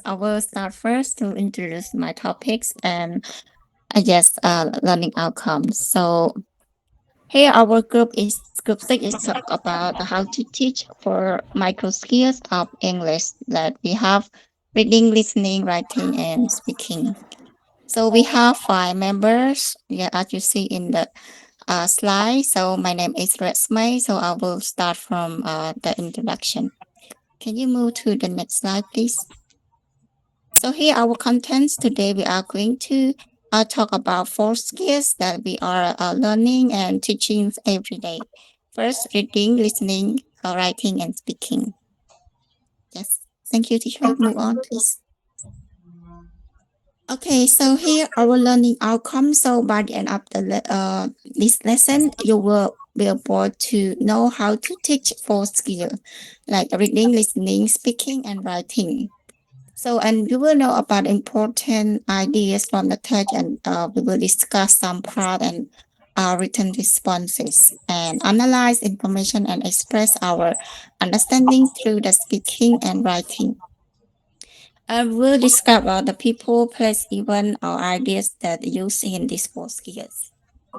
I will start first to introduce my topics and learning outcomes. So here our group 6 is talk about how to teach for micro skills of English that we have reading, listening, writing, and speaking. So we have 5 members. Yeah, as you see in the slide. So my name is Resmay. So I will start from the introduction. Can you move to the next slide, please? So here our contents today. We are going to talk about 4 skills that we are learning and teaching every day. First, reading, listening, writing, and speaking. Yes. Thank you, teacher. Move on, please. Okay, so here our learning outcome. So by the end of this lesson, you will be able to know how to teach 4 skills like reading, listening, speaking, and writing. So, and you will know about important ideas from the text, and we will discuss some part and written responses and analyze information and express our understanding through the speaking and writing. I will describe the people, place, event, or ideas that use in these 4 skills.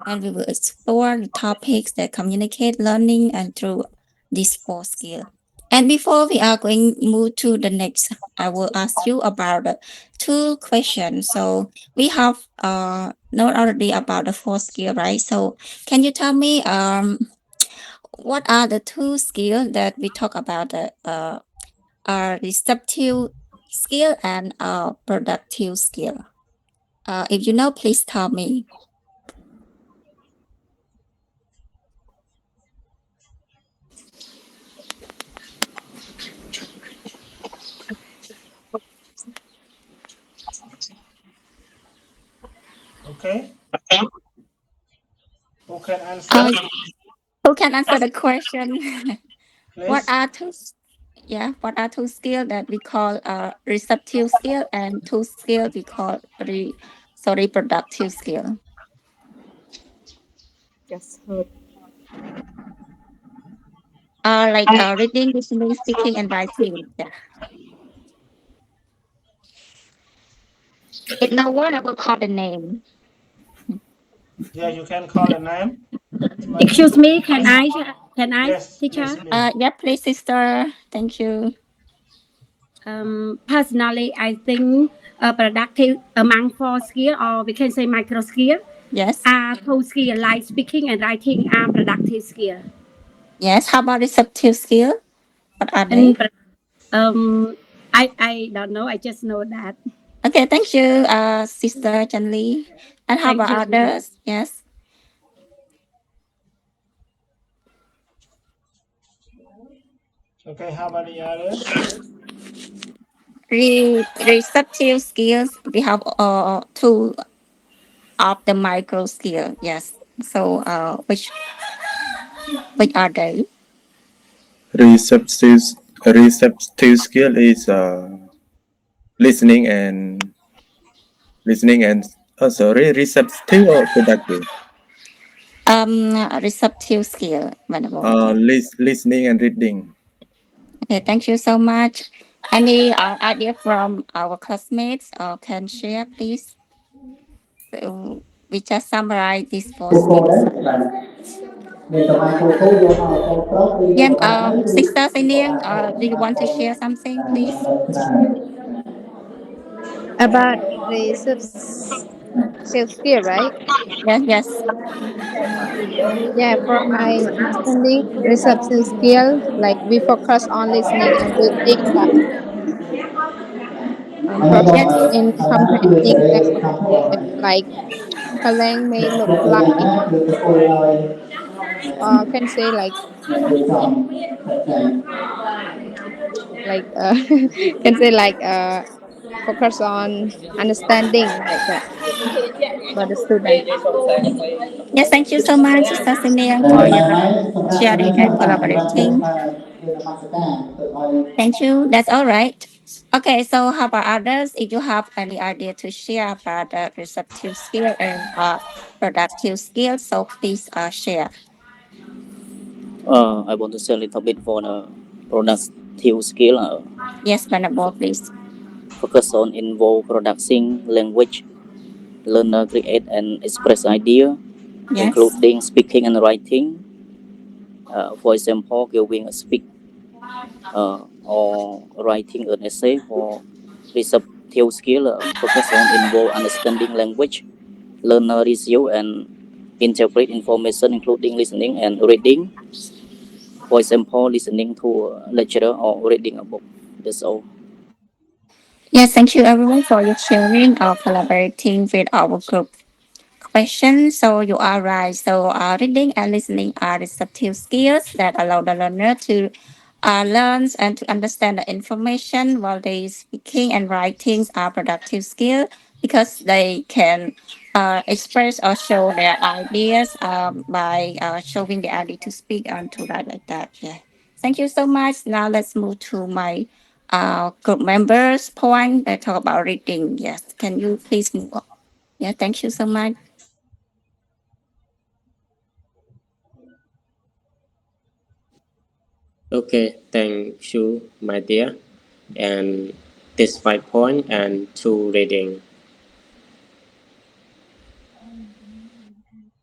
And we will explore the topics that communicate learning and through these 4 skills. And before we are going to move to the next, I will ask you about the 2 questions. So we have known already about the 4 skill, right? So can you tell me what are the 2 skills that we talk about the receptive skill and productive skill? If you know, please tell me. Okay. Who can answer? Uh, who can answer the question? What Please. are what are 2 skills that we call receptive skill and 2 skills we call reproductive skill? Just heard. Like reading, listening, speaking, and writing. Yeah. If no one, I will call the name. Yeah, you can call the name. Excuse me, can I, Yes, teacher? please. Yeah, please, sister. Thank you. Personally, I think productive among 4 skill, or we can say micro skill, Yes. are 2 skill like speaking and writing are productive skill. Yes. How about receptive skill? What are they? And I don't know. I just know that. Okay, thank you, Sister Chanli. And how Thank about you. others? Yes. Okay, how about the others? Receptive skills, we have 2 of the micro skill. Yes. So, which are they? Receptive receptive skill is listening and listening and receptive or productive. Receptive skill. Wonderful. Listening and reading. Okay, thank you so much. Any idea from our classmates can share, please? So we just summarize these 4 skills. Yeah, Sister Sinian, do you want to share something, please? About the self skill, right? Yes, yes. Yeah, for my understanding, reception skill, like we focus on listening and reading, but process Yes. in comprehending language, like Kalang may look like, can say like can say focus on understanding like that for the student. Yes, thank you so much, Sister Sinian, for your sharing and collaborating. Thank you. That's all right. Okay, so how about others? If you have any idea to share about the receptive skill and productive skills, so please share. I want to say a little bit for the productive skill. Yes, Vanabo, please. focus on involve producing language. Learner create and express idea, Yes. including speaking and writing. For example, giving a speak or writing an essay. For receptive skill, focus on involve understanding language. Learner receive and interpret information, including listening and reading. For example, listening to a lecture or reading a book. That's all. Yes, thank you everyone for your sharing or collaborating with our group question. So you are right. So reading and listening are receptive skills that allow the learner to learn and to understand the information, while they speaking and writing are productive skills because they can express or show their ideas by showing the idea to speak and to write like that. Yeah. Thank you so much. Now let's move to my group members point. They talk about reading. Yes. Can you please move on? Yeah. Thank you so much. Okay, thank you, my dear. And this 5 point and 2 reading.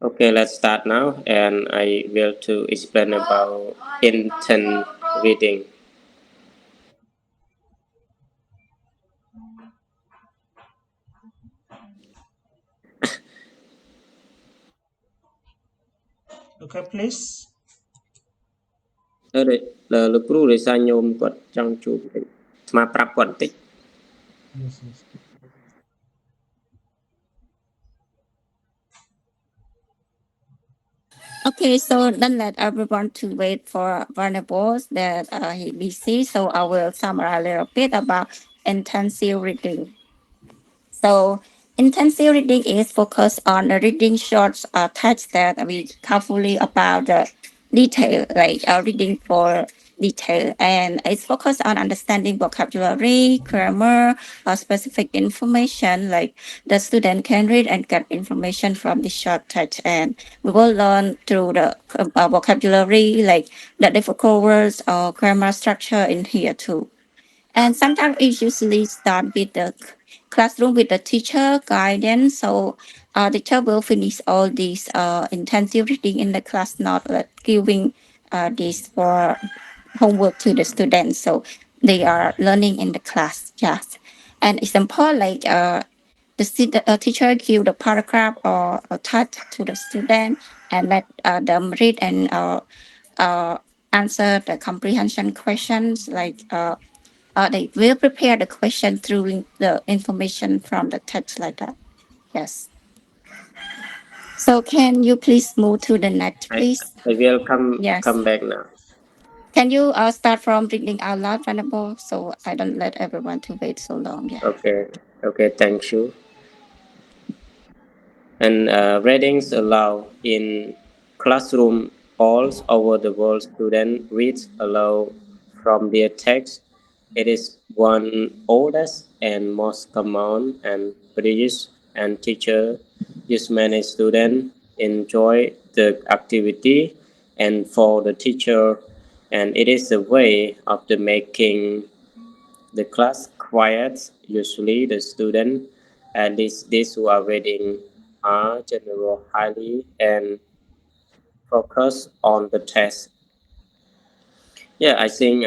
Okay, let's start now, and I will to explain about intent reading. Okay, please. លោកគ្រូរិសាញោមគាត់ចង់ជួបបន្តិចស្មាប្រាប់គាត់បន្តិច Yes, yes. Okay, so don't let everyone to wait for Barnabas that he busy. So I will summarize a little bit about intensive reading. So intensive reading is focused on the reading short text that we carefully about the detail, like reading for detail, and it's focused on understanding vocabulary, grammar, or specific information. Like the student can read and get information from the short text, and we will learn through the vocabulary, like the difficult words or grammar structure in here too. And sometimes it usually start with the classroom with the teacher guidance. So teacher will finish all these intensive reading in the class, not like giving this for homework to the students. So they are learning in the class. Yes. And example like teacher give the paragraph or a text to the student and let them read and uh, answer the comprehension questions like they will prepare the question through the information from the text like that. Yes. So can you please move to the next, I please? will Yes. come back now. Can you start from reading out loud, Venerable, so I don't let everyone to wait so long? Yeah. Okay, thank you. And readings allow in classroom all over the world. Student reads aloud from their text. It is one oldest and most common and British and teacher use many students enjoy the activity and for the teacher, and it is a way of the making the class quiet. Usually the student, at least these who are reading, are general highly and focus on the test. Yeah, I think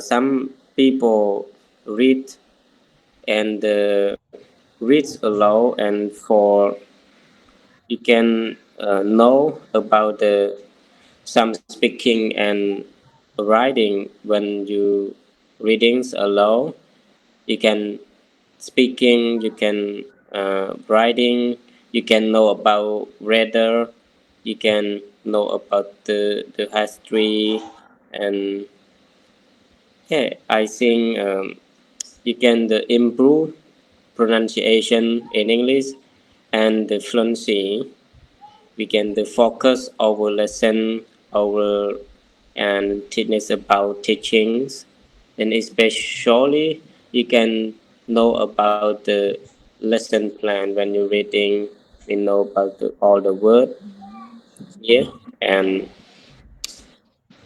some people read and read aloud, and for you can know about the some speaking and writing when you readings aloud. You can speaking, you can writing, you can know about weather, you can know about the history, and yeah, I think you can improve pronunciation in English and the fluency. We can focus our lesson, our and teach about teachings, and especially you can know about the lesson plan when you're reading. We know about all the word here, and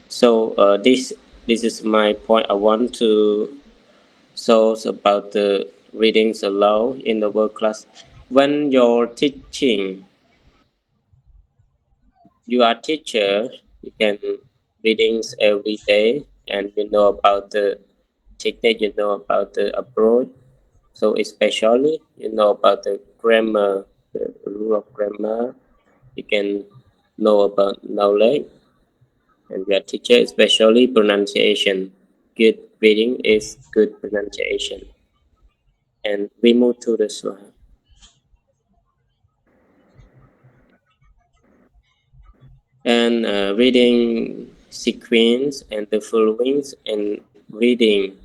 so this is my point I want to shows about the readings aloud in the world class. When you're teaching, you are teacher, you can readings every day, and you know about the technique, you know about the approach. So especially you know about the grammar, the rule of grammar. You can know about knowledge, and your teacher, especially pronunciation. Good reading is good pronunciation. And we move to the slide. And reading sequence and the followings and reading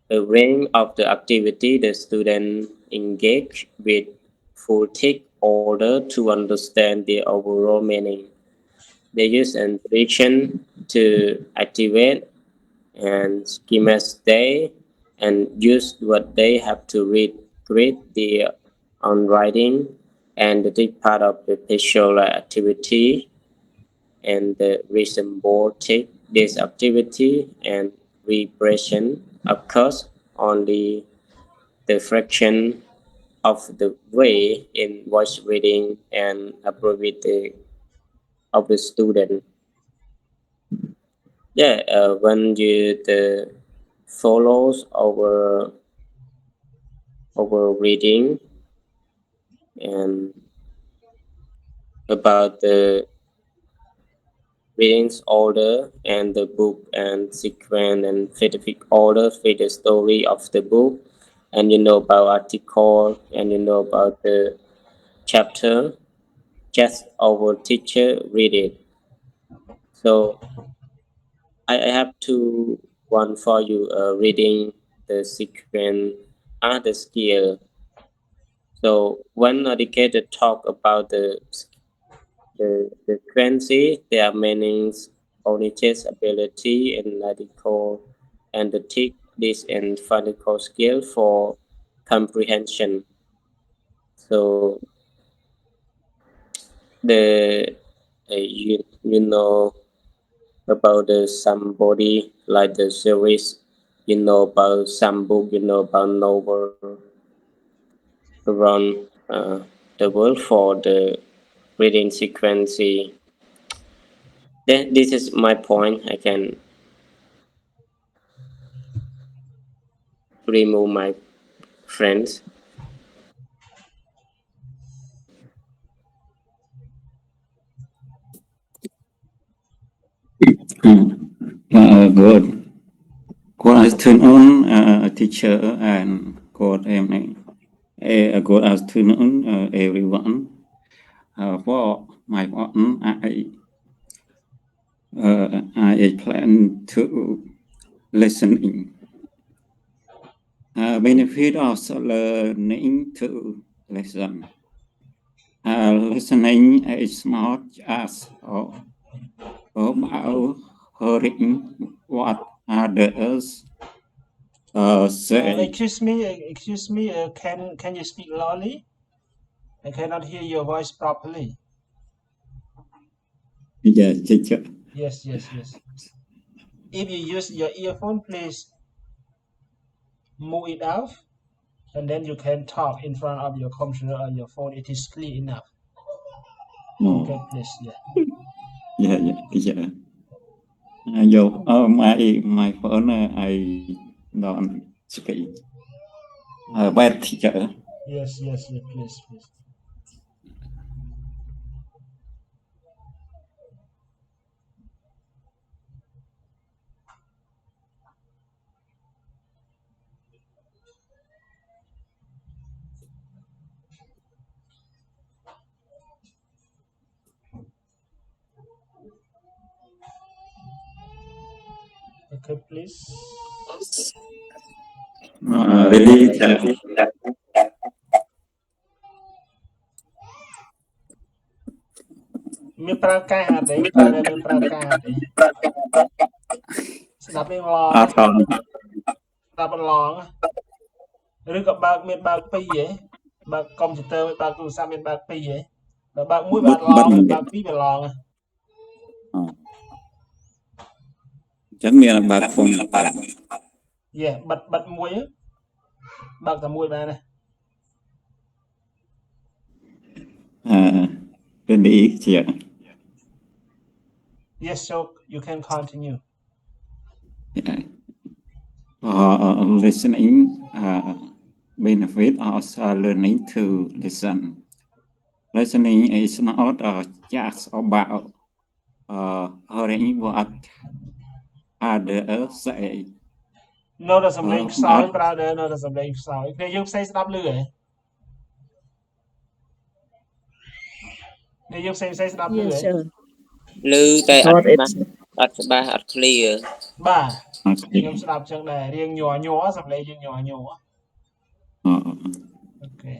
a range of the activity the student engage with full take order to understand the overall meaning. They use an prediction to activate and schema stay and use what they have to read the on writing and the big part of the visual activity and the reason board take this activity and repression of course only the fraction of the way in voice reading and ability of the student. Yeah, when you the follows our reading and about the readings order and the book and sequence and specific order fit the story of the book, and you know about article and you know about the chapter, just our teacher read it. So I have one for you reading the sequence are the skill. So when educator talk about the fluency, their meanings, knowledge, ability, analytical, and the tick this and phonical skill for comprehension. So the you know about the somebody like the series, you know about some book, you know about novel around the world for the reading sequence. Then this is my point. I can remove my friends. Good. Good afternoon, teacher and good evening. Good afternoon, everyone. For my one, I plan to listening. Benefit of learning to listen. Listening is not just about hearing what others say. Excuse me. Can you speak loudly? I cannot hear your voice properly. Yes, teacher. Yes. If you use your earphone, please move it out, and then you can talk in front of your computer or your phone. It is clear enough. Okay, please. Yeah. Yeah. My phone, I don't speak. Bad teacher. Yes, please. Okay, please. Really, Mình ប្រើការអត់ទេតើមានប្រើការអត់ទេស្ដាប់យើងឡងស្ដាប់ឡងឬក៏បើកមានបើកពីរហ៎បើកកុំព្យូទ័របើកទូរស័ព្ទមានបើកពីរហ៎បើបើកមួយបើកឡងបើកពីរវាឡងចឹងមានបើក phone Yeah, but មួយបើកតែមួយបានទេ Really, yeah. Yes, so you can continue. Listening benefit of learning to listen. Listening is not just about hearing what others say. នៅតែសំឡេងខ្សោយប្រើនៅតែសំឡេងខ្សោយពេលយើងផ្សេងស្ដាប់ឮហ៎ពេលយើងផ្សេងស្ដាប់ឮហ៎ ឮតែអត់ច្បាស់អត់ clear បាទខ្ញុំស្ដាប់ចឹងដែររៀងញ័រសំឡេងយើងញ័រអូខេ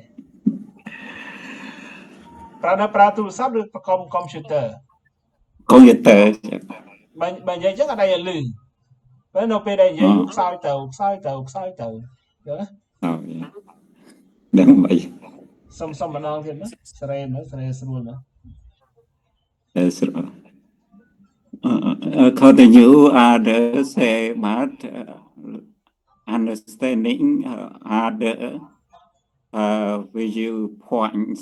ប្រើទូរស័ព្ទឬប្រកបកុំព្យូទ័រ Computer. បើនិយាយចឹងអត់ឲ្យឮពេលនៅពេលដែលនិយាយខ្សោយទៅចឹងណា Đúng vậy. សុំម្ដងទៀតណាសេរីស្រួលណា Continue others say but understanding other viewpoints,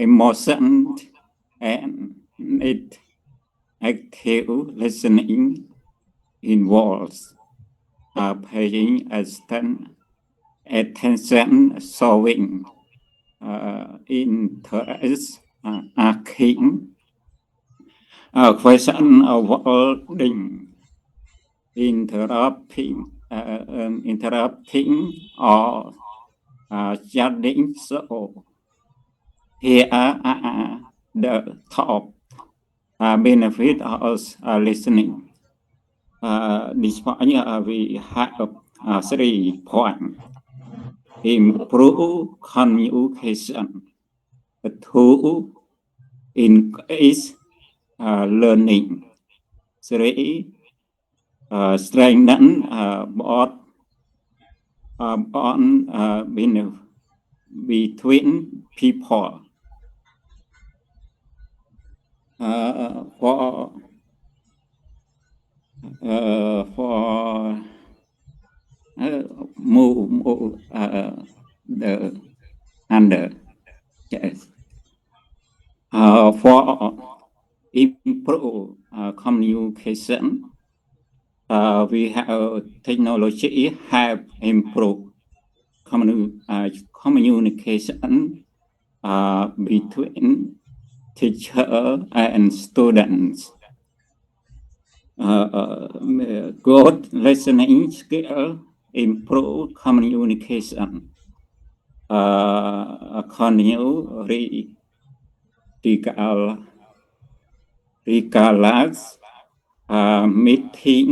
emotion, and it active listening involves paying attention, solving interest, asking question avoiding interrupting or judging. So here are the top benefit of listening. Despite we have 3 points: improve communication, 2 increase learning, 3 strengthen bond between people. For move the under, yes. For improve communication, we have technology have improved communication between teacher and students. Good listening skill improve communication. Regardless, meeting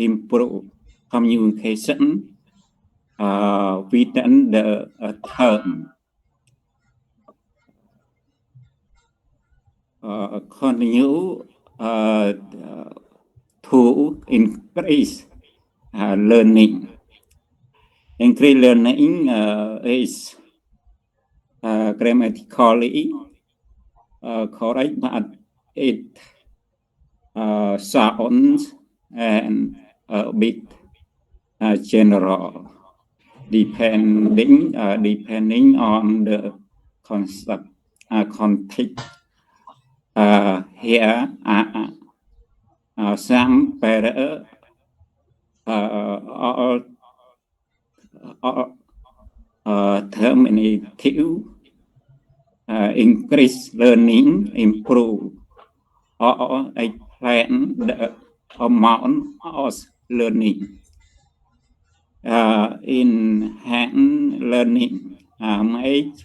improve communication within the term. Continue to increase learning. Increase learning is grammatically correct, but it sounds and a bit general, depending on the concept context. Here are some better terminative: increase learning, improve or explain the amount of learning, enhance learning, make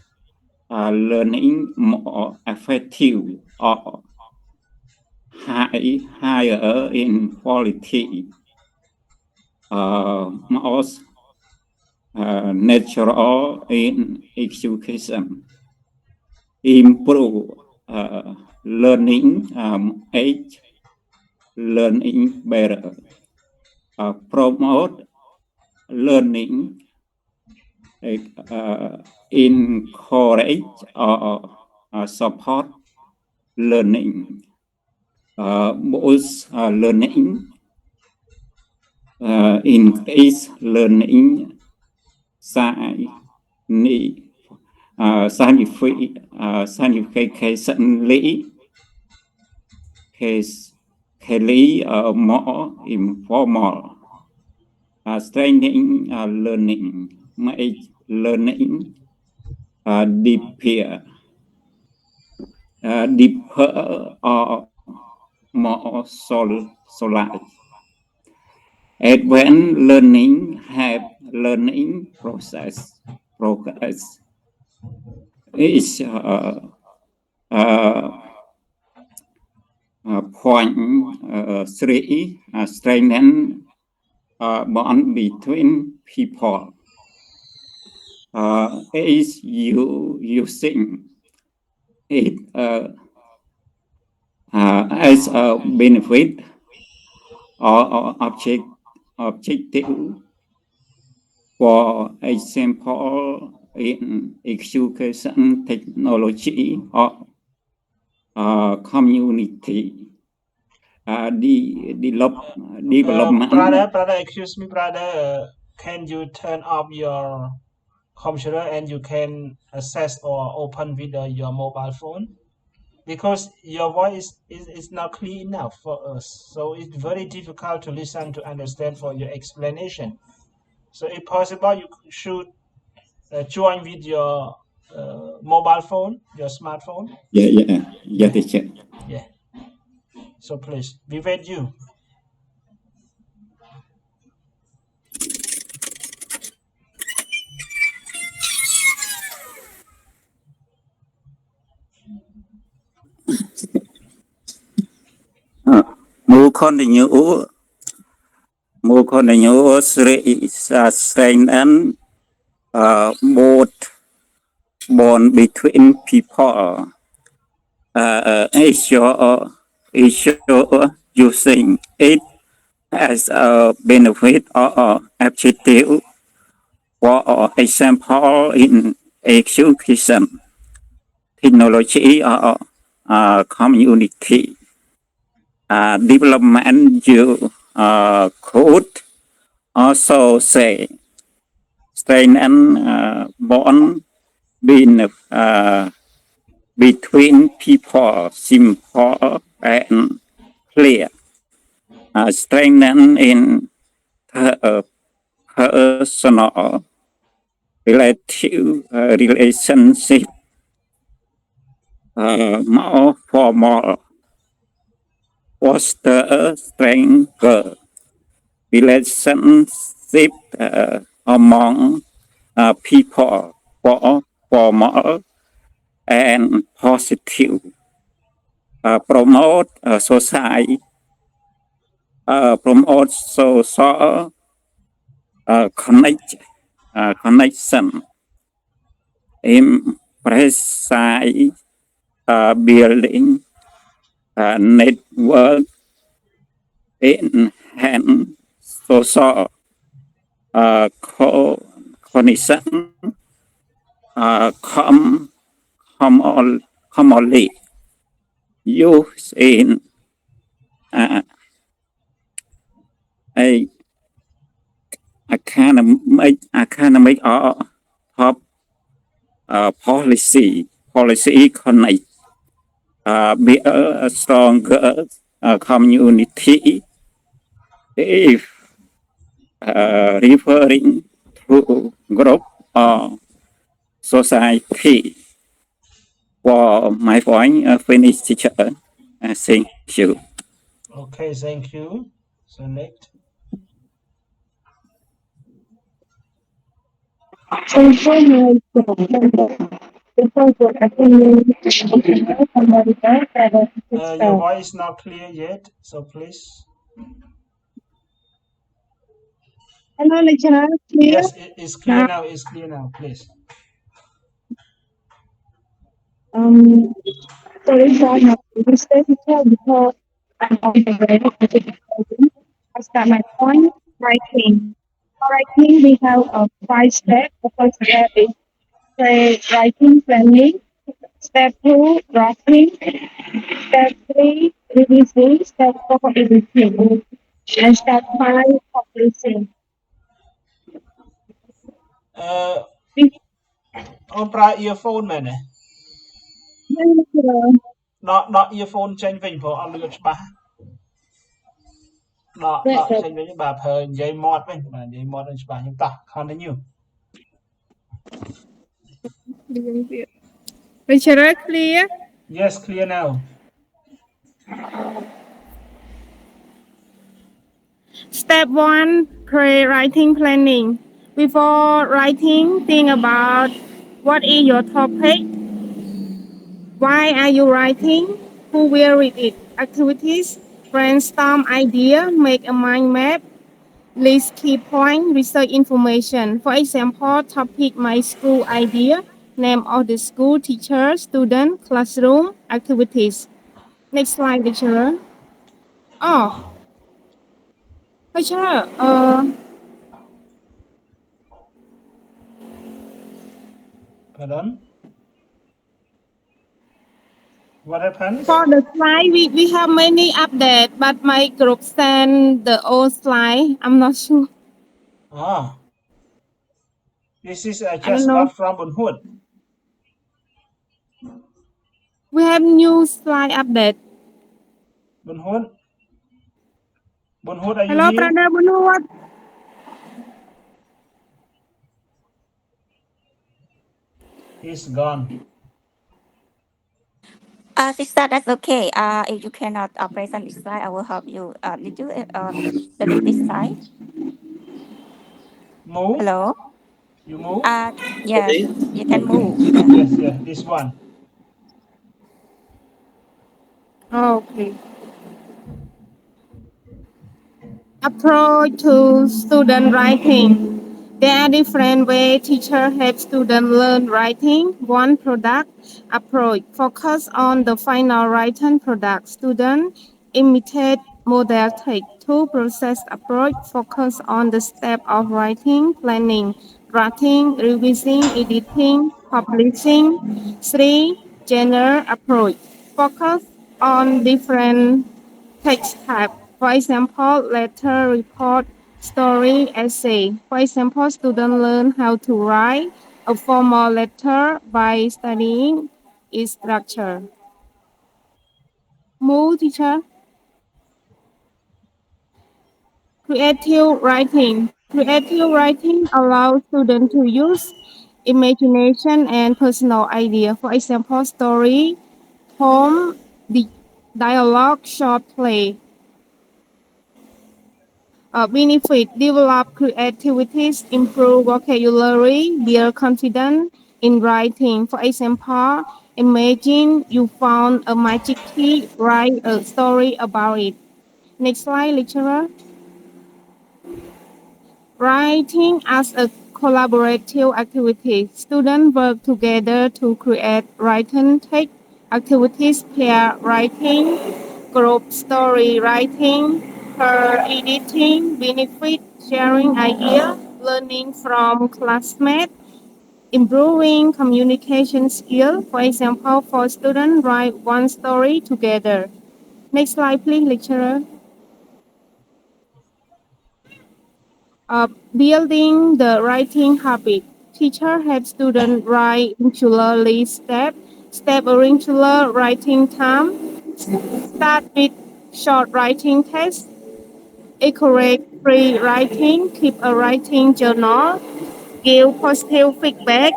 learning more effective or higher in quality, most natural in education. Improve learning, make learning better, promote learning, encourage or support learning, boost learning, increase learning significantly is more informal. Strengthening learning make learning deeper or more solid. Advanced learning have learning process progress is point three strengthen bond between people. Is using it as a benefit or objective. For example, in education technology or community development. Brother, excuse me, brother. Can you turn off your computer and you can access or open with your mobile phone? Because your voice is not clear enough for us, so it's very difficult to listen to understand for your explanation. So if possible, you should join with your mobile phone, your smartphone. Yeah, teacher. Yeah. So please, we wait you. More continue strengthen both bond between people. Is using it as a benefit or objective. For example, in education, technology or community development, you could also say strengthen bond between people, simple and clear. Strengthen in personal relationship, more formal, foster stronger relationship among people, formal and positive. Promote society, promote social connection, emphasize building network, enhance social connection, commonly used in academic or top policy connect, build a stronger community. If referring to group or society. For my point, finish, teacher. Thank you. Okay, thank you. So next. Your voice is not clear yet, so please. Hello, lecturer. Clear? Yes, it's clear now. It's clear now, please. Sorry for my mistake because I'm on the way to the building. I start my point writing. For writing, we have five steps. The first step is writing planning. Step 2, drafting. Step 3, revising. Step 4, editing. and start by publishing. អូនប្រើ earphone មែនទេ ដក earphone ចេញវិញព្រោះអត់លឺច្បាស់ដកចេញវិញបាទប្រើនិយាយមាត់វិញបាទនិយាយមាត់វិញច្បាស់ខ្ញុំតោះ continue Lecturer clear? yes clear now Step 1, pre-writing planning. Before writing, think about what is your topic, why are you writing, who will read it, activities, brainstorm idea, make a mind map, list key point, research information. For example, topic my school idea, name of the school, teacher, student, classroom, activities. Next slide, lecturer. Oh, lecturer, pardon what happened for the slide, we have many updates, but my group sent the old slide. I'm not sure. This is don't just know. got from Bunhut. We have new slide update. Bunhut, are you Hello, here? brother Bunhut. He's gone. Sister, that's okay. If you cannot present this slide, I will help you. Did you delete this slide? Move. Hello. You move. Yes, you can move. Yeah. Yes, this one. Okay. Approach to student writing. There are different ways teacher help students learn writing. One, product approach. Focus on the final written product. Student imitate model take. Two, process approach. Focus on the step of writing, planning, drafting, revising, editing, publishing. Three, genre approach. Focus on different text type. For example, letter, report, story, essay. For example, students learn how to write a formal letter by studying its structure. Move, teacher. Creative writing. Creative writing allows students to use imagination and personal idea. For example, story, poem, dialogue, short play. Benefit, develop creativities, improve vocabulary, build confidence in writing. For example, imagine you found a magic key, write a story about it. Next slide, lecturer. Writing as a collaborative activity. Students work together to create written text activities, pair writing, group story writing, per editing, benefit, sharing idea, learning from classmates, improving communication skill. For example, for students write one story together. Next slide, please, lecturer. Building the writing habit. Teacher help students write regularly step a regular writing time. Start with short writing tests. Encourage free writing. Keep a writing journal. Give positive feedback.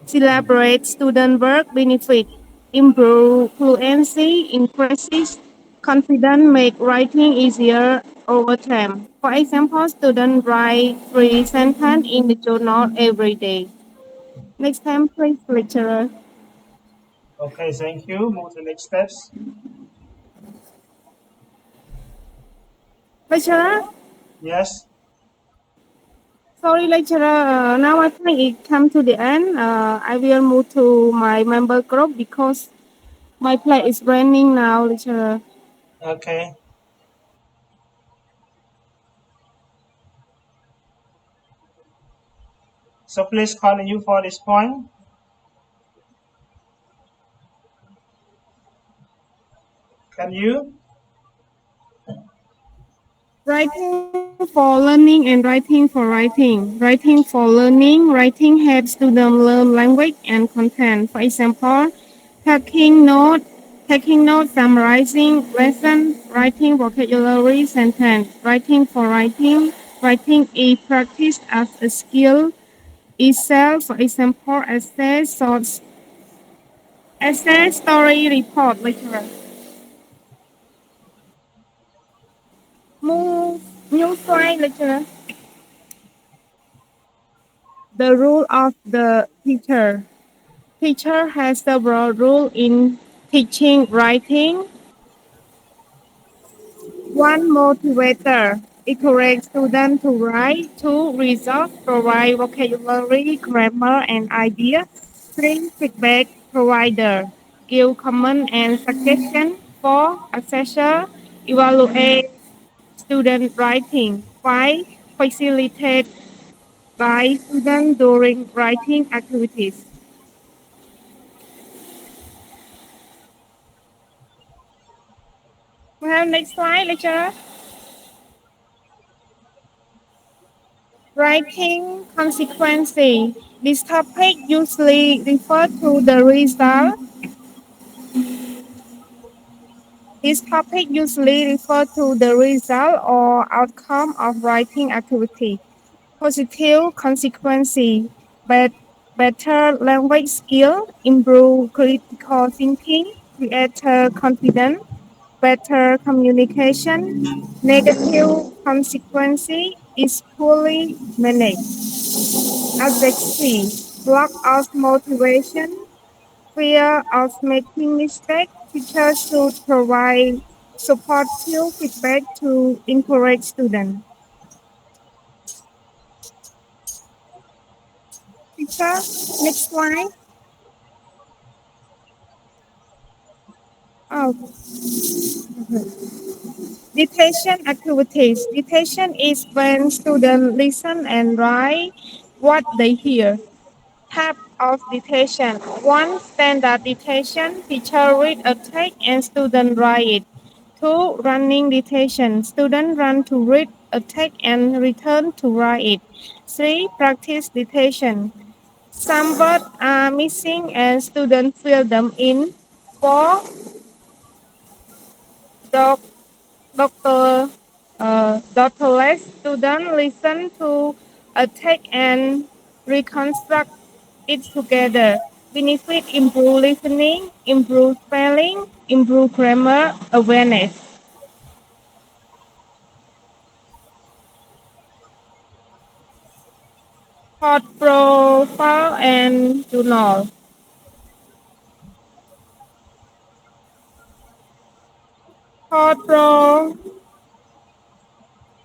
Celebrate student work benefit. Improve fluency, increases confidence, make writing easier over time. For example, students write 3 sentences in the journal every day. Next time, please, lecturer. Okay, thank you. Move to the next steps. Lecturer? Yes. Sorry, lecturer. Now I think it come to the end. I will move to my member group because my plate is running now, lecturer. Okay. So please continue for this point. Can you? Writing for learning and writing for writing. Writing for learning. Writing helps students learn language and content. For example, taking notes, summarizing lessons, writing vocabulary sentence. Writing for writing. Writing is practiced as a skill itself. For example, essay, story, report, lecture. Move, new slide, lecturer. The role of the teacher. Teacher has several roles in teaching writing. One, motivator. Encourage students to write. Two, resource. Provide vocabulary, grammar, and idea. Three, feedback provider. Give comment and suggestion. Four, assessor. Evaluate student writing. Five, facilitate by students during writing activities. We have next slide, lecturer. Writing consequences. This topic usually refers to the result. This topic usually refers to the result or outcome of writing activity. Positive consequences, but better language skill, improve critical thinking, greater confidence, better communication. Negative consequences is poorly managed. Adjective, lack of motivation, fear of making mistakes. Teachers should provide supportive feedback to encourage students. Teacher, next slide. Oh. Dictation activities. Dictation is when students listen and write what they hear. Type of dictation. One, standard dictation. Teacher read a text and student write it. Two, running dictation. Student run to read a text and return to write it. Three, practice dictation. Some words are missing and students fill them in. Four, Dr. Doctorless students listen to a text and reconstruct it together. Benefit improve listening, improve spelling, improve grammar awareness. Hot profile and journal. Hot pro.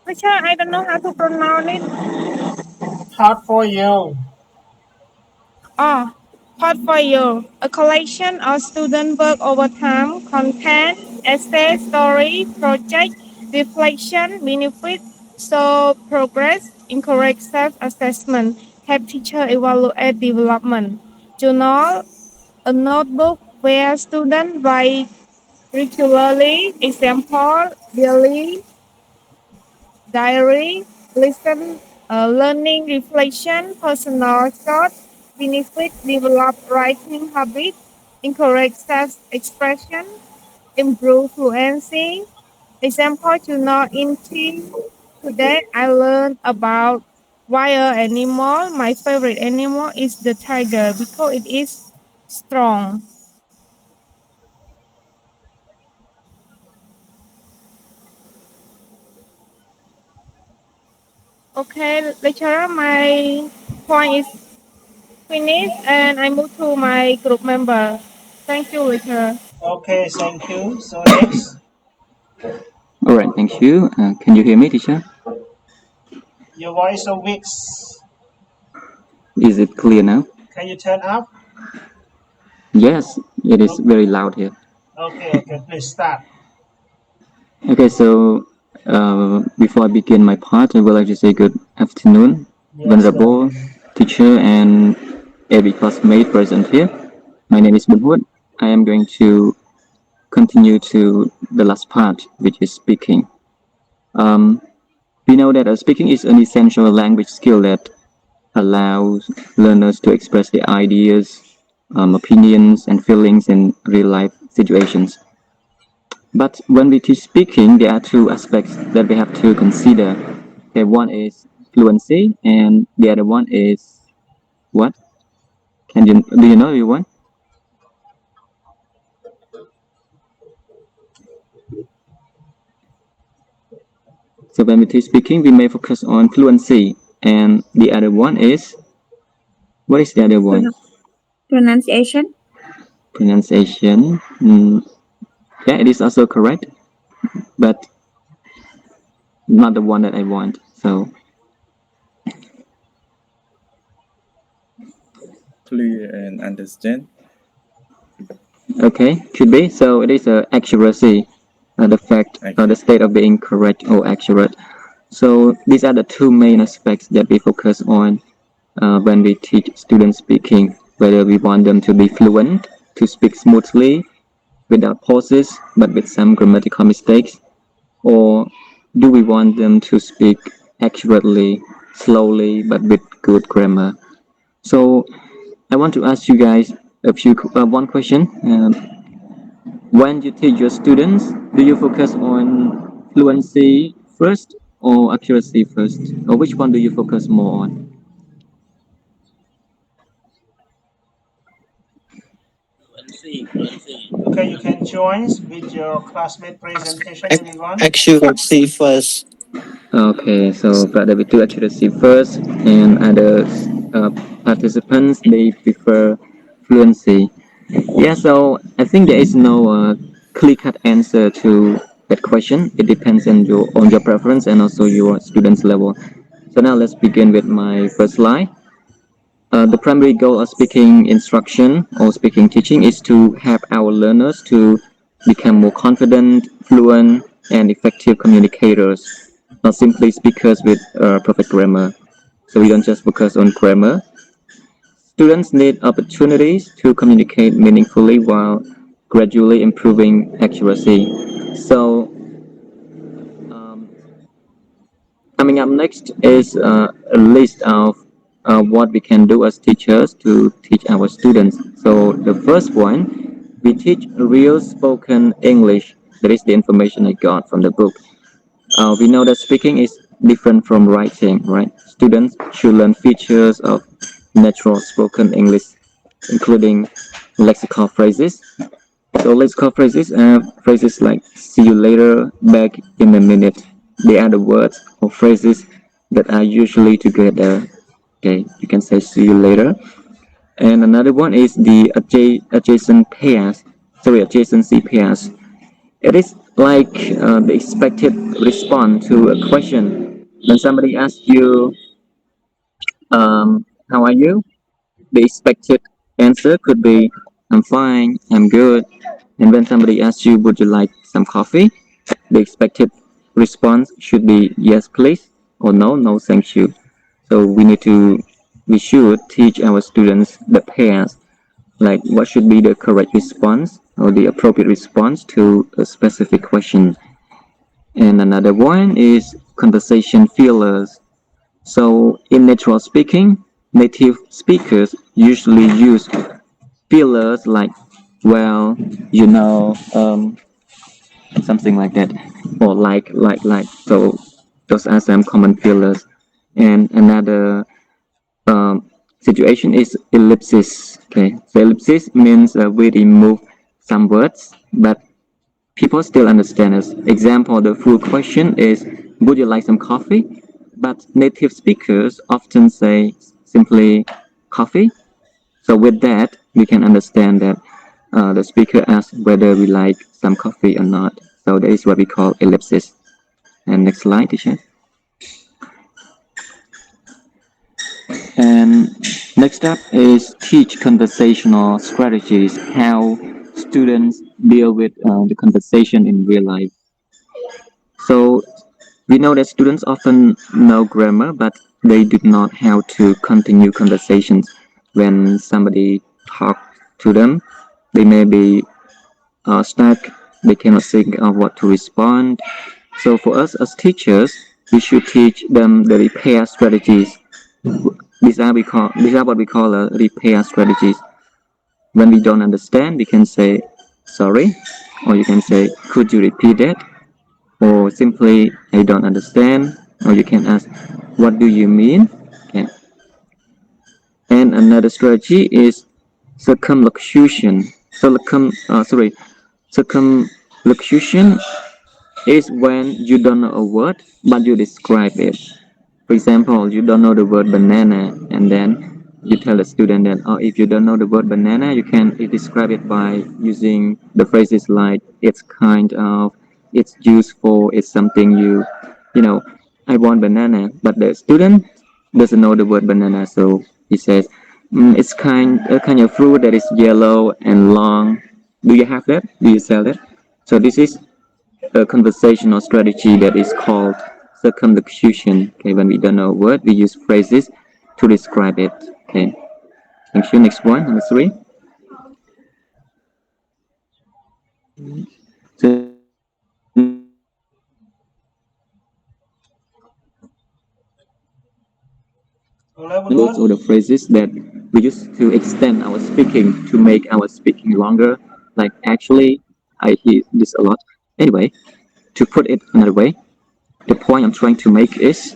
Which I don't know how to pronounce it. Hard for you. Oh, portfolio, a collection of student work over time, content, essay, story, project, reflection, benefit, so progress, encourage self-assessment, help teacher evaluate development. Journal, a notebook where students write regularly, example, daily, diary, learning, reflection, personal thought, benefit, develop writing habit, encourage self-expression, improve fluency. Example, in team. Today I learned about wild animal. My favorite animal is the tiger because it is strong. Okay, lecturer, my point is finished and I move to my group member. Thank you, lecturer. Okay, thank you. So next, All right, thank you. Can you hear me, teacher? your voice so weak. Is it clear now? Can you turn up? Yes, it is very loud here. Okay, please start. Okay, so before I begin my part, I would like to say good afternoon, Yes, venerable teacher and every classmate present here. My name is Bunhut. I am going to continue to the last part, which is speaking. We know that speaking is an essential language skill that allows learners to express their ideas, opinions, and feelings in real life situations. But when we teach speaking, there are two aspects that we have to consider. Okay, one is fluency, and the other one is what? Do you know everyone? So when we teach speaking, we may focus on fluency, and the other one is, what is the other one? Pronunciation. Pronunciation. Yeah, it is also correct, but not the one that I want. So Clear and understand. okay, could be. So it is accuracy, the fact, the state of being correct or accurate. So these are the two main aspects that we focus on when we teach students speaking, whether we want them to be fluent, to speak smoothly, without pauses, but with some grammatical mistakes, or do we want them to speak accurately, slowly, but with good grammar? So I want to ask you guys one question. When you teach your students, do you focus on fluency first or accuracy first? Or which one do you focus more on? Okay, you can join with your classmate presentation, everyone. Accuracy first. Okay, so brother we do accuracy first, and other participants they prefer fluency. Yeah, so I think there is no clear-cut answer to that question. It depends on your preference and also your student's level. So now let's begin with my first slide. The primary goal of speaking instruction or speaking teaching is to help our learners to become more confident, fluent, and effective communicators, not simply speakers with perfect grammar. So we don't just focus on grammar. Students need opportunities to communicate meaningfully while gradually improving accuracy. So coming up next is a list of what we can do as teachers to teach our students. So the first one, we teach real spoken English. That is the information I got from the book. We know that speaking is different from writing, right? Students should learn features of natural spoken English, including lexical phrases. So lexical phrases are phrases like "see you later," "back in a minute." They are the words or phrases that are usually together. Okay, you can say "see you later." And another one is the adjacent pairs. Sorry, adjacency pairs. It is like the expected response to a question. When somebody asks you, "How are you?" the expected answer could be, "I'm fine," "I'm good." And when somebody asks you, "Would you like some coffee?" the expected response should be, "Yes, please," or "No, no, thank you." So we should teach our students the pairs, like what should be the correct response or the appropriate response to a specific question. And another one is conversation fillers. So in natural speaking, native speakers usually use fillers like "well," something like that, or like. So those are some common fillers. And another situation is ellipsis. Okay, so ellipsis means we remove some words, but people still understand us. Example, the full question is, "Would you like some coffee?" But native speakers often say simply "coffee." So with that, we can understand that the speaker asks whether we like some coffee or not. So that is what we call ellipsis. And next slide, teacher. And next up is teach conversational strategies, how students deal with the conversation in real life. So we know that students often know grammar, but they do not how to continue conversations. When somebody talks to them, they may be stuck, they cannot think of what to respond. So for us as teachers, we should teach them the repair strategies. These are what we call repair strategies. When we don't understand, we can say sorry, or you can say, could you repeat that? Or simply, I don't understand, or you can ask, what do you mean? Okay. And another strategy is circumlocution. Circumlocution is when you don't know a word, but you describe it. For example, you don't know the word banana, and then you tell the student that, oh, if you don't know the word banana, you can describe it by using the phrases like, it's kind of, it's useful, it's something you know, I want banana, but the student doesn't know the word banana, so he says, it's a kind of fruit that is yellow and long. Do you have that? Do you sell that? So this is a conversational strategy that is called circumlocution. Okay, when we don't know a word, we use phrases to describe it. Okay, thank you. Next one, number 3. So those are the phrases that we use to extend our speaking, to make our speaking longer. Like, actually, I hear this a lot. Anyway, to put it another way, the point I'm trying to make is,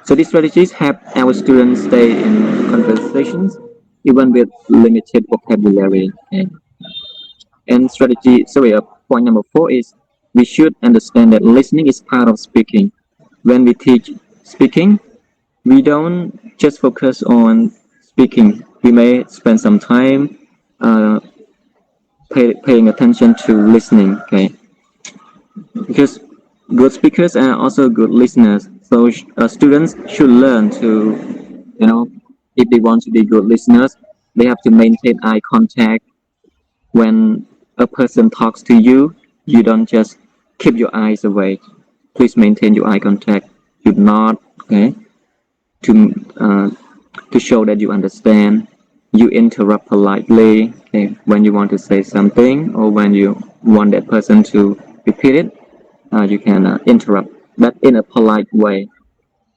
so these strategies help our students stay in conversations even with limited vocabulary. And point number 4 is, we should understand that listening is part of speaking. When we teach speaking, we don't just focus on speaking. We may spend some time paying attention to listening. Okay, because good speakers are also good listeners. So students should learn to, if they want to be good listeners, they have to maintain eye contact. When a person talks to you, you don't just keep your eyes away. Please maintain your eye contact. Do not, okay, to show that you understand. You interrupt politely, okay, when you want to say something, or when you want that person to repeat it. You can interrupt, but in a polite way.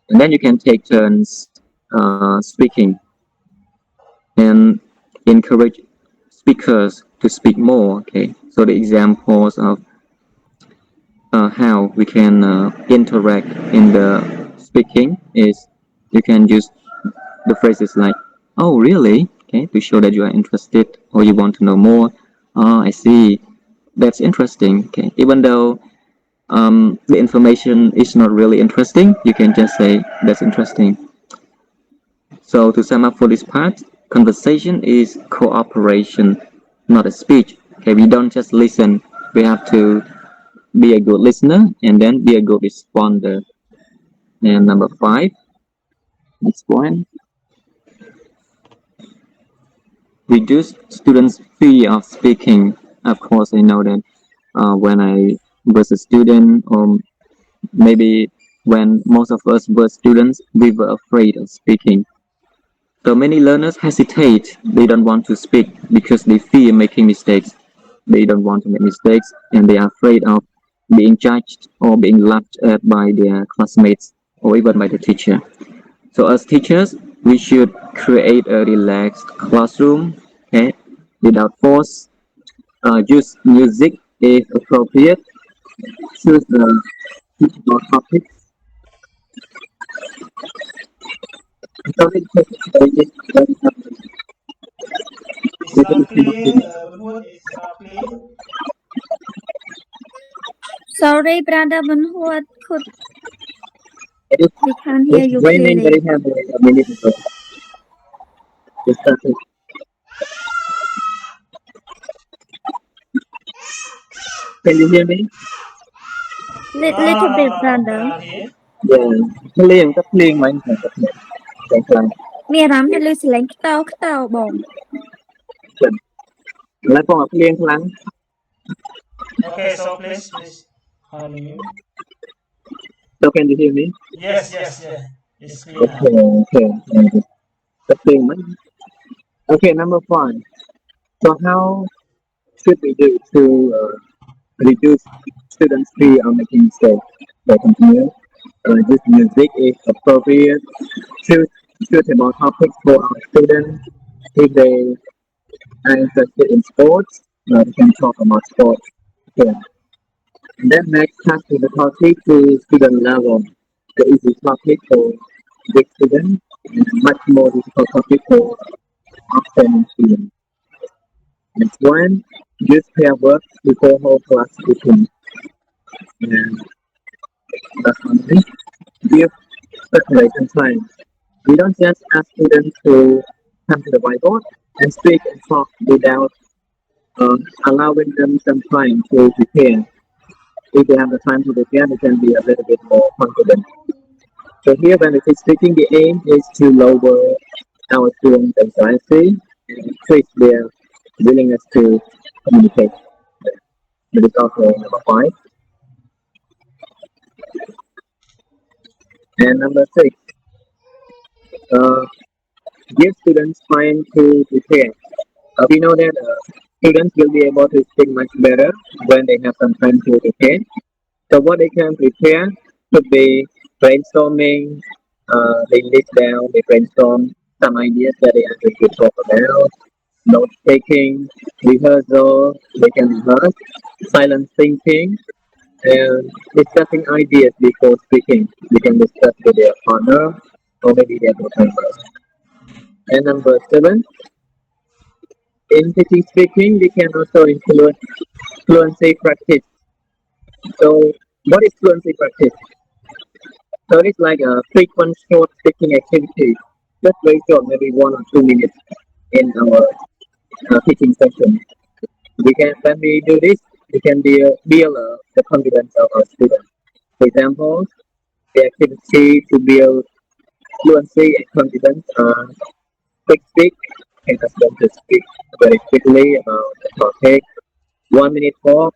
And then you can take turns speaking and encourage speakers to speak more. Okay, so the examples of how we can interact in the speaking is, you can use the phrases like, oh really, okay, to show that you are interested or you want to know more. Oh, I see, that's interesting. Okay, even though the information is not really interesting, you can just say, that's interesting. So to sum up for this part, conversation is cooperation, not a speech. Okay, we don't just listen, we have to be a good listener and then be a good responder. And number 5, next one, reduce students' fear of speaking. Of course, I know that when I was a student, or maybe when most of us were students, we were afraid of speaking. So many learners hesitate. They don't want to speak because they fear making mistakes. They don't want to make mistakes, and they are afraid of being judged or being laughed at by their classmates or even by the teacher. So as teachers, we should create a relaxed classroom, okay, without force. Use music if appropriate. Choose the teachable topics. It's not clear. What is not clear? Sorry, brother Bunhua, It is, we can't hear it's you raining clearly. very heavily a minute ago. It started. Can you hear me? Little bit, brother. Cannot hear. Yeah. เพลงก็เพลงมันของประเทศใจกลาง មានអារម្មណ៍ថាលើសលេងខ្តោបង แล้วก็เพลงพลัง Okay, so please unmute. So can you hear me? Yes. It's clear now. Okay. The thing, okay, number 5. So how should we do to reduce students' fear of making mistakes? So continue. This music is appropriate, suitable topics for our students. If they are interested in sports, we can talk about sports here. And then next task is the topic to student level. The easy topic for big students and much more difficult topic for outstanding students. Next one, use pair work before whole class meeting. And that's one thing. Give circulation time. We don't just ask students to come to the whiteboard and speak and talk without allowing them some time to prepare. If they have the time to prepare, they can be a little bit more confident. So here, when it is speaking, the aim is to lower our students' anxiety and increase their willingness to communicate. That is also number 5. And number 6, give students time to prepare. We know that students will be able to speak much better when they have some time to prepare. So what they can prepare could be brainstorming. They list down, they brainstorm some ideas that they actually could talk about. Note taking, rehearsal, they can rehearse, silent thinking, and discussing ideas before speaking. They can discuss with their partner or maybe their group members. And number 7, in teaching speaking, we can also include fluency practice. So, what is fluency practice? So it's like a frequent short speaking activity, just very short, maybe 1 or 2 minutes in our teaching session. When we do this, we can build the confidence of our students. For example, the activity to build fluency and confidence are quick speak, can ask them to speak very quickly about the topic. 1 minute talk,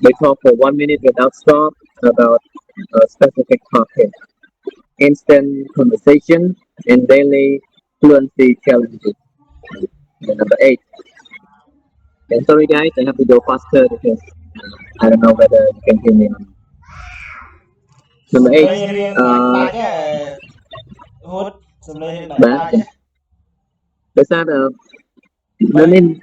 they talk for 1 minute without stop about a specific topic. Instant conversation and daily fluency challenges. And number 8. And sorry guys, I have to go faster because I don't know whether you can hear me. Number 8. That's not a nên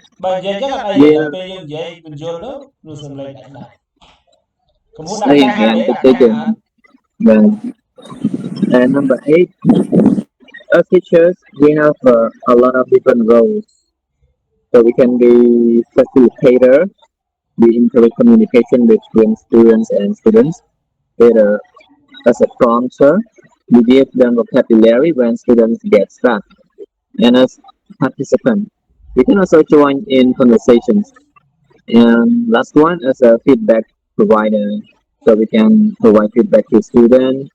And number 8, as teachers, we have a lot of different roles. So we can be facilitator, we encourage communication between students and students. As a prompter, we give them vocabulary when students get stuck. And as participant, we can also join in conversations. And last one, as a feedback provider, so we can provide feedback to students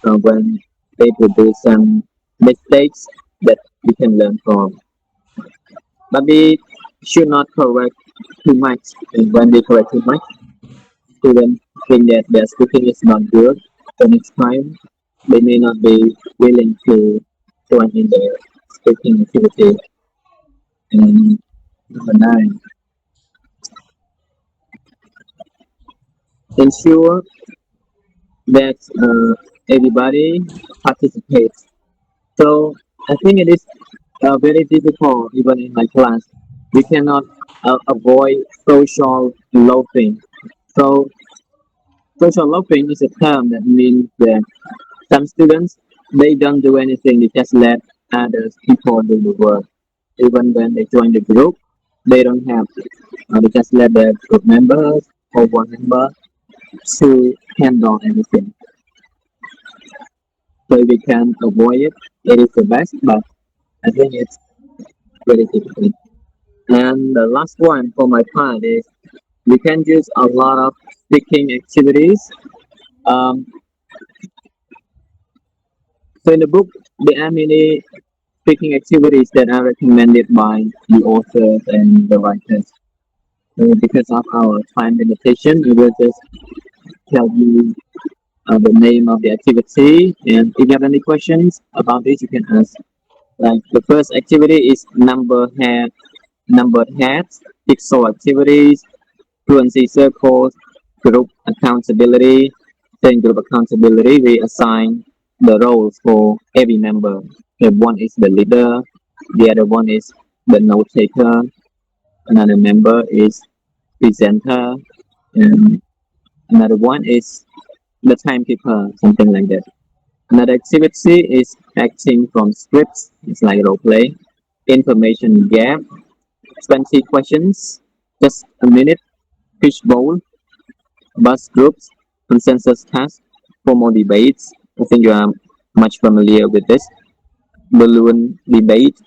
when they produce some mistakes that we can learn from. But we should not correct too much. And when we correct too much, students think that their speaking is not good. So next time, they may not be willing to join in their speaking activity. And number 9, ensure that everybody participates. So I think it is very difficult even in my class. We cannot avoid social loafing. So social loafing is a term that means that some students, they don't do anything, they just let others people do the work. Even when they join the group, they don't have, they just let their group members or one member to handle everything. So if we can avoid it, it is the best, but I think it's very difficult. And the last one for my part is we can use a lot of speaking activities. So in the book, there are many speaking activities that are recommended by the authors and the writers. So because of our time limitation, we will just tell you the name of the activity, and if you have any questions about this, you can ask. Like the first activity is numbered hats, TESOL activities, fluency circles, group accountability, Then group accountability, we assign the roles for every member. Okay, one is the leader, the other one is the note taker, another member is presenter, and another one is the timekeeper, something like that. Another activity is acting from scripts, it's like role play. Information gap, 20 questions, just a minute, fishbowl, bus groups, consensus task, formal debates. I think you are much familiar with this. Balloon debate,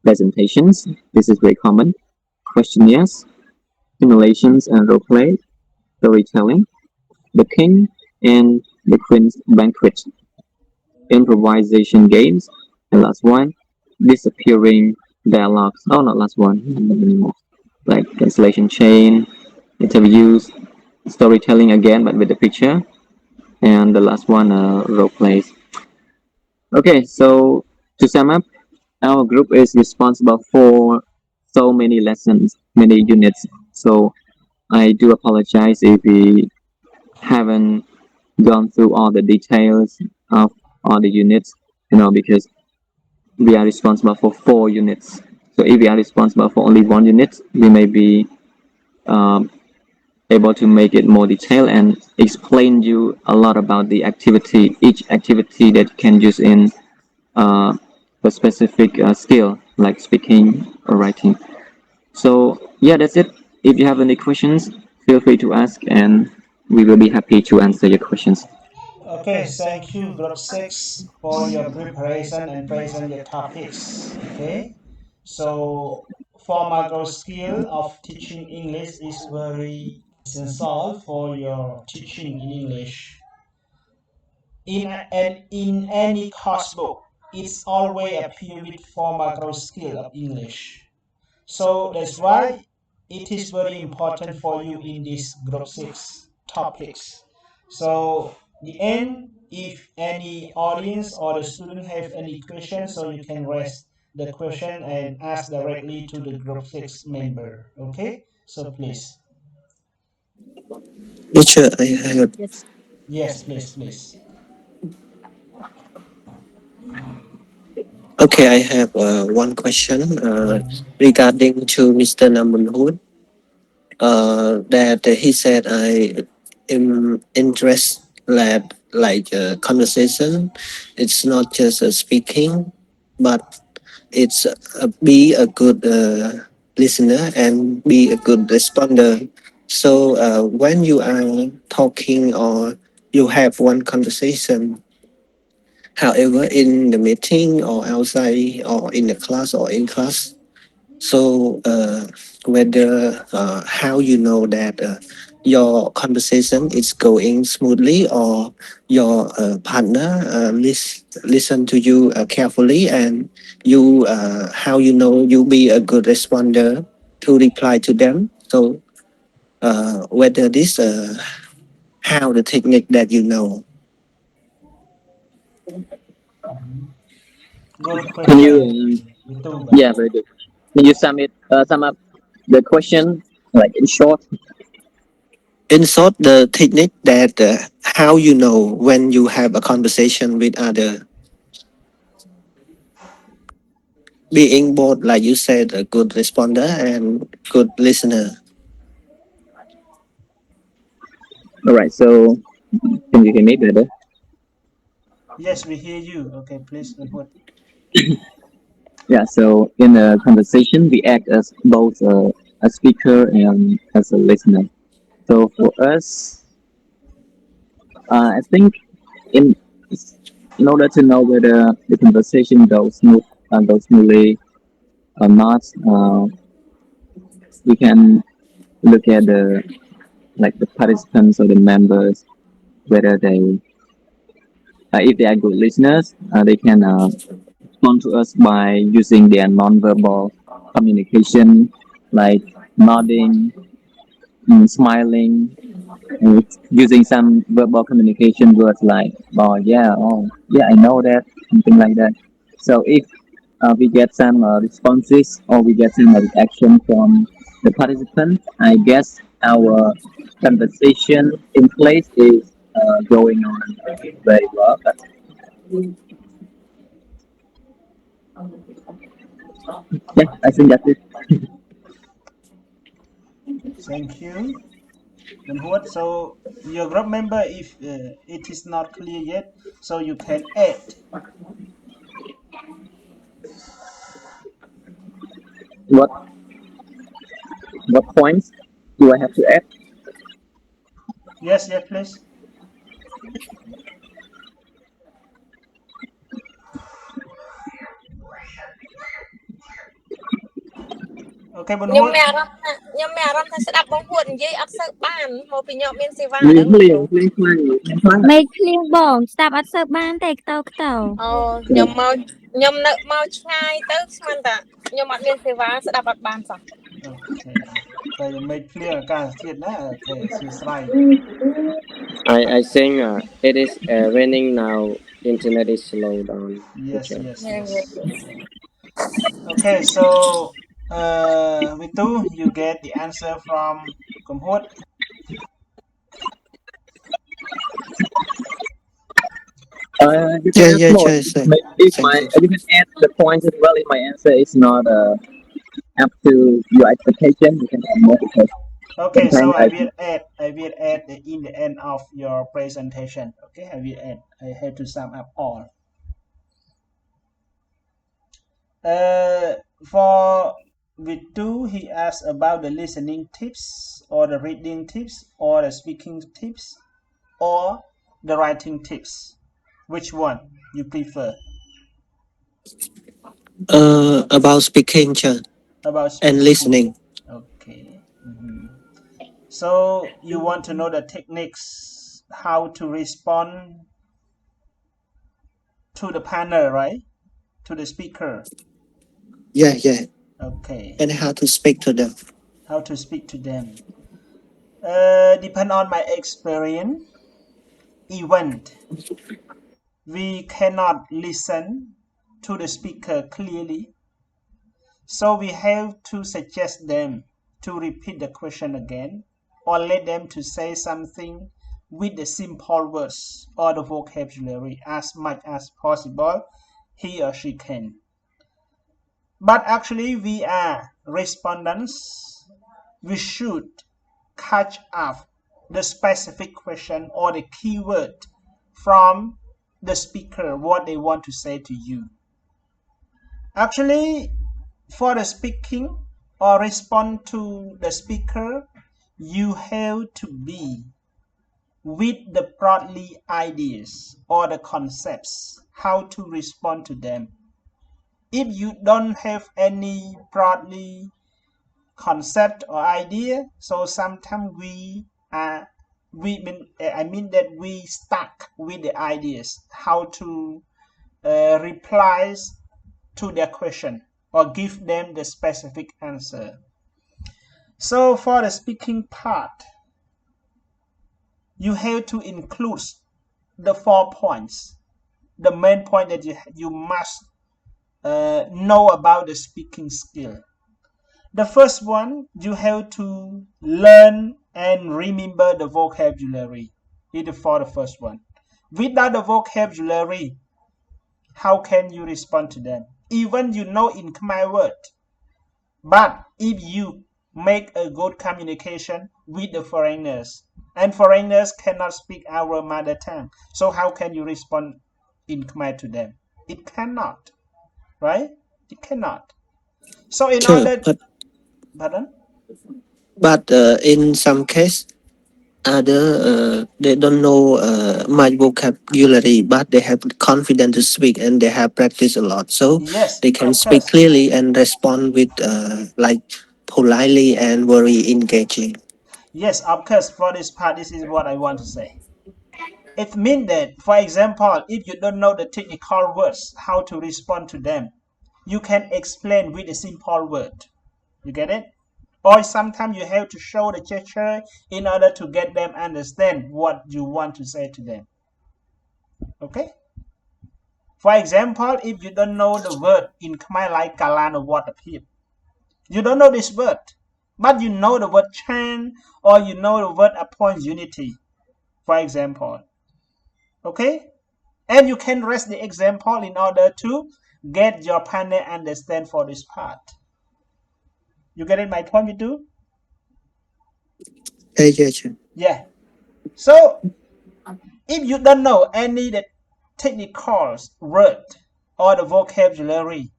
presentations, this is very common. Questionnaires, simulations and role play, storytelling, the king and the queen's banquet, improvisation games, and last one, disappearing dialogues. Oh, not last one, like cancellation chain, interviews, storytelling again, but with the picture, and the last one, role plays. Okay, so to sum up, our group is responsible for so many lessons, many units. So I do apologize if we haven't gone through all the details of all the units, because we are responsible for 4 units. So if we are responsible for only 1 unit, we may be able to make it more detailed and explain you a lot about the activity, each activity that you can use in a specific skill like speaking or writing. So yeah, that's it. If you have any questions, feel free to ask and we will be happy to answer your questions. Okay, thank you, Group 6, for your preparation and present your topics. Okay, so for micro skill of teaching English is very essential for your teaching in English. In any course book, it's always appear with 4 micro skill of English. So that's why it is very important for you in this Group 6 topics. So the end, if any audience or the student have any questions, so you can raise the question and ask directly to the Group 6 member. Okay, so please. Teacher, I have Yes, please. okay. I have one question regarding to Mr. Namunhood. That he said I am interested like conversation. It's not just speaking, but it's be a good listener and be a good responder. So when you are talking or you have one conversation, however, in the meeting or outside or in the class or in class, so whether how you know that your conversation is going smoothly or your partner listen to you carefully and you how you know you be a good responder to reply to them. So whether this how the technique that you know. Good Can you, question, YouTuber. yeah, very good. Can you sum up the question, like in short? In short, the technique that how you know when you have a conversation with other, being both like you said, a good responder and good listener. All right, so can you hear me better? Yes, we hear you. Okay, please report. Yeah, so in a conversation, we act as both a speaker and as a listener. So for us, I think in in order to know whether the conversation goes smoothly or not, we can look at the participants or the members, whether if they are good listeners, they can respond to us by using their nonverbal communication, like nodding, smiling, and using some verbal communication words like oh yeah, I know that, something like that. So if we get some responses or we get some reaction from the participant, I guess our conversation in place is going on very well. But yeah, I think that's it. Thank you. And what? So your group member, if it is not clear yet, so you can add. What points do I have to add? Yes, yes, please. Okay, but ខ្ញុំ what? មានអារម្មណ៍ថាស្ដាប់បងហួតនិយាយអត់សូវបានមកពីខ្ញុំមានសេវា Clear, ដឹង clear, clear, clear, clear. មេឃភ្លៀងបងស្ដាប់អត់សូវបានទេខ្ទោខ្ទោ អូខ្ញុំនៅមកឆ្ងាយទៅស្មានតែខ្ញុំអត់មានសេវាស្ដាប់អត់បានសោះ Okay. So you make clear អាកាសធាតុណា Okay, សួស្ដី I think it is raining now. Internet is slow down. Yes, teacher. yes. Okay, so Vitu, you get the answer from Kumhut. You can Yeah, add more. sure. If you can add the points as well. If my answer is not up to your expectation, you can add more. Because Okay, so sometimes I will add in the end of your presentation. Okay, I will add. I have to sum up all. For Vitu, he asked about the listening tips or the reading tips or the speaking tips or the writing tips. Which one you prefer? About speaking, About and speaking. listening. Okay. So you want to know the techniques, how to respond to the panel, right? To the speaker. Yeah. Okay. And how to speak to them. How to speak to them. Depend on my experience. Event. We cannot listen to the speaker clearly. So we have to suggest them to repeat the question again or let them to say something with the simple words or the vocabulary as much as possible he or she can. But actually we are respondents. We should catch up the specific question or the keyword from the speaker, what they want to say to you. Actually, for the speaking or respond to the speaker, you have to be with the broadly ideas or the concepts, how to respond to them. If you don't have any broadly concept or idea, so sometimes that we stuck with the ideas, how to reply to their question or give them the specific answer. So for the speaking part, you have to include the 4 points, the main point that you must know about the speaking skill. The first one, you have to learn and remember the vocabulary. It is for the first one. Without the vocabulary, how can you respond to them? Even you know in Khmer word, but if you make a good communication with the foreigners, and foreigners cannot speak our mother tongue, so how can you respond in Khmer to them? It cannot, right? It cannot. So in order, pardon? But in some case, other they don't know much vocabulary, but they have confidence to speak and they have practiced a lot, so Yes, they can speak clearly and respond with like politely and very engaging. Yes, of course. For this part, this is what I want to say. It means that, for example, if you don't know the technical words, how to respond to them, you can explain with a simple word. You get it? Or sometimes you have to show the gesture in order to get them understand what you want to say to them. Okay? For example, if you don't know the word in Khmer like Kalan or water pip, you don't know this word, but you know the word chant or you know the word upon unity. for example. Okay? And you can rest the example in order to get your partner understand for this part. You get it my point, Vidu? Yeah. So if you don't know any the technical word or the vocabulary,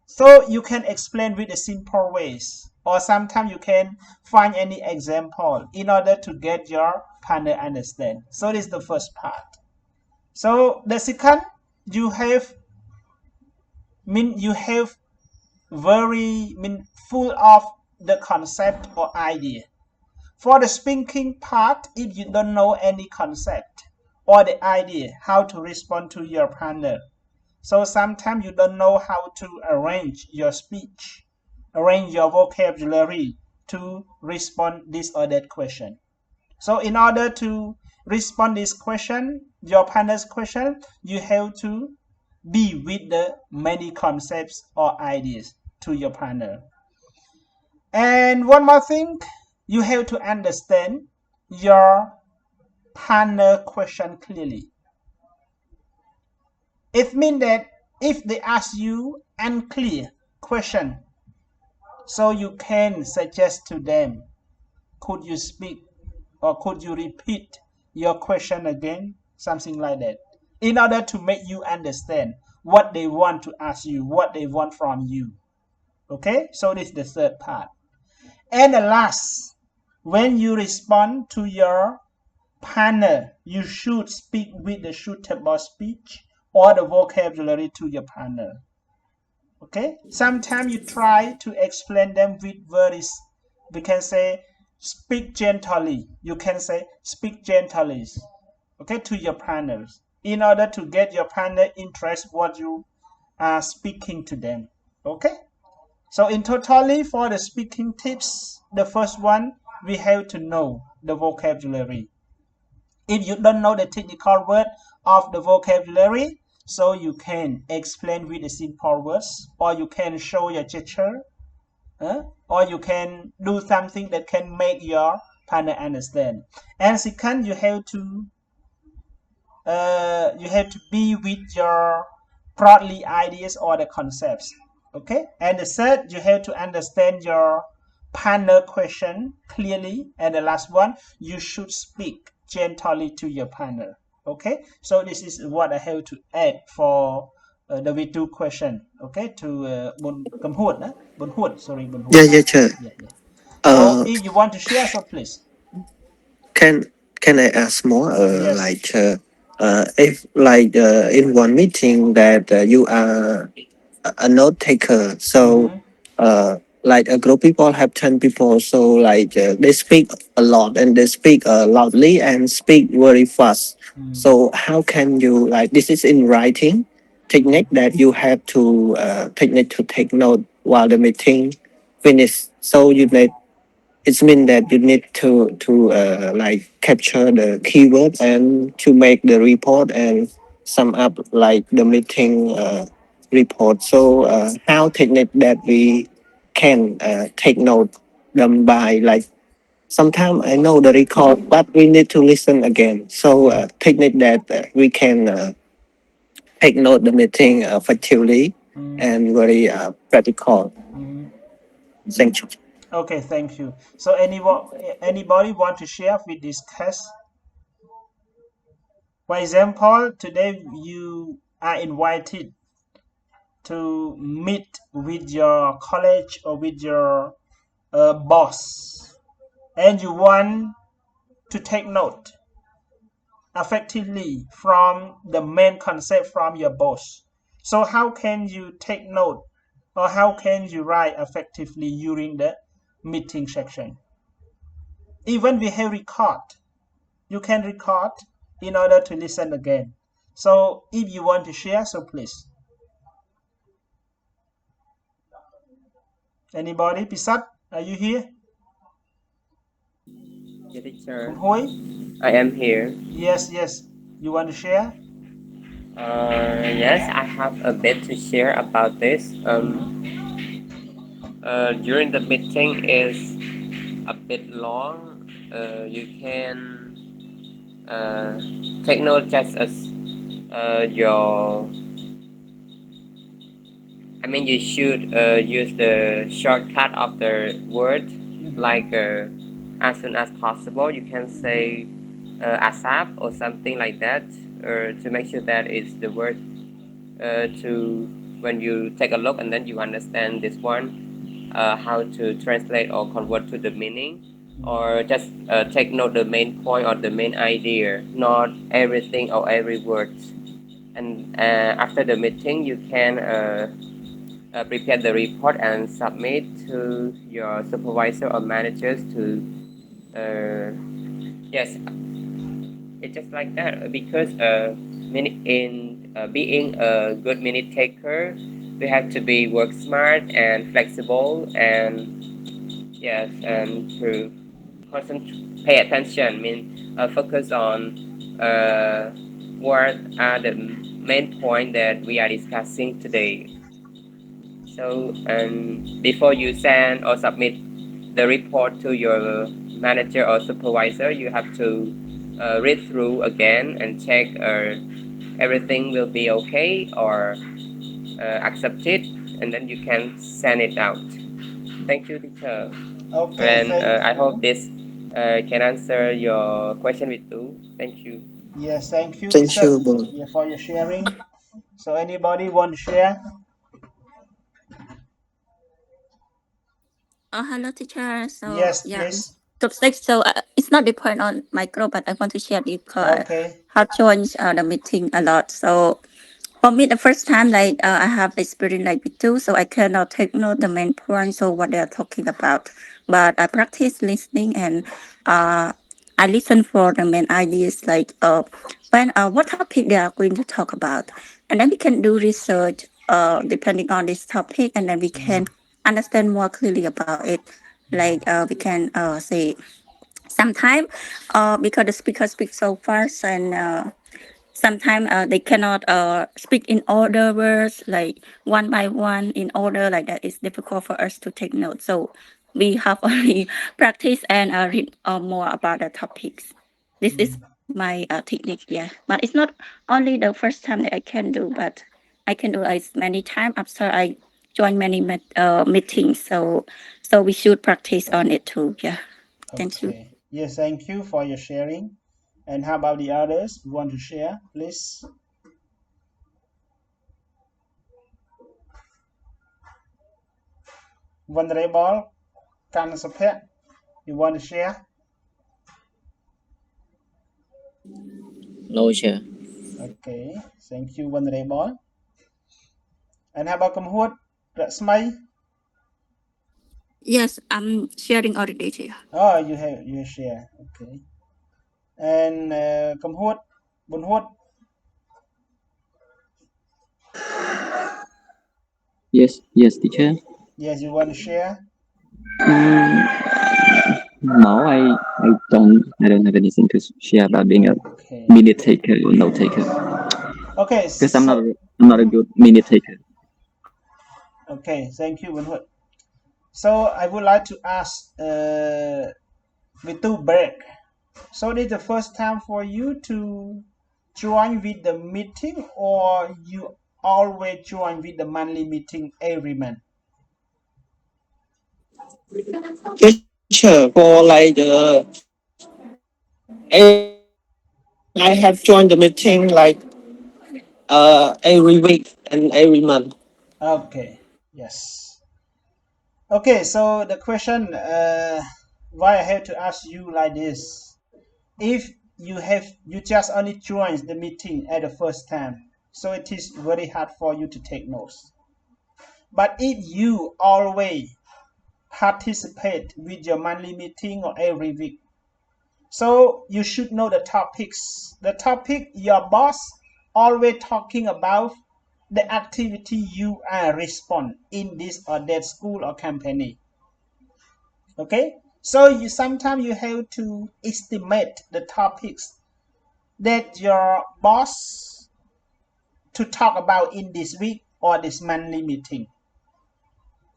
so you can explain with the simple ways, or sometimes you can find any example in order to get your partner understand. So this is the first part. So the second, you have very full of the concept or idea. For the speaking part, if you don't know any concept or the idea how to respond to your partner, so sometimes you don't know how to arrange your speech, arrange your vocabulary to respond this or that question. So in order to respond this question, your partner's question, you have to be with the many concepts or ideas to your partner. And one more thing, you have to understand your partner question clearly. It means that if they ask you unclear question, so you can suggest to them, could you speak or could you repeat your question again, something like that, in order to make you understand what they want to ask you, what they want from you. Okay, so this is the third part. And the last, when you respond to your partner, you should speak with the suitable speech or the vocabulary to your partner. Okay, sometimes you try to explain them with words. We can say speak gently. You can say speak gently, okay, to your partners, in order to get your partner interest what you are speaking to them. Okay, so in totally for the speaking tips, the first one, we have to know the vocabulary. If you don't know the technical word of the vocabulary, so you can explain with the simple words, or you can show your gesture, or you can do something that can make your partner understand. And second, you have to be with your broadly ideas or the concepts. Okay, and the third, you have to understand your partner question clearly, and the last one, you should speak gently to your partner. Okay, so this is what I have to add for the V2 question. Okay, to Bunhut, sorry, Bunhut. Sure. So if you want to share, so please. Can I ask more? Yes. If in one meeting that you are a note taker, so like a group of people have 10 people, so they speak a lot and they speak loudly and speak very fast. So how can you this is in writing technique that you have to technique to take note while the meeting finish. So you need it means that you need to capture the keyword and to make the report and sum up the meeting report. So how technique that we can take note them by sometimes I know the record but we need to listen again. So technique that we can take note the meeting effectively and very practical. Thank you. Okay, thank you. So anybody want to share with this test? For example, today you are invited to meet with your college or with your boss, and you want to take note effectively from the main concept from your boss. So how can you take note, or how can you write effectively during the meeting section? Even we have record, you can record in order to listen again. So if you want to share, so please. Anybody? Pisat, are you here? Yeah, teacher. Hoi? I am here. Yes. You want to share? Yes, I have a bit to share about this. During the meeting is a bit long. You can take note just as your. I mean, you should use the shortcut of the word, like as soon as possible. You can say ASAP or something like that, or to make sure that it's the word to when you take a look and then you understand this one, how to translate or convert to the meaning, or just take note the main point or the main idea, not everything or every word. And after the meeting, you can prepare the report and submit to your supervisor or managers to yes, it's just like that because being a good minute taker, we have to be work smart and flexible and yes, and to pay attention. I mean, focus on what are the main point that we are discussing today. So, and before you send or submit the report to your manager or supervisor, you have to read through again and check everything will be okay or accept it, and then you can send it out. Thank you, teacher. Okay, And I hope this can answer your question with you. Thank you. yes, thank you, Thank teacher, you, Bon. yeah, for your sharing. So anybody want to share? Hello, teacher. So, Yes, yeah, please. so it's not depend on micro, but I want to share because Okay. I have joined the meeting a lot. So, for me, the first time, like I have experience like with two, so I cannot take note the main point, so what they are talking about. But I practice listening and I listen for the main ideas, like when what topic they are going to talk about, and then we can do research depending on this topic, and then we can understand more clearly about it. Like we can say sometimes because the speaker speaks so fast and sometimes they cannot speak in order words like one by one in order like that. It's difficult for us to take notes, so we have only practice and read more about the topics. This is my technique, yeah, but it's not only the first time that I can do, but I can do like many times after I join many meetings, so we should practice on it too, yeah. Thank you. Okay. Yes, thank you for your sharing. And how about the others who want to share, please? Vulnerable, Kanasapet, you want to share? No, sir. Okay, thank you, Vulnerable. And how about Kamhut, Ratsmai? Yes, I'm sharing already here. Oh, you share. Okay. And Kamhut, Bunhut, Yes, teacher. yes, you want to share? No, I don't have anything to share about being a Okay. minute taker or note taker. Okay, Because I'm so not a good minute taker. okay, thank you, Bunhut. So I would like to ask with two break. So this is the first time for you to join with the meeting, or you always join with the monthly meeting every month? Teacher, for like I have joined the meeting like every week and every month. Okay, yes. Okay, so the question why I have to ask you like this: if you just only join the meeting at the first time, so it is very hard for you to take notes. But if you always participate with your monthly meeting or every week, so you should know the topics. The topic your boss always talking about the activity you are respond in this or that school or company. Okay, so you sometimes you have to estimate the topics that your boss to talk about in this week or this monthly meeting.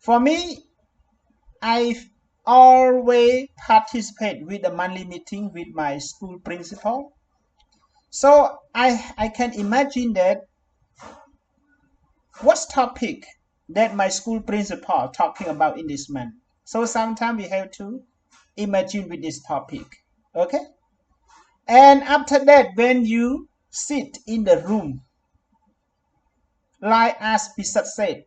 For me, I always participate with the monthly meeting with my school principal So I can imagine that what's topic that my school principal talking about in this month. So sometimes we have to imagine with this topic. Okay? And after that, when you sit in the room, like as Bisat said,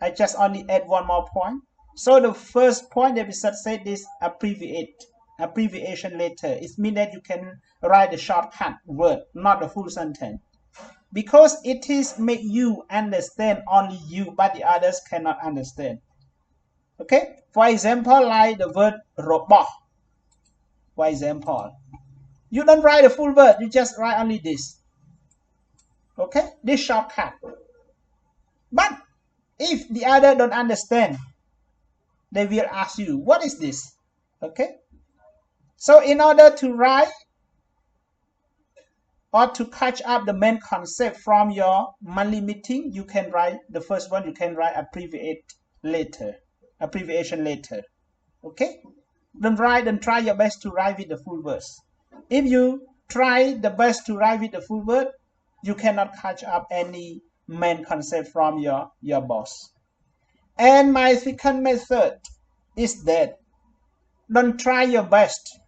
I just only add one more point. So the first point that Bisat said is abbreviation letter. It means that you can write the shortcut word, not the full sentence. Because it is make you understand only you, but the others cannot understand. Okay? For example, like the word robot. For example, you don't write the full word, you just write only this. Okay? This shortcut. But if the other don't understand, they will ask you, what is this? Okay? So in order to write or to catch up the main concept from your monthly meeting, you can write the first one, you can write abbreviation letter. Okay? Don't try your best to write with the full words. If you try the best to write with the full word, you cannot catch up any main concept from your boss. And my second method is that don't try your best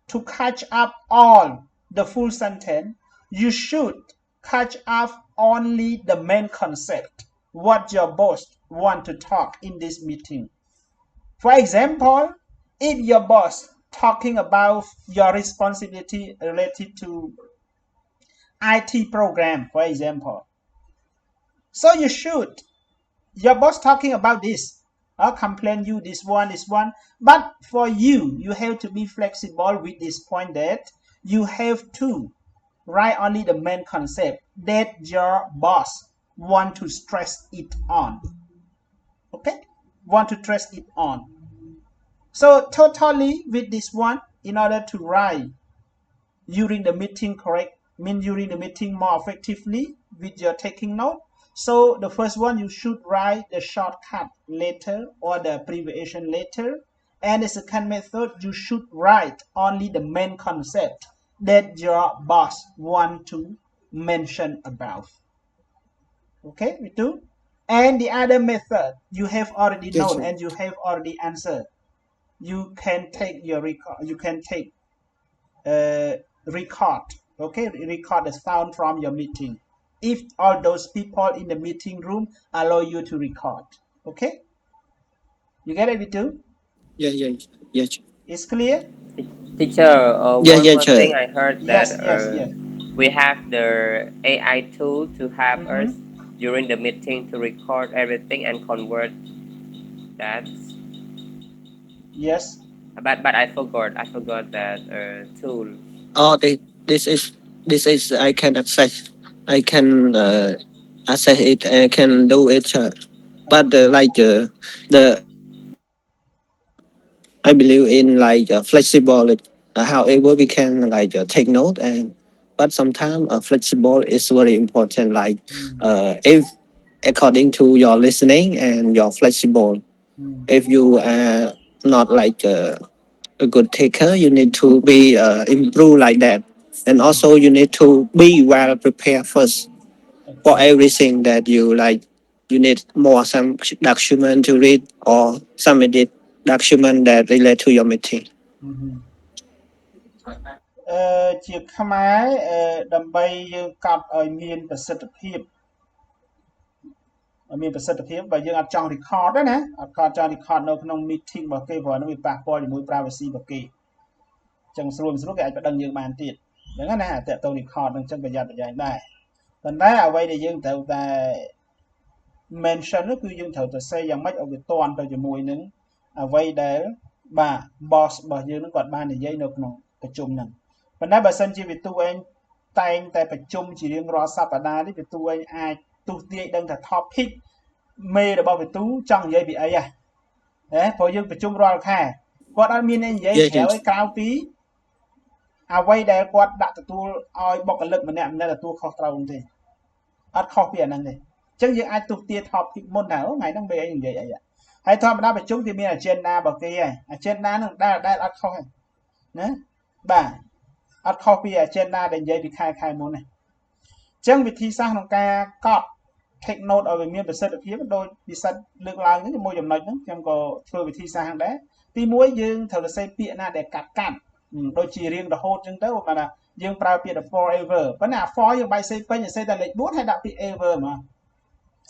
to catch up all the full sentence. You should catch up only the main concept, what your boss want to talk in this meeting. For example, if your boss talking about your responsibility related to IT program, for example, so your boss talking about this, or complain you this one, but for you have to be flexible with this point that you have to write only the main concept that your boss want to stress it on. Okay? Want to stress it on. So totally with this one, in order to write during the meeting during the meeting more effectively with your taking note. So the first one, you should write the shortcut letter or the abbreviation letter. And the second method, you should write only the main concept that your boss want to mention about. Okay, we do. And the other method, you have already Yes, known sir. and you have already answered. You can take your record. You can take record. Okay, record the sound from your meeting. If all those people in the meeting room allow you to record. Okay, you get it, too? Yeah. It's clear. Teacher, one more Sure. thing I heard that Yes. we have the AI tool to help us during the meeting to record everything and convert that. Yes. But I forgot that tool. Oh, this is I can access. I can access it. I can do it. But the I believe in flexible. However, we can take note but sometimes flexible is very important. If according to your listening and your flexible, if you are not a good taker, you need to be improve like that, and also you need to be well prepared first for everything that you like. You need some document to read or some edit document that relate to your meeting. ជាខ្មែរដើម្បីយើងកត់ឲ្យមានប្រសិទ្ធភាពបើយើងអត់ចង់ record ទេណាអត់ចង់ record នៅក្នុង meeting របស់គេព្រោះនោះវាប៉ះពាល់ជាមួយ privacy របស់គេអញ្ចឹងស្រួលគេអាចប្តឹងយើងបានទៀតអញ្ចឹងណាតើតើ record នឹងអញ្ចឹងប្រយ័ត្នប្រយែងដែរប៉ុន្តែអ្វីដែលយើងត្រូវតែ mention នោះគឺយើងត្រូវទៅ say យ៉ាងម៉េចឲ្យវាទាន់ទៅជាមួយនឹងអ្វីដែលបាទ boss របស់យើងនឹងគាត់បាននិយាយនៅក្នុងប្រជុំហ្នឹងប៉ុន្តែបើសិនជាវិទូឯងតែងតែប្រជុំជារៀងរាល់សប្តាហ៍នេះវិទូឯងអាចទុះទាយដឹងថា topic មេរបស់វិទូចង់និយាយពីអីហ៎ព្រោះយើងប្រជុំរាល់ខែគាត់អត់មាននិយាយក្រៅឲ្យក្រៅពីអ្វីដែលគាត់ដាក់ទទួលឲ្យបុគ្គលិកម្នាក់ទទួលខុសត្រូវទេអត់ខុសពីអាហ្នឹងទេអញ្ចឹងយើងអាចទុះទាយ topic មុនថាថ្ងៃហ្នឹងមេអីនិយាយអីហើយធម្មតាប្រជុំគេមាន agenda របស់គេហើយ agenda ហ្នឹងដែលអត់ខុសទេណាបាទ អត់ខុសពី agenda ដែលនិយាយពីខែមុនទេអញ្ចឹងវិធីសាស្ត្រក្នុងការកត់ take note ឲ្យវាមានប្រសិទ្ធភាពដូចពិសិដ្ឋលើកឡើងជាមួយចំណុចហ្នឹងខ្ញុំក៏ធ្វើវិធីសាស្ត្រហ្នឹងដែរទី1យើងត្រូវតែសេពាក្យណាដែលកាត់ដូចជារៀងរហូតអញ្ចឹងទៅបើថាយើងប្រើពាក្យ forever ប៉ុន្តែ for យើងបាយសេពេញសេតែលេខ4ហើយដាក់ពាក្យ ever ហ្មង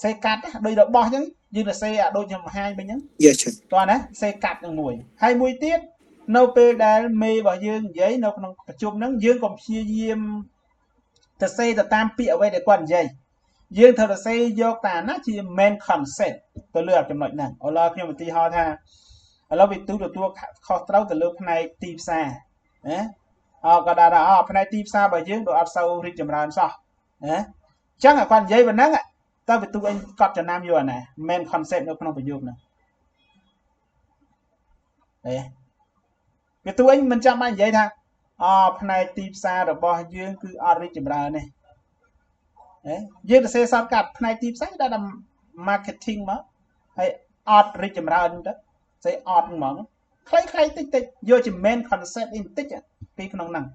សេកាត់ដូចរបស់អញ្ចឹងយើងទៅសេដូចខ្ញុំបង្ហាញវិញអញ្ចឹង Yes, sir. តោះណាសេកាត់នឹងមួយហើយមួយទៀតនៅពេលដែលមេរបស់យើងនិយាយនៅក្នុងប្រជុំហ្នឹងយើងក៏ព្យាយាមទៅសេទៅតាមពាក្យអ្វីដែលគាត់និយាយយើងត្រូវតែសេយកតាណាជា main concept ទៅលើចំណុចហ្នឹងឥឡូវខ្ញុំឧទាហរណ៍ថាឥឡូវវាទទួលខុសត្រូវទៅលើផ្នែកទីផ្សារណាក៏ដាក់ថាផ្នែកទីផ្សាររបស់យើងដូចអត់សូវរីកចម្រើនសោះណាអញ្ចឹងគាត់និយាយប៉ុណ្ណឹងតើវាទូអញកត់ចំណាំយកអាណា main concept នៅក្នុងប្រយោគហ្នឹងវាទូអញមិនចាំបាច់និយាយថាផ្នែកទីផ្សាររបស់យើងគឺអត់រីកចម្រើនទេយើងទៅសេសតកាត់ផ្នែកទីផ្សារដាក់ marketing មកហើយអត់រីកចម្រើនទៅសេអត់ហ្មងខ្លីៗតិចយកជា main concept អីបន្តិចពីក្នុងហ្នឹង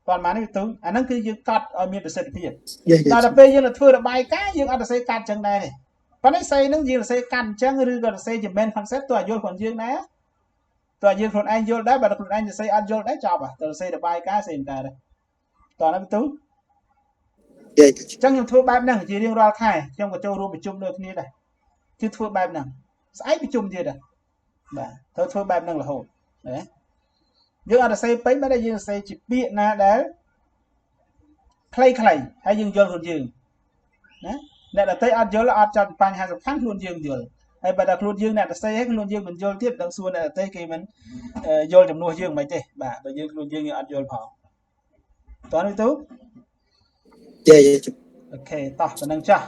គាត់មកនេះវាទូអាហ្នឹងគឺយើងកត់ឲ្យមានប្រសិទ្ធភាពដល់ពេលយើងទៅធ្វើរបាយការណ៍យើងអត់ទៅសេកាត់ចឹងដែរទេប៉ុន្តែសេហ្នឹងយើងទៅសេកាត់អញ្ចឹងឬក៏ទៅសេជា main concept ទៅឲ្យយល់ខ្លួនយើងដែរតើយើងខ្លួនឯងយល់ដែរបើខ្លួនឯងទៅសេអត់យល់ដែរចប់ទៅសេរបាយការណ៍សេមិនកើតទេតោះណាវាទូអញ្ចឹងខ្ញុំធ្វើបែបហ្នឹងជារៀងរាល់ខែខ្ញុំក៏ចូលរួមប្រជុំដូចគ្នាដែរគឺធ្វើបែបហ្នឹងស្អែកប្រជុំទៀតដែរបាទត្រូវធ្វើបែបហ្នឹងរហូតណាយើងអត់ទៅសេពេញតែយើងសេជាពាក្យណាដែលខ្លីៗហើយយើងយល់ខ្លួនយើងណាអ្នកដទៃអត់យល់អត់ចាប់បញ្ហាសំខាន់ខ្លួនយើងយល់ហើយបើតែខ្លួនយើងអ្នកដទៃហើយខ្លួនយើងមិនយល់ទៀតដល់សួរអ្នកដទៃគេមិនយល់ចំនួនយើងមិនទេបាទបើយើងខ្លួនយើងអត់យល់ផងតោះនេះទូអូខេតោះប៉ុណ្្នឹងចាស់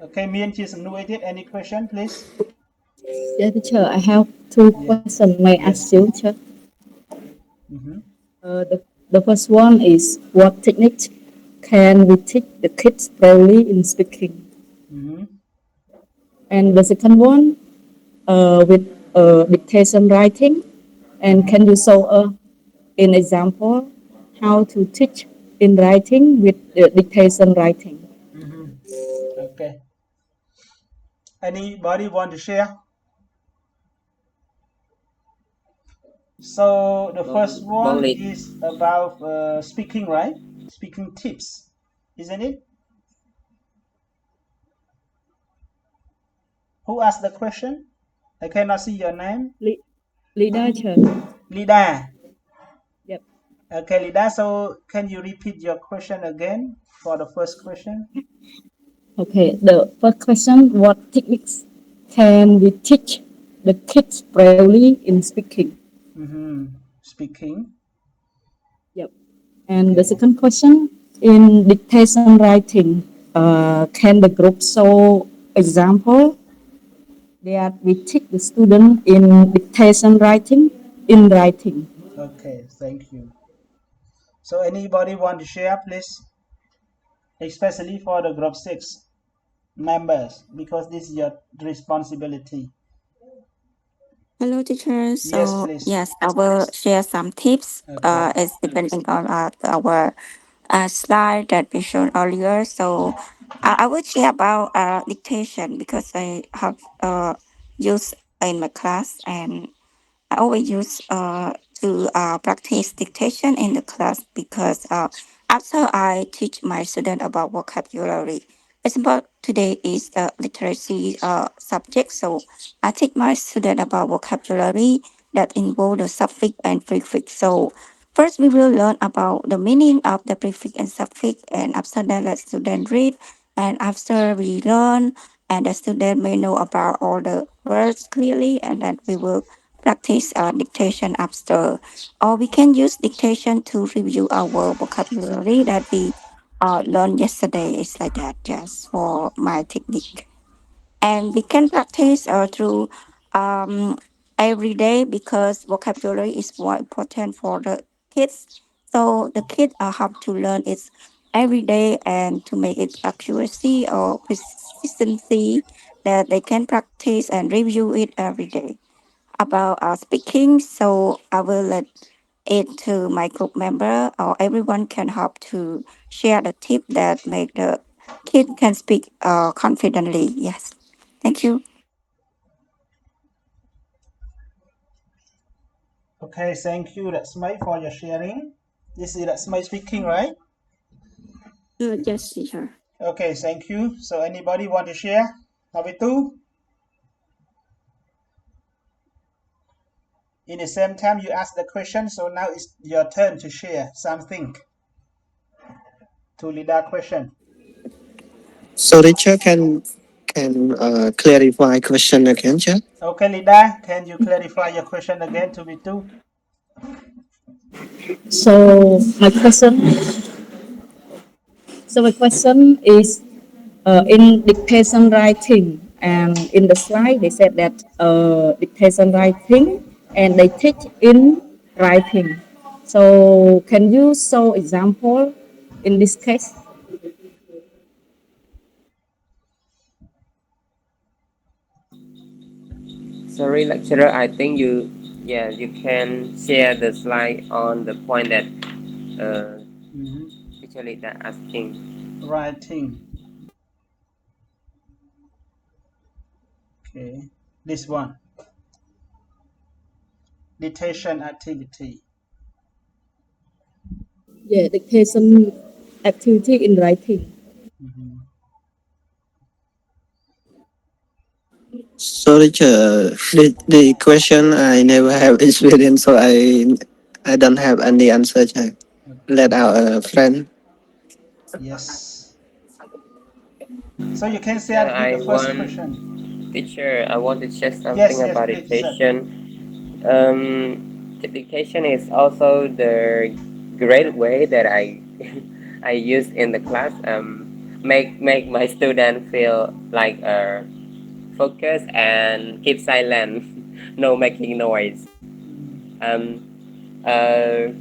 អូខេមានជាសំណួរអីទៀត any question please Yeah, teacher, I have two questions. May I ask you, teacher? The first one is what technique can we teach the kids slowly in speaking? And the second one, with dictation writing. And can you show an example how to teach in writing with dictation writing? Okay. Anybody want to share? So the first one is about speaking, right? Speaking tips, isn't it? Who asked the question? I cannot see your name. Lida, sir. Lida. Yep. Okay, Lida. So can you repeat your question again for the first question? Okay. The first question: what techniques can we teach the kids slowly in speaking? Speaking. Yep. And the second question, in dictation writing, can the group show example that we teach the student in dictation writing in writing? Okay, thank you. So anybody want to share, please? Especially for the group 6 members, because this is your responsibility. Hello, teacher. So Yes, please. yes, I will share some tips. Okay. It's depending on our slide that we showed earlier. So I will share about dictation because I have used in my class, and I always use to practice dictation in the class because after I teach my student about vocabulary, example today is the literacy subject, so I teach my student about vocabulary that involve the suffix and prefix. So first we will learn about the meaning of the prefix and suffix, and after that let student read, and after we learn and the student may know about all the words clearly, and then we will practice dictation after. Or we can use dictation to review our vocabulary that we learned yesterday. It's like that, just for my technique. And we can practice through every day because vocabulary is more important for the kids. So the kids have to learn it every day and to make it accuracy or consistency that they can practice and review it every day. About speaking, so I will let it to my group member, or everyone can help to share the tip that make the kid can speak confidently. Yes. Thank you. Okay, thank you. That's Mike for your sharing. This is that's Mike speaking, right? Yes, teacher. Okay, thank you. So anybody want to share? Number two? In the same time you ask the question, so now it's your turn to share something to lead that question. So teacher can clarify question again, teacher? Okay, Lida, can you clarify your question again to me too? So my question, is in dictation writing, and in the slide they said that dictation writing and they teach in writing. So can you show example in this case? Sorry, lecturer. I think you can share the slide on the point that teacher Lida asking. Writing. Okay, this one. Dictation activity. Yeah, dictation activity in writing. So teacher, the question I never have experience, so I don't have any answer, teacher. Let our friend. Yes. So you can say Teacher, repeat the first question. Teacher, I want to share something Yes, about please. dictation. Dictation is also the great way that I I use in the class. Make my student feel like focus and keep silent, no making noise. Um, uh,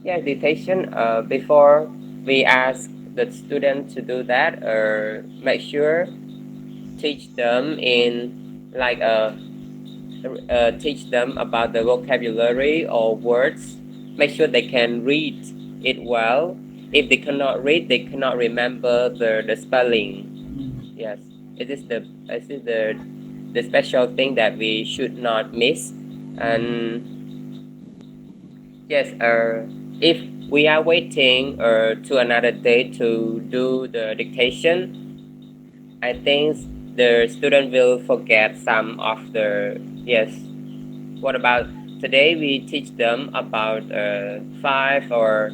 yeah, dictation. Before we ask the student to do that, or make sure teach them in like teach them about the vocabulary or words. Make sure they can read it well. If they cannot read, they cannot remember the spelling. Yes, it is the special thing that we should not miss. And yes, if we are waiting to another day to do the dictation, I think the student will forget some of the yes. What about today? We teach them about 5 or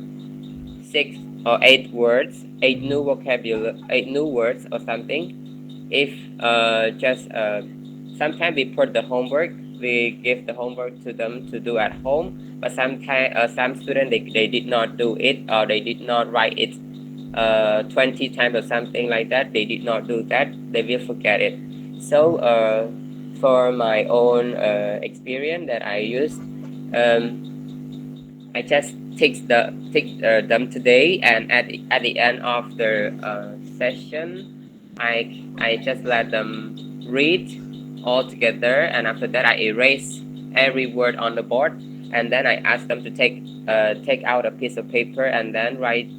6 or 8 words, 8 new vocabulary, 8 new words or something. If just sometimes we put the homework, we give the homework to them to do at home. But sometimes some students they did not do it, or they did not write it 20 times or something like that. They did not do that. They will forget it. So for my own experience that I used, I just take them today, and at the end of the session, I just let them read all together, and after that I erase every word on the board, and then I ask them to take out a piece of paper and then write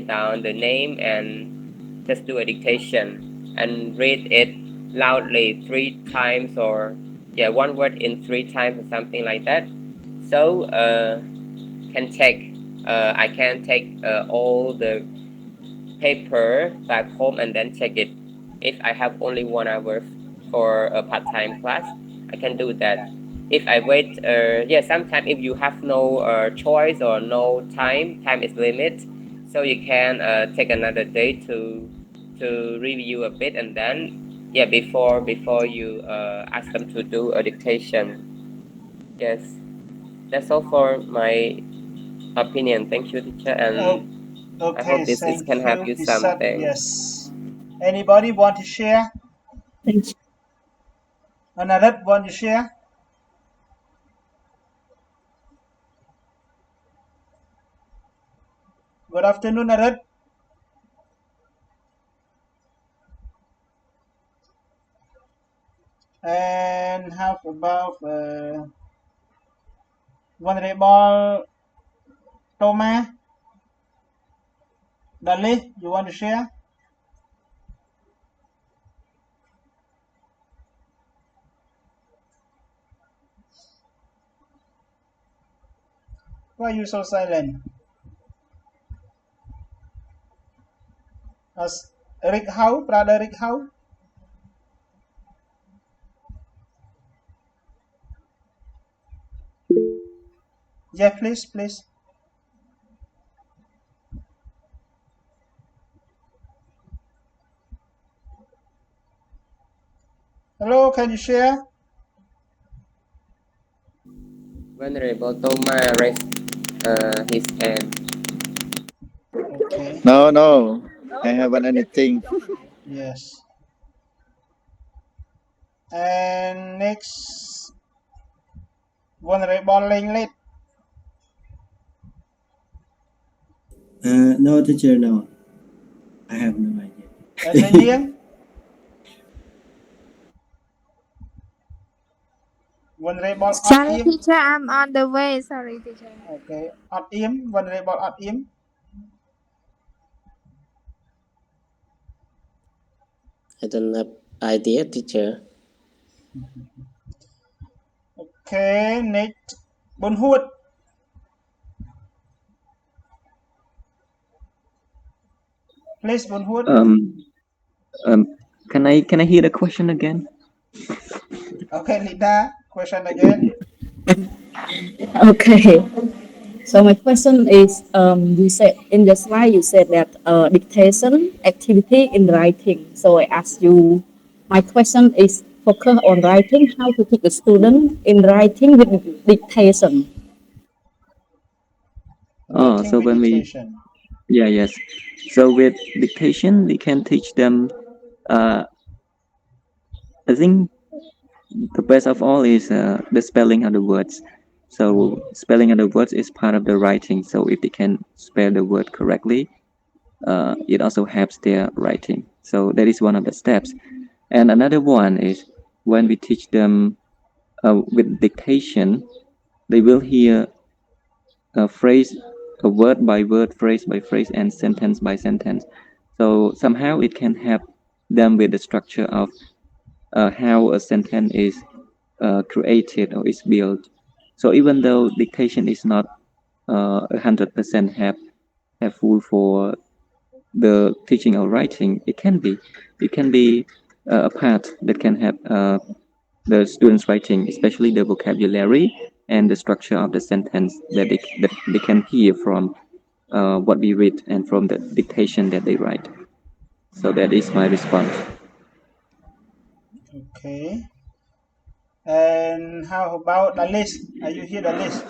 down the name and just do a dictation and read it loudly 3 times, or yeah, one word in 3 times or something like that. So can take I can take all the paper back home and then check it. If I have only 1 hour for a part-time class, I can do that. If I wait, yeah, sometimes if you have no choice or no time is limit, so you can take another day to review a bit, and then yeah, before you ask them to do a dictation. Yes, that's all for my opinion. Thank you, teacher, and I Okay, hope this thank can help you. you something. Yes. Anybody want to share? Thank you. Another want to share? Good afternoon, Narad. And how about Vulnerable Thomas, Dali, you want to share? Why are you so silent? As Rick Howe, brother Rick Howe? Yeah, please, please. Hello, can you share? Venerable Thomas raised his hand. Okay. No, I haven't anything. Yes. And next, Vulnerable Linglet. No, teacher, no. I have no idea. And Lilian? Vulnerable Sorry, Im. teacher, I'm on the way. Sorry, teacher. Okay. Im, Vulnerable Im. I don't have idea, teacher. Okay, next, Bunhood. Please, Bunhood. Can I hear the question again? Okay, Lida, question again. Okay. So my question is, you said in the slide you said that dictation activity in writing. So I ask you, my question is focus on writing. How to teach the student in writing with dictation? Oh, so when we yes. So with dictation, we can teach them. I think the best of all is the spelling of the words. So spelling of the words is part of the writing. So if they can spell the word correctly, it also helps their writing. So that is one of the steps. And another one is when we teach them with dictation, they will hear a phrase, a word by word, phrase by phrase, and sentence by sentence. So somehow it can help them with the structure of how a sentence is created or is built. So even though dictation is not 100% helpful for the teaching or writing, it can be a part that can help the students' writing, especially the vocabulary and the structure of the sentence that they can hear from what we read and from the dictation that they write. So that is my response. Okay. And how about the list? Are you here, the list?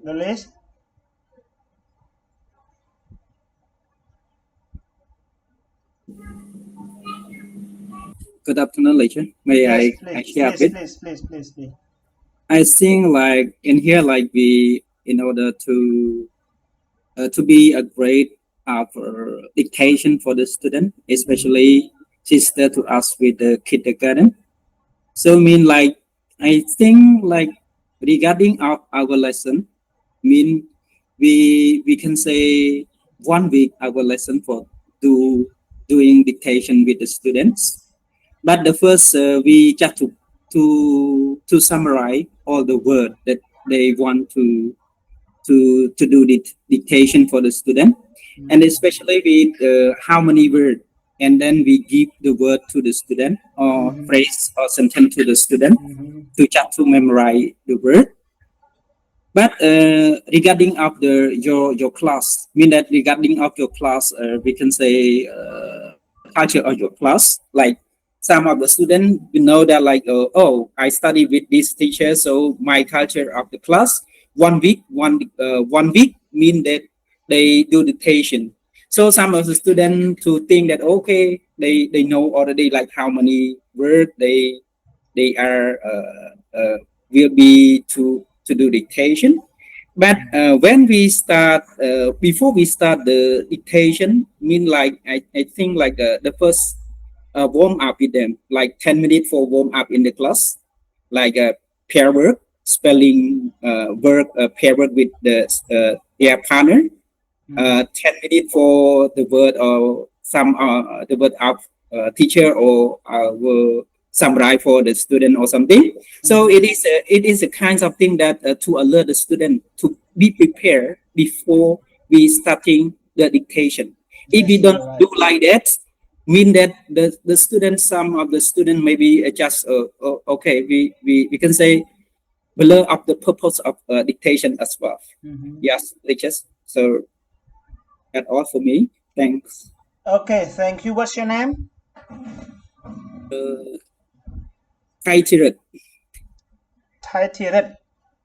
The list? Good afternoon, Lecture. May Yes, I share a bit? please. I think like in here, like we, in order to be a great dictation for the student, especially sister to us with the kindergarten. So mean like, I think like regarding our lesson, mean we can say 1 week our lesson for doing dictation with the students. But the first we just to summarize all the word that they want to do the dictation for the student, and especially with how many words, and then we give the word to the student or phrase or sentence to the student to just to memorize the word. But regarding of your class, mean that regarding of your class, we can say culture of your class. Like some of the students, we know that like oh, I study with this teacher, so my culture of the class 1 week, 1 week mean that they do dictation. So some of the students to think that okay, they know already like how many words they are will be to do dictation. But when we start before we start the dictation, mean like I think like the first warm up with them, like 10 minutes for warm up in the class, like pair work, spelling work, pair work with their partner. 10 minutes for the word or some the word of teacher or will summarize for the student or something. So it is a kind of thing that to alert the student to be prepared before we starting the dictation. If we don't do like that, mean that the student, some of the student maybe just okay, we can say blur up the purpose of dictation as well. Yes, teachers. So that's all for me. Thanks. Okay, thank you. What's your name? Tired. Tired.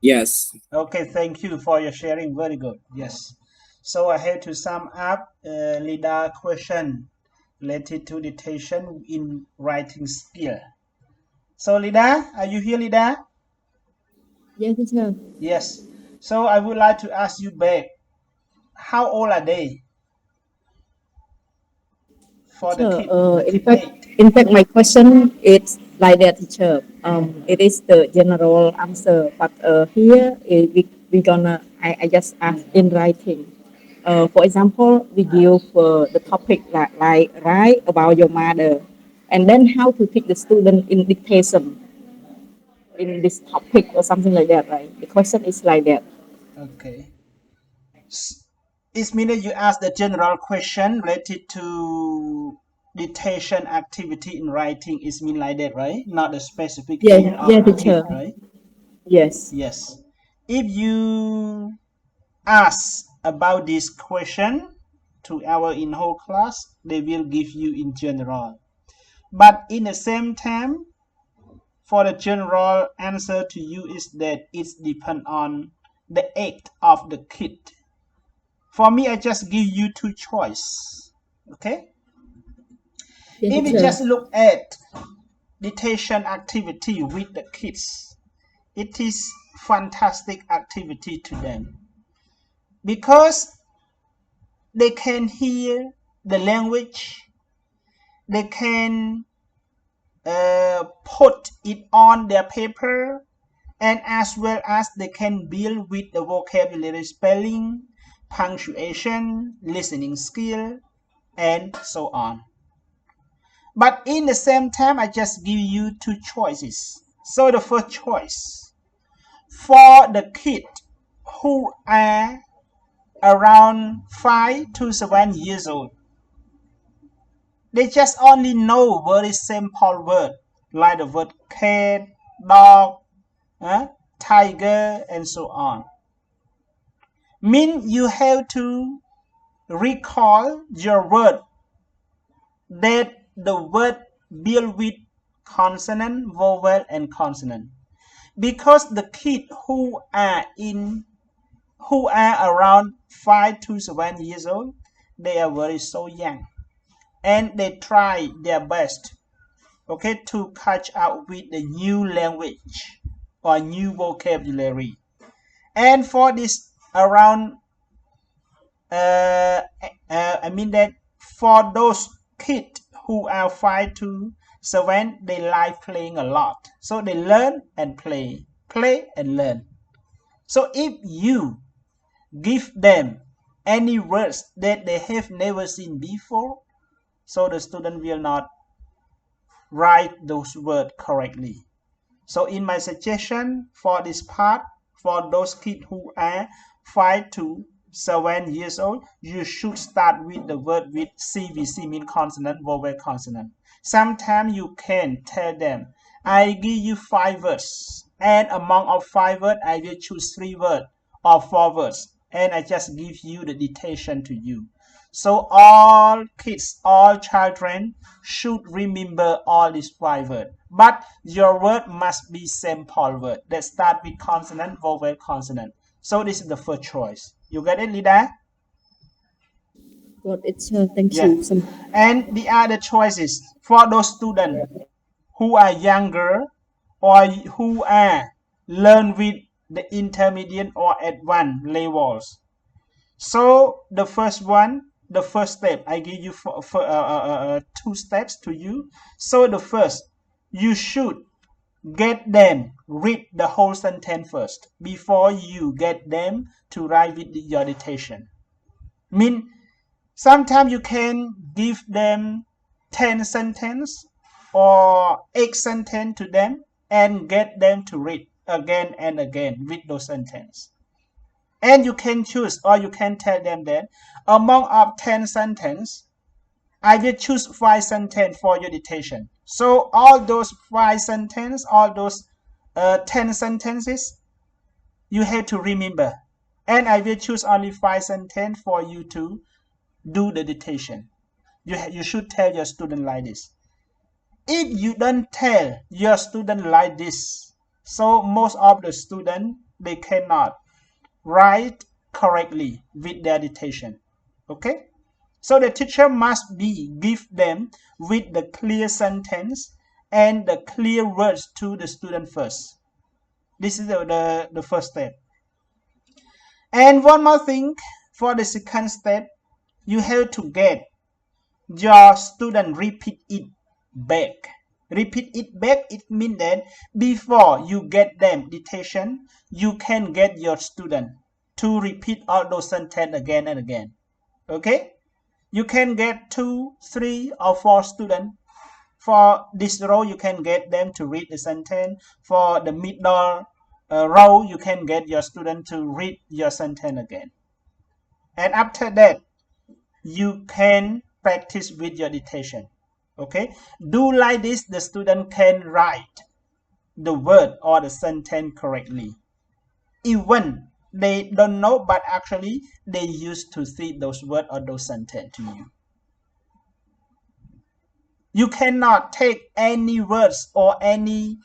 Yes. Okay, thank you for your sharing. Very good. Yes. So I have to sum up Lida question related to dictation in writing skill. So Lida, are you here, Lida? Yes, teacher. Yes. So I would like to ask you back, how old are they? For the kid, in fact, my question is like that, teacher. It is the general answer, but here we gonna I just ask in writing. For example, we give the topic like write about your mother, and then how to teach the student in dictation in this topic or something like that, right? The question is like that. Okay. It means that you ask the general question related to dictation activity in writing. Is mean like that, right? Not a specific thing of the teacher. kid, right? Yes. Yes. If you ask about this question to our in-whole class, they will give you in general. But in the same time, for the general answer to you is that it depends on the age of the kid. For me, I just give you two choices. Okay? If you just look at dictation activity with the kids, it is fantastic activity to them because they can hear the language, they can put it on their paper, and as well as they can build with the vocabulary, spelling, punctuation, listening skill, and so on. But in the same time, I just give you two choices. So the first choice, for the kid who are around 5 to 7 years old, they just only know very simple word like the word cat, dog, tiger, and so on. Mean you have to recall your word that the word build with consonant, vowel, and consonant. Because the kid who are around 5 to 7 years old, they are very so young, and they try their best, okay, to catch up with the new language or new vocabulary. And for this around, I mean that for those kids who are 5 to 7, they like playing a lot. So they learn and play and learn. So if you give them any words that they have never seen before, so the student will not write those words correctly. So in my suggestion for this part, for those kids who are 5 to 7 years old, you should start with the word with CVC, mean consonant, vowel, consonant. Sometimes you can tell them, I give you 5 words, and among of 5 words, I will choose 3 words or 4 words, and I just give you the dictation to you. So all kids, all children should remember all these 5 words. But your word must be simple word that start with consonant, vowel, consonant. So this is the first choice. You get it, Lida? Got it, sir. Thank Yeah. you. And the other choices for those students who are younger or who are learn with the intermediate or advanced levels. So the first one, the first step. I give you 2 steps to you. So the first, you should get them read the whole sentence first before you get them to write with your dictation. Mean sometimes you can give them 10 sentences or 8 sentences to them and get them to read again and again with those sentences. And you can choose, or you can tell them that among of 10 sentences, I will choose 5 sentences for your dictation. So all those 5 sentences, all those 10 sentences, you have to remember. And I will choose only 5 sentences for you to do the dictation. You should tell your student like this. If you don't tell your student like this, so most of the students, they cannot write correctly with their dictation. Okay? So the teacher must give them with the clear sentence and the clear words to the student first. This is the first step. And one more thing, for the second step, you have to get your student repeat it back. Repeat it back, it means that before you get them dictation, you can get your student to repeat all those sentences again and again. Okay? You can get 2, 3, or 4 students. For this row, you can get them to read the sentence. For the middle row, you can get your student to read your sentence again. And after that, you can practice with your dictation. Okay? Do like this, the student can write the word or the sentence correctly. Even they don't know, but actually they used to see those words or those sentences to you. You cannot take any words or any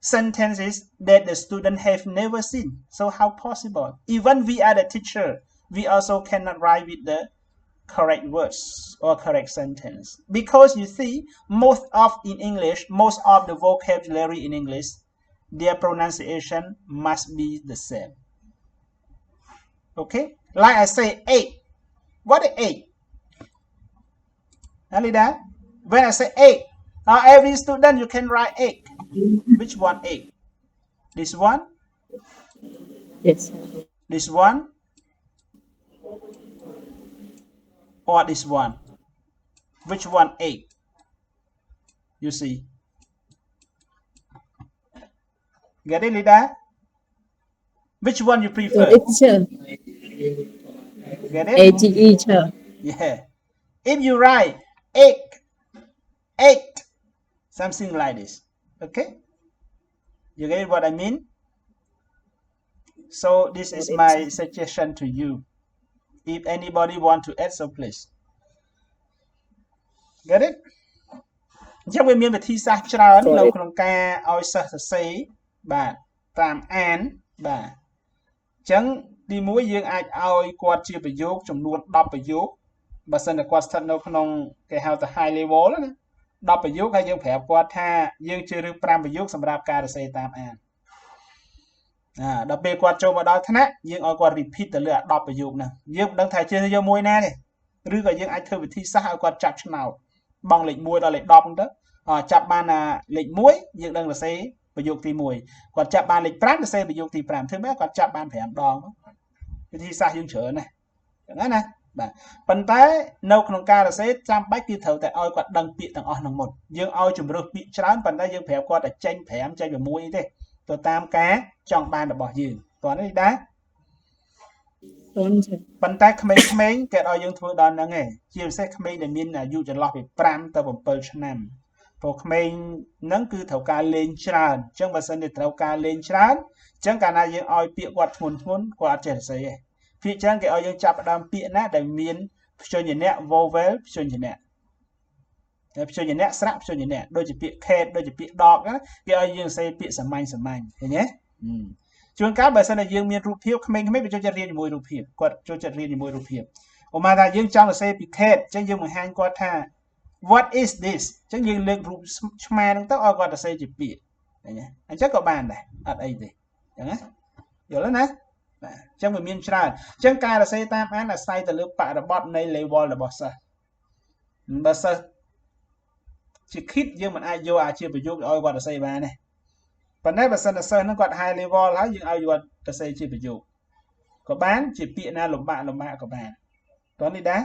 sentences that the student have never seen. So how possible? Even we are the teacher, we also cannot write with the correct words or correct sentence. Because you see, most of the vocabulary in English, their pronunciation must be the same. Okay? Like I say 8. What is 8? Alida? When I say 8, every student you can write 8. Which one 8? This one? Yes. This one? Or this one? Which one 8? You see? Get it, Lida? Which one you prefer? Teacher. Get it? Teacher. Yeah. If you write 8, something like this. Okay? You get what I mean? So this is my suggestion to you. If anybody want to add, so please. Get it? អញ្ចឹងវាមានវិធីសាស្ត្រច្រើននៅក្នុងការឲ្យសិស្សសរសេរបាទតាមអានបាទអញ្ចឹងទី1យើងអាចឲ្យគាត់ជាប្រយោគចំនួន10ប្រយោគបើសិនតែគាត់ស្ថិតនៅក្នុងគេហៅថា high level ណា10ប្រយោគហើយយើងប្រាប់គាត់ថាយើងជ្រើសរើស5ប្រយោគសម្រាប់ការសរសេរតាមអានដល់ពេលគាត់ចូលមកដល់ថ្នាក់យើងឲ្យគាត់ repeat ទៅលើអា10ប្រយោគហ្នឹងយើងមិនដឹងថាជ្រើសយកមួយណាទេឬក៏យើងអាចធ្វើវិធីសាស្ត្រឲ្យគាត់ចាប់ឆ្នោតបងលេខ1ដល់លេខ10ហ្នឹងទៅចាប់បានលេខ1យើងដឹងសរសេរប្រយោគទី1គាត់ចាប់បានលេខ5សរសេរប្រយោគទី5ធ្វើម៉េចគាត់ចាប់បាន5ដងវិធីសាស្ត្រយើងច្រើនណាស់អញ្ចឹងណាបាទប៉ុន្តែនៅក្នុងការសរសេរចាំបាច់គឺត្រូវតែឲ្យគាត់ដឹងពាក្យទាំងអស់ហ្នឹងមុនយើងឲ្យជំរើសពាក្យច្រើនប៉ុន្តែយើងប្រាប់គាត់តែចេញ5ចេញ6ទេទៅតាមការចង់បានរបស់យើងតោះនេះដែរប៉ុន្តែក្មេងៗគេឲ្យយើងធ្វើដល់ហ្នឹងឯងជាពិសេសក្មេងដែលមានអាយុចន្លោះពី5ទៅ7ឆ្នាំព្រោះក្មេងហ្នឹងគឺត្រូវការលេងច្រើនអញ្ចឹងបើសិនជាត្រូវការលេងច្រើនអញ្ចឹងកាលណាយើងឲ្យពាក្យគាត់ធ្ងន់គាត់អត់ចេះសរសេរទេភាគច្រើនគេឲ្យយើងចាប់ផ្ដើមពាក្យណាដែលមានព្យញ្ជនៈ vowel ព្យញ្ជនៈព្យញ្ជនៈស្រៈព្យញ្ជនៈដូចជាពាក្យ cat ដូចជាពាក្យ dog ណាគេឲ្យយើងសរសេរពាក្យសាមញ្ញឃើញទេជួនកាលបើសិនតែយើងមានរូបភាពក្មេងៗវាចូលចិត្តរៀនជាមួយរូបភាពគាត់ចូលចិត្តរៀនជាមួយរូបភាពឧមាថាយើងចង់សរសេរពី cat អញ្ចឹងយើងបង្ហាញគាត់ថា what is this អញ្ចឹងយើងលើករូបឆ្មាហ្នឹងទៅឲ្យគាត់សរសេរជាពាក្យឃើញទេអញ្ចឹងក៏បានដែរអត់អីទេអញ្ចឹងណាយល់ទេណា បាទអញ្ចឹងវាមានច្រើនអញ្ចឹងការសរសេរតាមអានអាស្រ័យទៅលើបរិបទនៃ level របស់សិស្សបើសិស្សជា kid យើងមិនអាចយកអាជាប្រយោគឲ្យគាត់សរសេរបានទេប៉ុន្តែបើសិនតែសិស្សហ្នឹងគាត់ high level ហើយយើងឲ្យគាត់សរសេរជាប្រយោគក៏បានជាពាក្យណាលំបាកក៏បានតោះនេះដែរ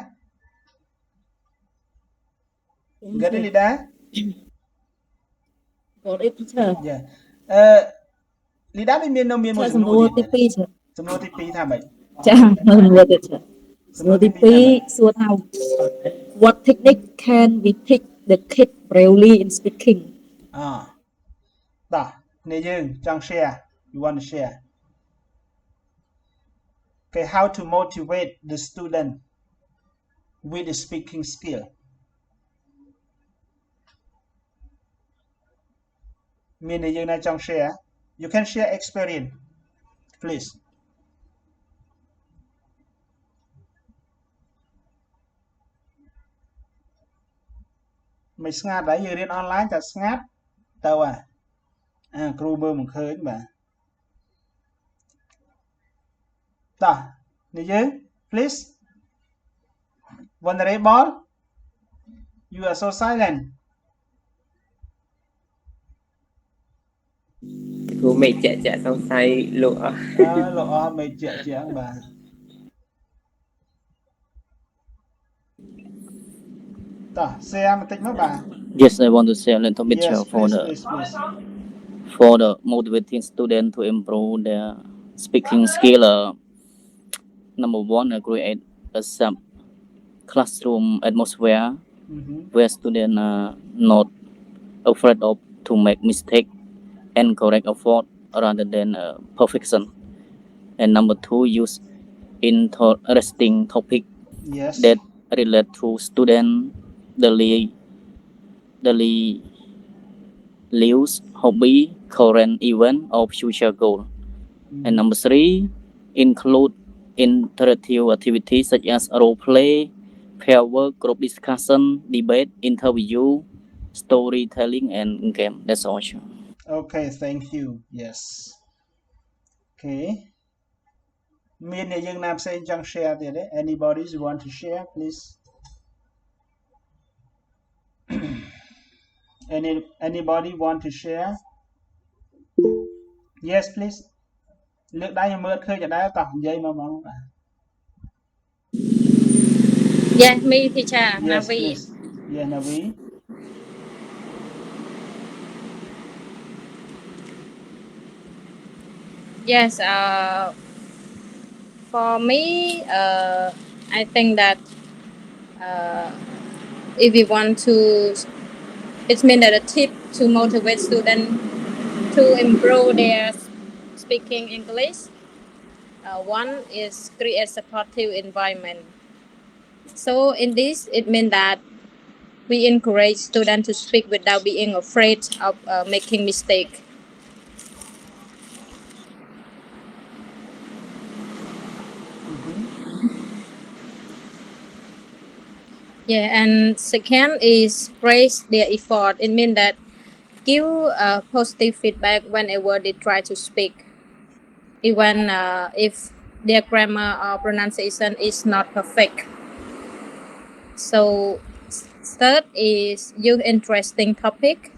Get it ដែរ Got it teacher លីដាមានមួយសំណួរទី2សំណួរទី2ថាម៉េចចាសំណួរទៀតសំណួរទី2សួរថា What technique can we teach the kid bravely in speaking តោះនេះយើងចង់ share you want to share okay how to motivate the student with the speaking skill មានតែយើងណាចង់ share you can share experience please មិនស្ងាត់ដែរយើងរៀនអនឡាញតែស្ងាត់ទៅគ្រូមើលមិនឃើញបាទតោះនេះយើង please vulnerable you are so silent គ្រូមេចាក់សង្ស័យលោកអស់លោកអស់មេចាក់ចឹងបាទតោះ share បន្តិចមកបាទ Yes, I want to share a little bit for the motivating student to improve their speaking skill. Number one, create a sub classroom atmosphere where students are not afraid of to make mistake and correct effort rather than perfection. And number two, use interesting topic that relate to student daily lives, hobby, current event, or future goal. And number three, include interactive activities such as role play, pair work, group discussion, debate, interview, storytelling, and game. That's all. Okay, thank you. Yes. Okay. មានអ្នកយើងណាផ្សេងចង់ share ទៀតទេ Anybody who want to share please Anybody want to share Yes please លើកដៃខ្ញុំមើលឃើញដែរតោះនិយាយមកបាទ Yes me teacher Navi Yeah Navi Yes for me I think that if we want to it means that a tip to motivate students to improve their speaking English. One is create supportive environment. So in this, it means that we encourage students to speak without being afraid of making mistake. Yeah, and second is praise their effort. It means that give positive feedback whenever they try to speak, even if their grammar or pronunciation is not perfect. So third is use interesting topic.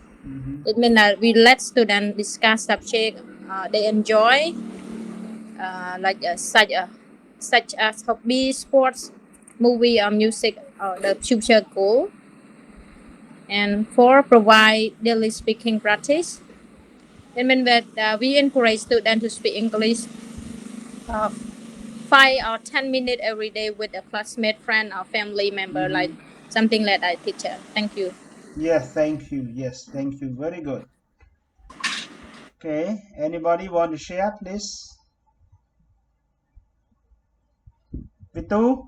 It means that we let students discuss subject they enjoy, such as hobby, sports, movie, or music, or the future goal. And four, provide daily speaking practice. It means that we encourage students to speak English 5 or 10 minutes every day with a classmate, friend, or family member, like something like that, teacher. Thank you. Yes, thank you. Yes, thank you. Very good. Okay, anybody want to share, please? Vitu?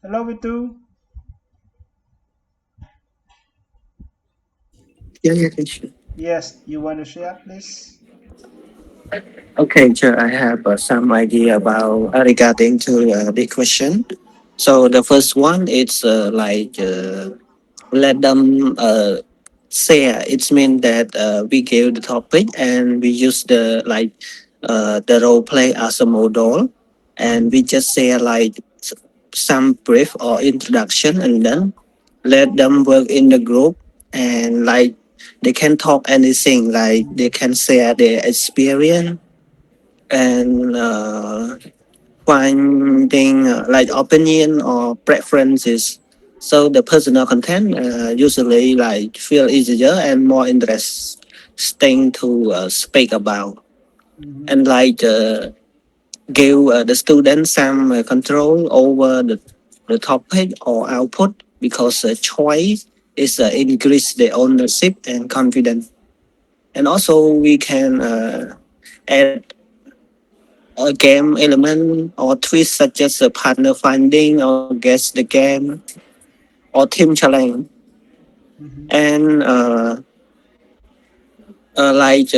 Hello, Vitu? Yeah, teacher. Yes, you want to share, please? Okay, sure. I have some idea about regarding to the question. So the first one is let them share. It means that we give the topic and we use the role play as a model, and we just say like some brief or introduction, and then let them work in the group, and like they can talk anything, like they can share their experience and finding like opinion or preferences. So the personal content usually like feel easier and more interesting to speak about, and like give the students some control over the topic or output, because choice is increase the ownership and confidence. And also we can add a game element or twist such as a partner finding or guess the game or team challenge. And like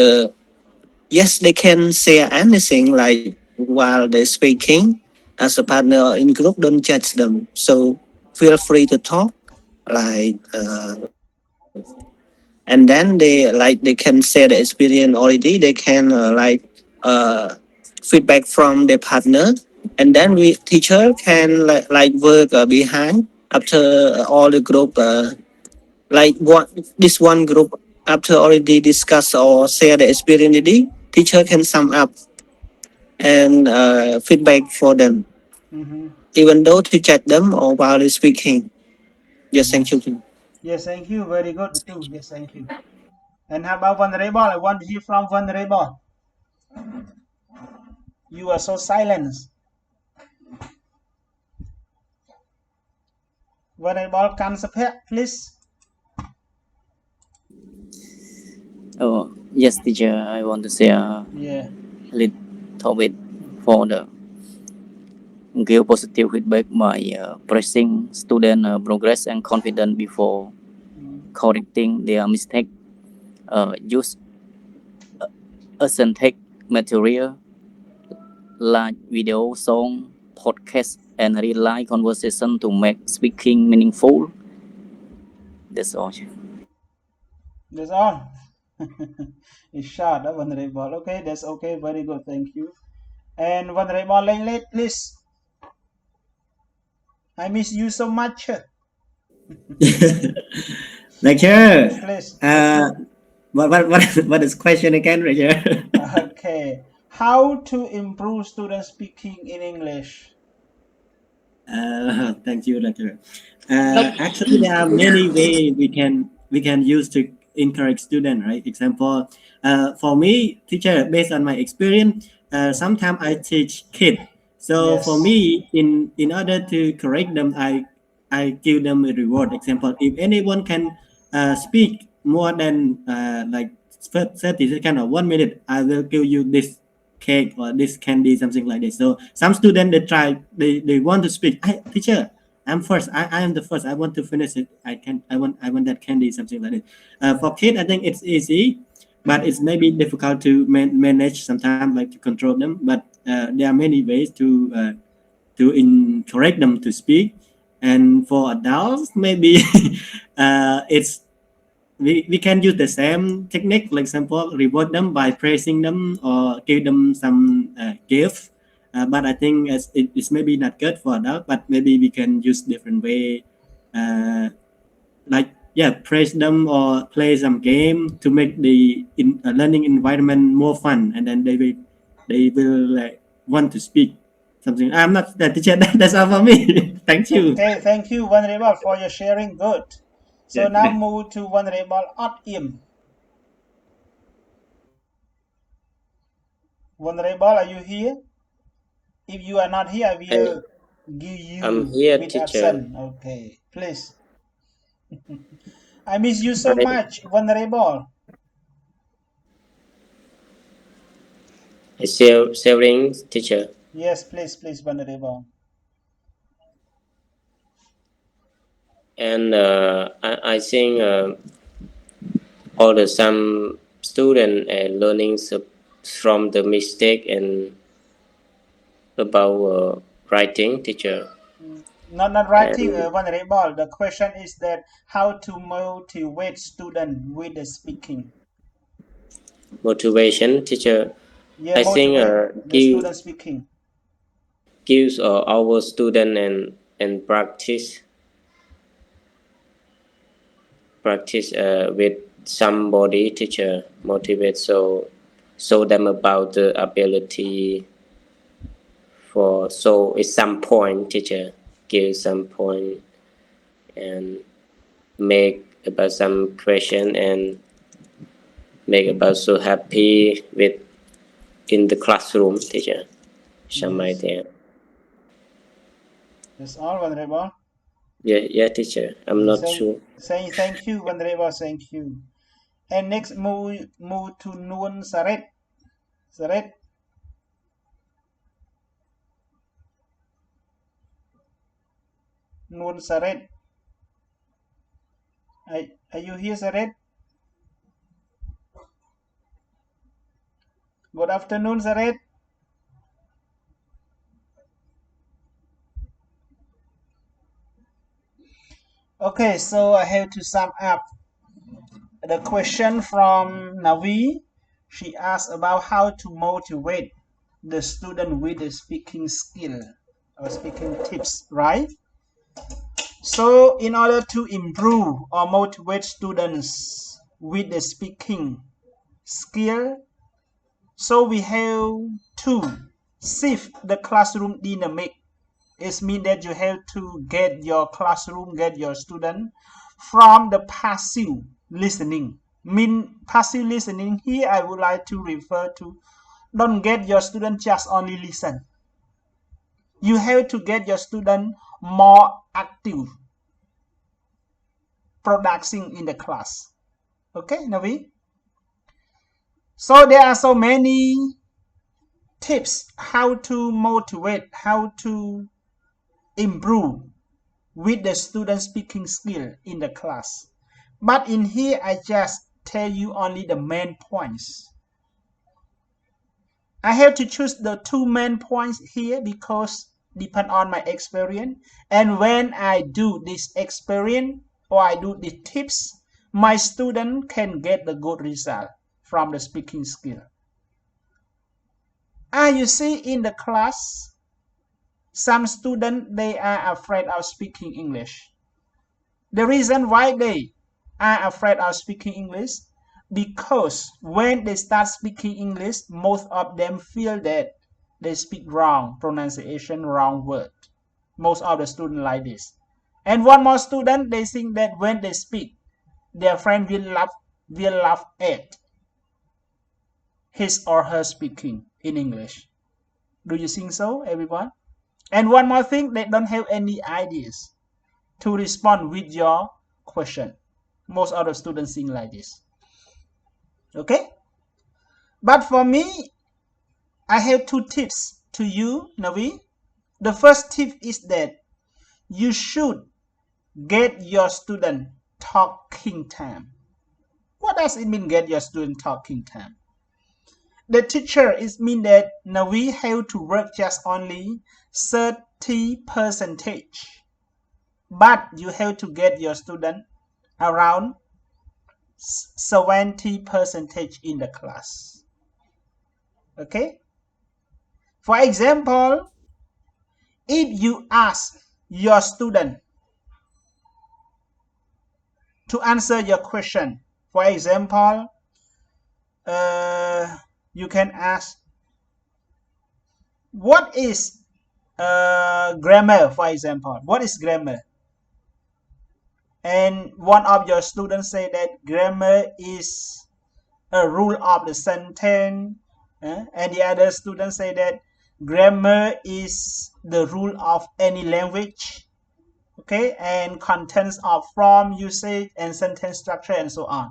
yes, they can say anything like while they're speaking. As a partner in group, don't judge them. So feel free to talk. Like and then they can share the experience already. They can uh, feedback from their partner, and then we teacher can like work behind after all the group like what this one group after already discuss or share the experience already, teacher can sum up and feedback for them, even though to check them or while they're speaking. Yes, thank you. Yes, thank you. Very good too. Yes, thank you. And how about Venerable? I want to hear from Venerable. You are so silent. Venerable Kansaphek, please. Oh, yes, teacher. I want to say a Yeah. little bit for the give positive feedback by praising student progress and confidence before correcting their mistake. Use authentic material like video, song, podcast, and real life conversation to make speaking meaningful. That's all. That's all. It's short, Venerable. Okay, that's okay. Very good. Thank you. And Venerable Late, please. I miss you so much. Lecturer, Please. what is question again, lecturer? Okay. How to improve student speaking in English? Thank you, lecturer. Actually, there are many ways we can use to encourage students, right? Example, for me, teacher, based on my experience, sometimes I teach kids. So for me, in order to correct them, I give them a reward. Example, if anyone can speak more than like 30 seconds or 1 minute, I will give you this cake or this candy, something like this. So some students they want to speak. Teacher, I'm first. I am the first. I want to finish it. I want that candy, something like that. For kids, I think it's easy, but it's maybe difficult to manage sometimes, like to control them. But there are many ways to encourage them to speak. And for adults, maybe it's we can use the same technique. Like example, reward them by praising them or give them some gift. But I think it's maybe not good for adults, but maybe we can use different way, like praise them or play some game to make the learning environment more fun, and then they will like want to speak something. I'm not the teacher. That's all for me. Thank you. Okay, thank you, Venerable, for your sharing. Good. So Yeah, now great. move to Venerable Ot Im. Venerable, are you here? If you are not here, I will give I'm you here, with teacher. absent. Okay, please. I miss you so much, Venerable. Sharing, teacher. Yes, please, Venerable. And I think all the some student learning from the mistake and about writing, teacher. Not writing, And Venerable. The question is that how to motivate student with the speaking. motivation, teacher. Yeah, I think motivate the student speaking. gives our student and practice with somebody, teacher motivate, so show them about the ability for, so at some point teacher give some point and make about some question and make about so happy with in the classroom, teacher. Some Yes. idea. That's all, Venerable. Yeah, teacher. I'm not sure. Saying thank you, Venerable. Thank you. And next, move to Nun Saret. Saret. Nun Saret. Are you here, Saret? Good afternoon, Saret. Okay, so I have to sum up the question from Navi. She asked about how to motivate the student with the speaking skill or speaking tips, right? So in order to improve or motivate students with the speaking skill, so we have to shift the classroom dynamic. It means that you have to get your classroom, get your student from the passive listening. Passive listening here I would like to refer to, don't get your student just only listen. You have to get your student more active production in the class. Okay, Navi? So there are so many tips how to motivate, how to improve with the student speaking skill in the class. But in here, I just tell you only the main points. I have to choose the two main points here because depend on my experience. And when I do this experience or I do the tips, my student can get the good result from the speaking skill. You see in the class, some students, they are afraid of speaking English. The reason why they are afraid of speaking English, because when they start speaking English, most of them feel that they speak wrong pronunciation, wrong word. Most of the students like this. And one more student, they think that when they speak, their friend will laugh at his or her speaking in English. Do you think so, everyone? And one more thing, they don't have any ideas to respond with your question. Most of the students think like this. Okay? But for me, I have two tips to you, Navi. The first tip is that you should get your student talking time. What does it mean, get your student talking time? The teacher is mean that Navi have to work just only 30%. But you have to get your student around 70% in the class. Okay? For example, if you ask your student to answer your question, for example, you can ask, what is grammar, for example? What is grammar? And one of your students say that grammar is a rule of the sentence, and the other student say that grammar is the rule of any language, okay, and contents of form, usage, and sentence structure, and so on.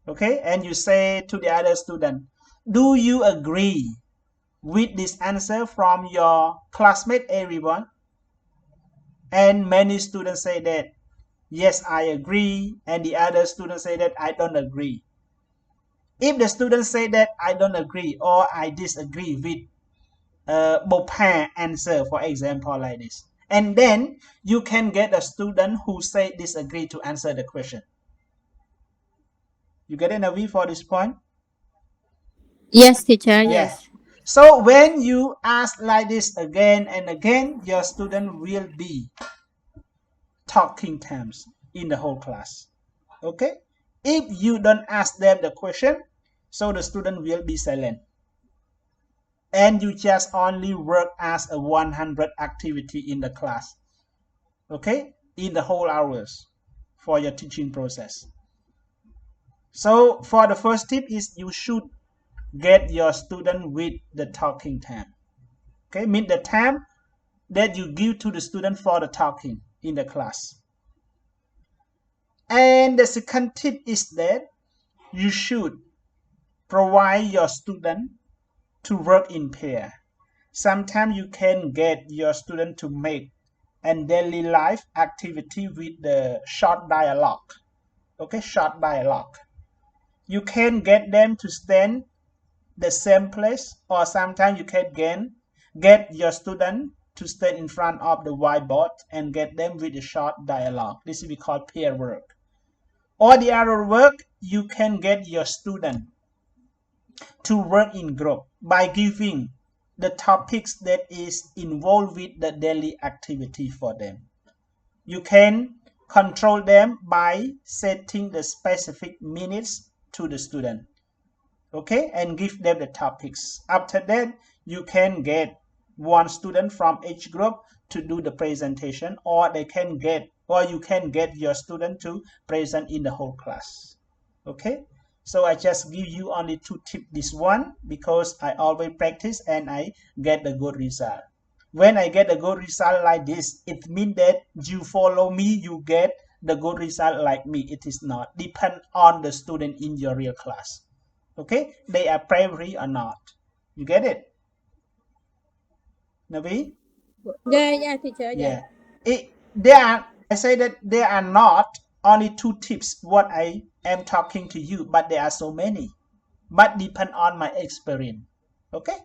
Okay, and you say to the other student, do you agree with this answer from your classmate, everyone? And many students say that, yes, I agree, and the other students say that I don't agree. If the students say that I don't agree or I disagree with bopha answer, for example, like this. And then you can get a student who say disagree to answer the question. You get it, Navi, for this point? Yes, teacher. Yeah. Yes. So when you ask like this again and again, your student will be talking terms in the whole class. Okay? If you don't ask them the question, so the student will be silent. And you just only work as a 100 activity in the class. Okay? In the whole hours for your teaching process. So for the first tip is you should get your student with the talking time. Okay, mean the time that you give to the student for the talking in the class. And the second tip is that you should provide your student to work in pair. Sometimes you can get your student to make a daily life activity with the short dialogue. Okay, short dialogue. You can get them to stand the same place, or sometimes you can get your student to stand in front of the whiteboard and get them with a short dialogue. This is called pair work. Or the other work, you can get your student to work in group by giving the topics that is involved with the daily activity for them. You can control them by setting the specific minutes to the student. Okay, and give them the topics. After that, you can get one student from each group to do the presentation, or you can get your student to present in the whole class. Okay, so I just give you only 2 tips this one because I always practice and I get the good result. When I get a good result like this, it means that you follow me, you get the good result like me. It is not depend on the student in your real class. Okay, they are bravery or not. You get it? Navi? Yeah, teacher. Yeah. I say that there are not only 2 tips what I am talking to you, but there are so many. But depend on my experience. Okay?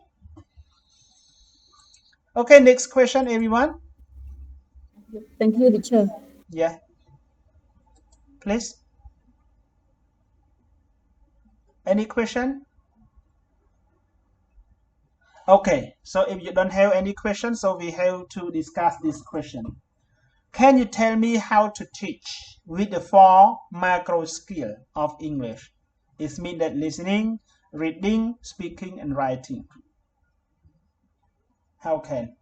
Okay, next question, everyone. Thank you, teacher. Yeah. Please. Any question? Okay, so if you don't have any questions, so we have to discuss this question. Can you tell me how to teach with the 4 macro skills of English? It means that listening, reading, speaking, and writing. How can?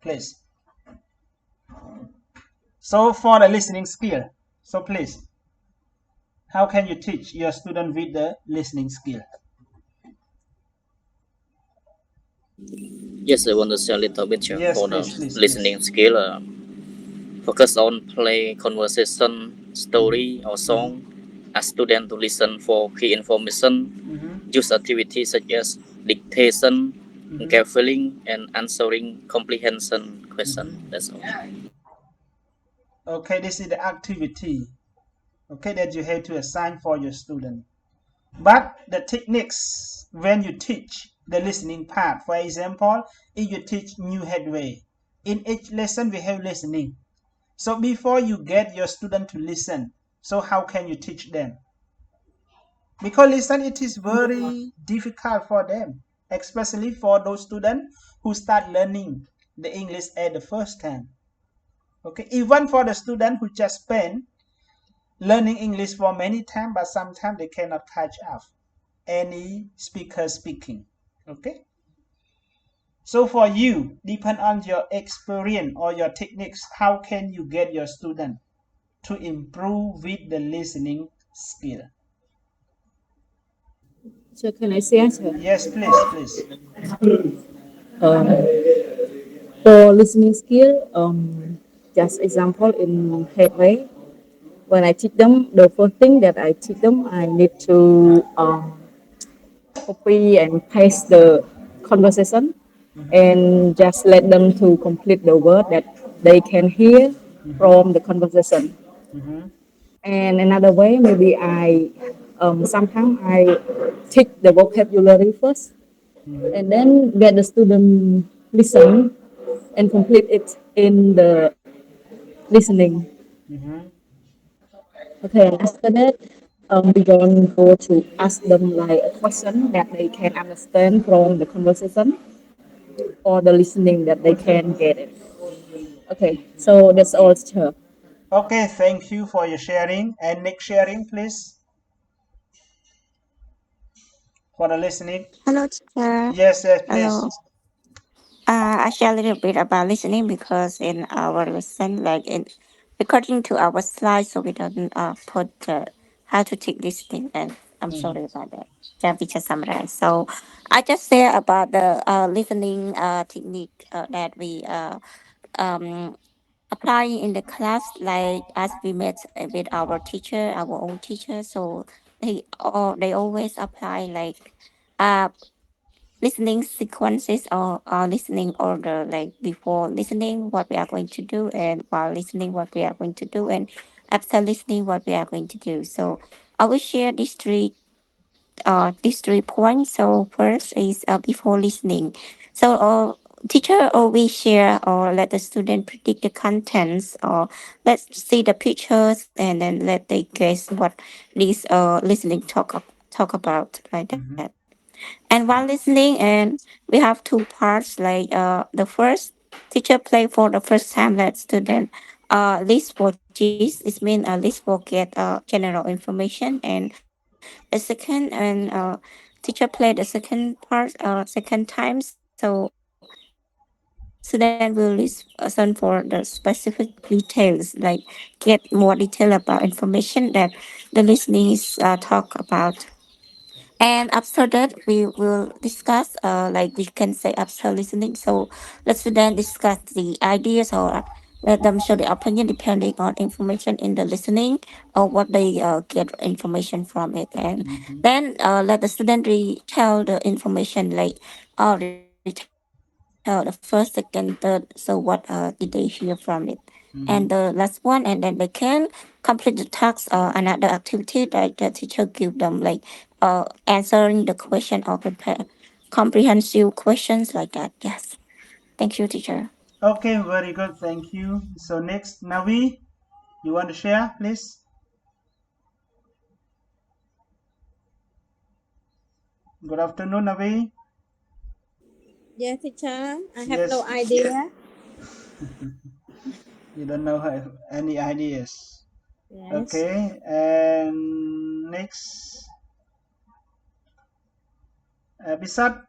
Please. So for the listening skill, so please, how can you teach your student with the listening skill? Yes, I want to say a little bit Yes, for the please. listening skill. Focus on play, conversation, story, or song. Ask students to listen for key information. Use activities such as dictation, gathering, and answering comprehension questions. That's all. Okay, this is the activity. Okay, that you have to assign for your student. But the techniques when you teach the listening part, for example, if you teach new headway, in each lesson we have listening. So before you get your student to listen, so how can you teach them? Because listen, it is very difficult for them, especially for those students who start learning the English at the first time. Okay, even for the student who just spend learning English for many times, but sometimes they cannot catch up any speaker speaking. Okay, so for you, depend on your experience or your techniques, how can you get your student to improve with the listening skill? So can I say answer? Yes, please. For listening skill, just example in headway, when I teach them, the first thing that I teach them, I need to copy and paste the conversation and just let them to complete the word that they can hear from the conversation. And another way, maybe sometimes I teach the vocabulary first, and then get the student listen and complete it in the listening. Okay, and after that, we're going to go to ask them like a question that they can understand from the conversation or the listening that they can get it. Okay, so that's all, teacher. Okay, thank you for your sharing. And next sharing, please, for the listening. Hello, teacher. Yes, yes, please. Hello. I share a little bit about listening because in our lesson, like in according to our slide, so we don't put how to take listening, and I'm sorry about that. Just we just summarize. So I just say about the listening technique that we apply in the class, like as we met with our teacher, our own teacher. So they always apply like uh listening sequences or listening order, like before listening what we are going to do, and while listening what we are going to do, and after listening what we are going to do. So I will share these 3 points. So first is before listening. So teacher always share or let the student predict the contents, or let's see the pictures and then let they guess what this listening talk about, like that. And while listening, and we have 2 parts, like the first, teacher play for the first time, let student list for gist. It means list for get general information. And the second, and teacher play the second part second time. So student will listen for the specific details, like get more detail about information that the listening is talk about. And after that, we will discuss, like we can say after listening. So let's then discuss the ideas, or let them show the opinion depending on information in the listening, or what they get information from it. And then let the student retell the information, like retell the first, second, third. So what did they hear from it? And the last one, and then they can complete the tasks or another activity that the teacher give them, like answering the question or prepare comprehensive questions, like that. Yes. Thank you, teacher. Okay, very good. Thank you. So next, Navi, you want to share, please? Good afternoon, Navi. Yes, teacher. I have Yes. no idea. You don't know any ideas. Yes. Okay, and next, Bisat.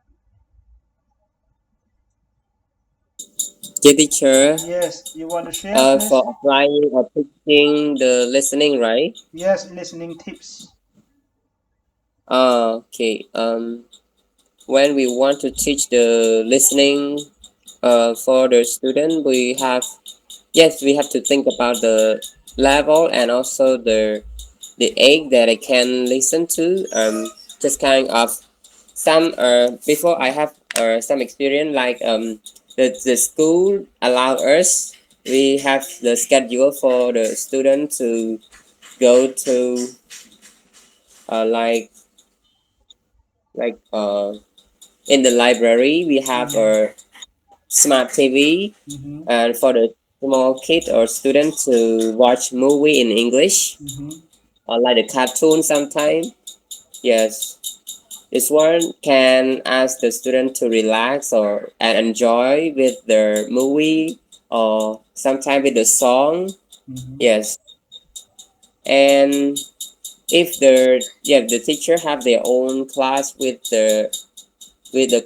Okay, teacher. Yes, you want to share, please? For applying or teaching the listening, right? Yes, listening tips. Okay. When we want to teach the listening for the student, we have to think about the level and also the age that I can listen to. Just kind of some before I have some experience, like the school allow us, we have the schedule for the student to go to uh, like like in the library we have a smart TV, and for the small kid or student to watch movie in English, or like the cartoon sometime. Yes, this one can ask the student to relax or and enjoy with their movie, or sometime with the song. Yes, and if the teacher have their own class with the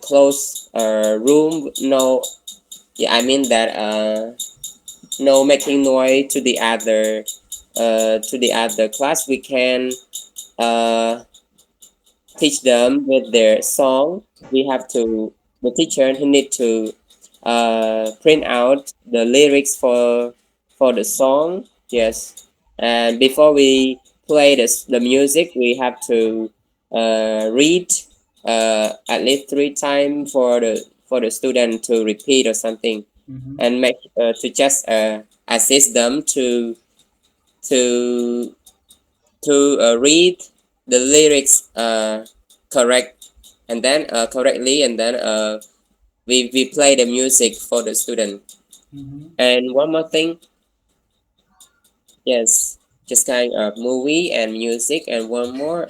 closed room, no, yeah, I mean that no making noise to the other class, we can uh, teach them with their song. We have to the teacher he need to print out the lyrics for the song. Yes, and before we play the music, we have to read at least 3 times for the student to repeat or something, and make to just assist them to to read the lyrics correct and then correctly, and then we play the music for the student. And one more thing, yes, just kind of movie and music, and one more,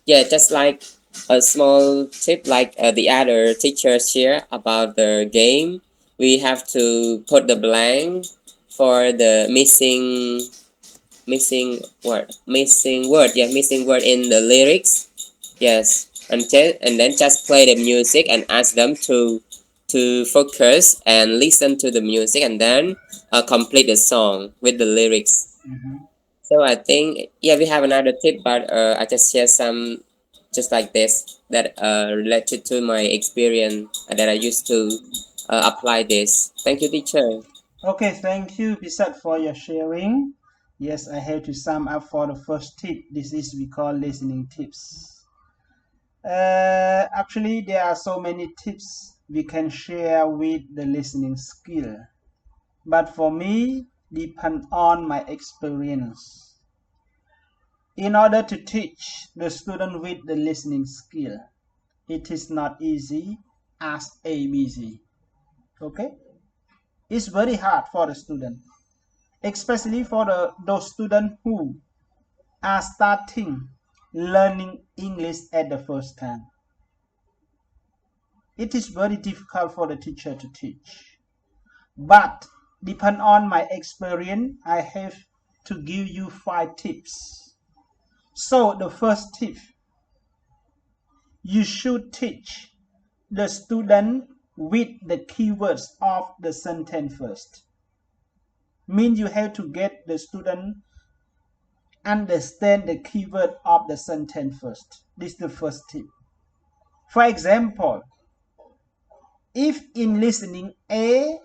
yeah, just like a small tip, like the other teachers share about the game. We have to put the blank for the missing word in the lyrics. Yes, and then just play the music and ask them to focus and listen to the music, and then complete the song with the lyrics. So I think, yeah, we have another tip, but I just share some just like this that related to my experience that I used to apply this. Thank you, teacher. Okay, thank you, Pisat, for your sharing. Yes, I have to sum up for the first tip. This is we call listening tips. Actually, there are so many tips we can share with the listening skill. But for me, depend on my experience. In order to teach the student with the listening skill, it is not easy as ABC. Okay? It's very hard for the student, especially for those students who are starting learning English at the first time. It is very difficult for the teacher to teach. But depend on my experience, I have to give you 5 tips. So the first tip, you should teach the student with the keywords of the sentence first. Means you have to get the student understand the keyword of the sentence first. This is the first tip. For example, if in listening A,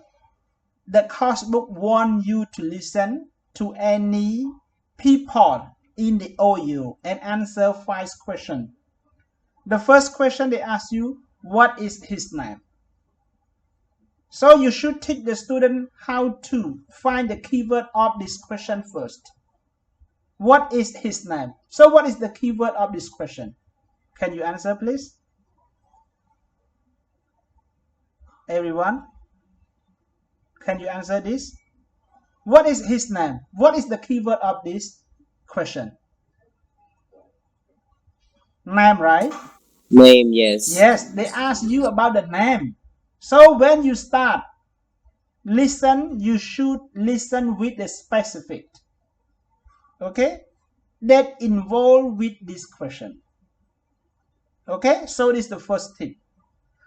the course book wants you to listen to any people in the OU and answer 5 questions. The first question they ask you, what is his name? So you should teach the student how to find the keyword of this question first. What is his name? So what is the keyword of this question? Can you answer, please? Everyone? Can you answer this? What is his name? What is the keyword of this question? Name, right? Name, yes. Yes, they ask you about the name. So when you start listen, you should listen with the specific, okay, that involved with this question. Okay, so this is the first tip.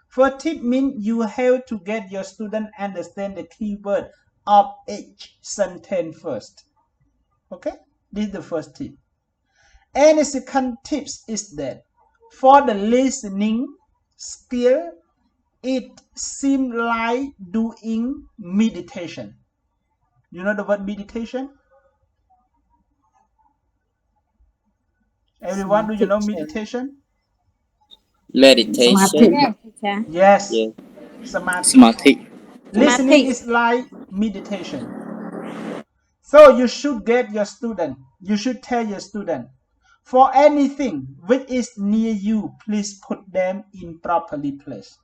First tip means you have to get your student understand the keyword of each sentence first. Okay, this is the first tip. And the second tip is that for the listening skill, it seems like doing meditation. You know the word meditation? Everyone, do you know meditation? Meditation. Yes. Yeah. Samadhi. Listening is like meditation. So you should get your student, you should tell your student, for anything which is near you, please put them in properly place.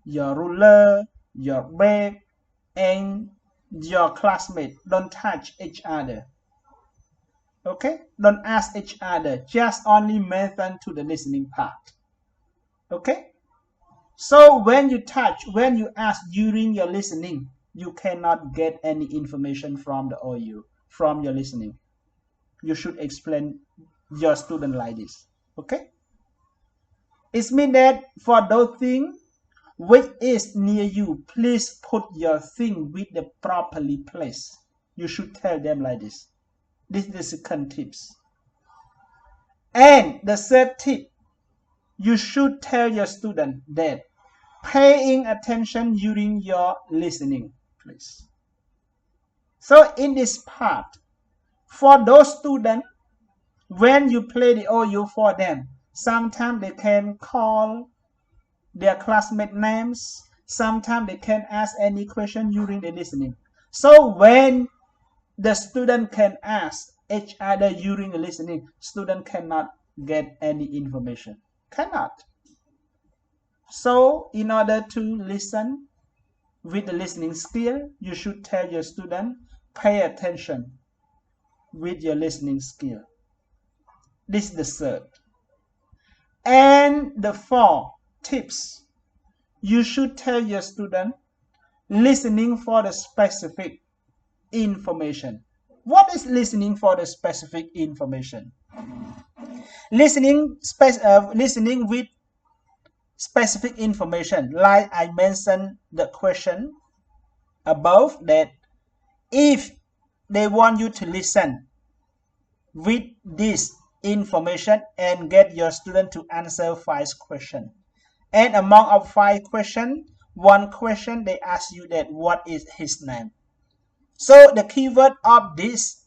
Your ruler, your bag, and your classmate don't touch each other. Okay? Don't ask each other. Just only mention to the listening part. Okay? So when you touch, when you ask during your listening, you cannot get any information from the OU, from your listening. You should explain your student like this. Okay? It means that for those things which is near you, please put your thing with the properly place. You should tell them like this. This is the second tips. And the third tip, you should tell your student that paying attention during your listening, please. So in this part, for those students, when you play the OU for them, sometimes they can call their classmate names, sometimes they can ask any question during the listening. So when the student can ask each other during the listening, student cannot get any information. Cannot. So in order to listen with the listening skill, you should tell your student, pay attention with your listening skill. This is the third. And the fourth tips, you should tell your student, listening for the specific information. What is listening for the specific information? Listening with specific information, like I mentioned the question above, that if they want you to listen with this information and get your student to answer 5 questions, and among of 5 questions, 1 question they ask you that what is his name. So the keyword of this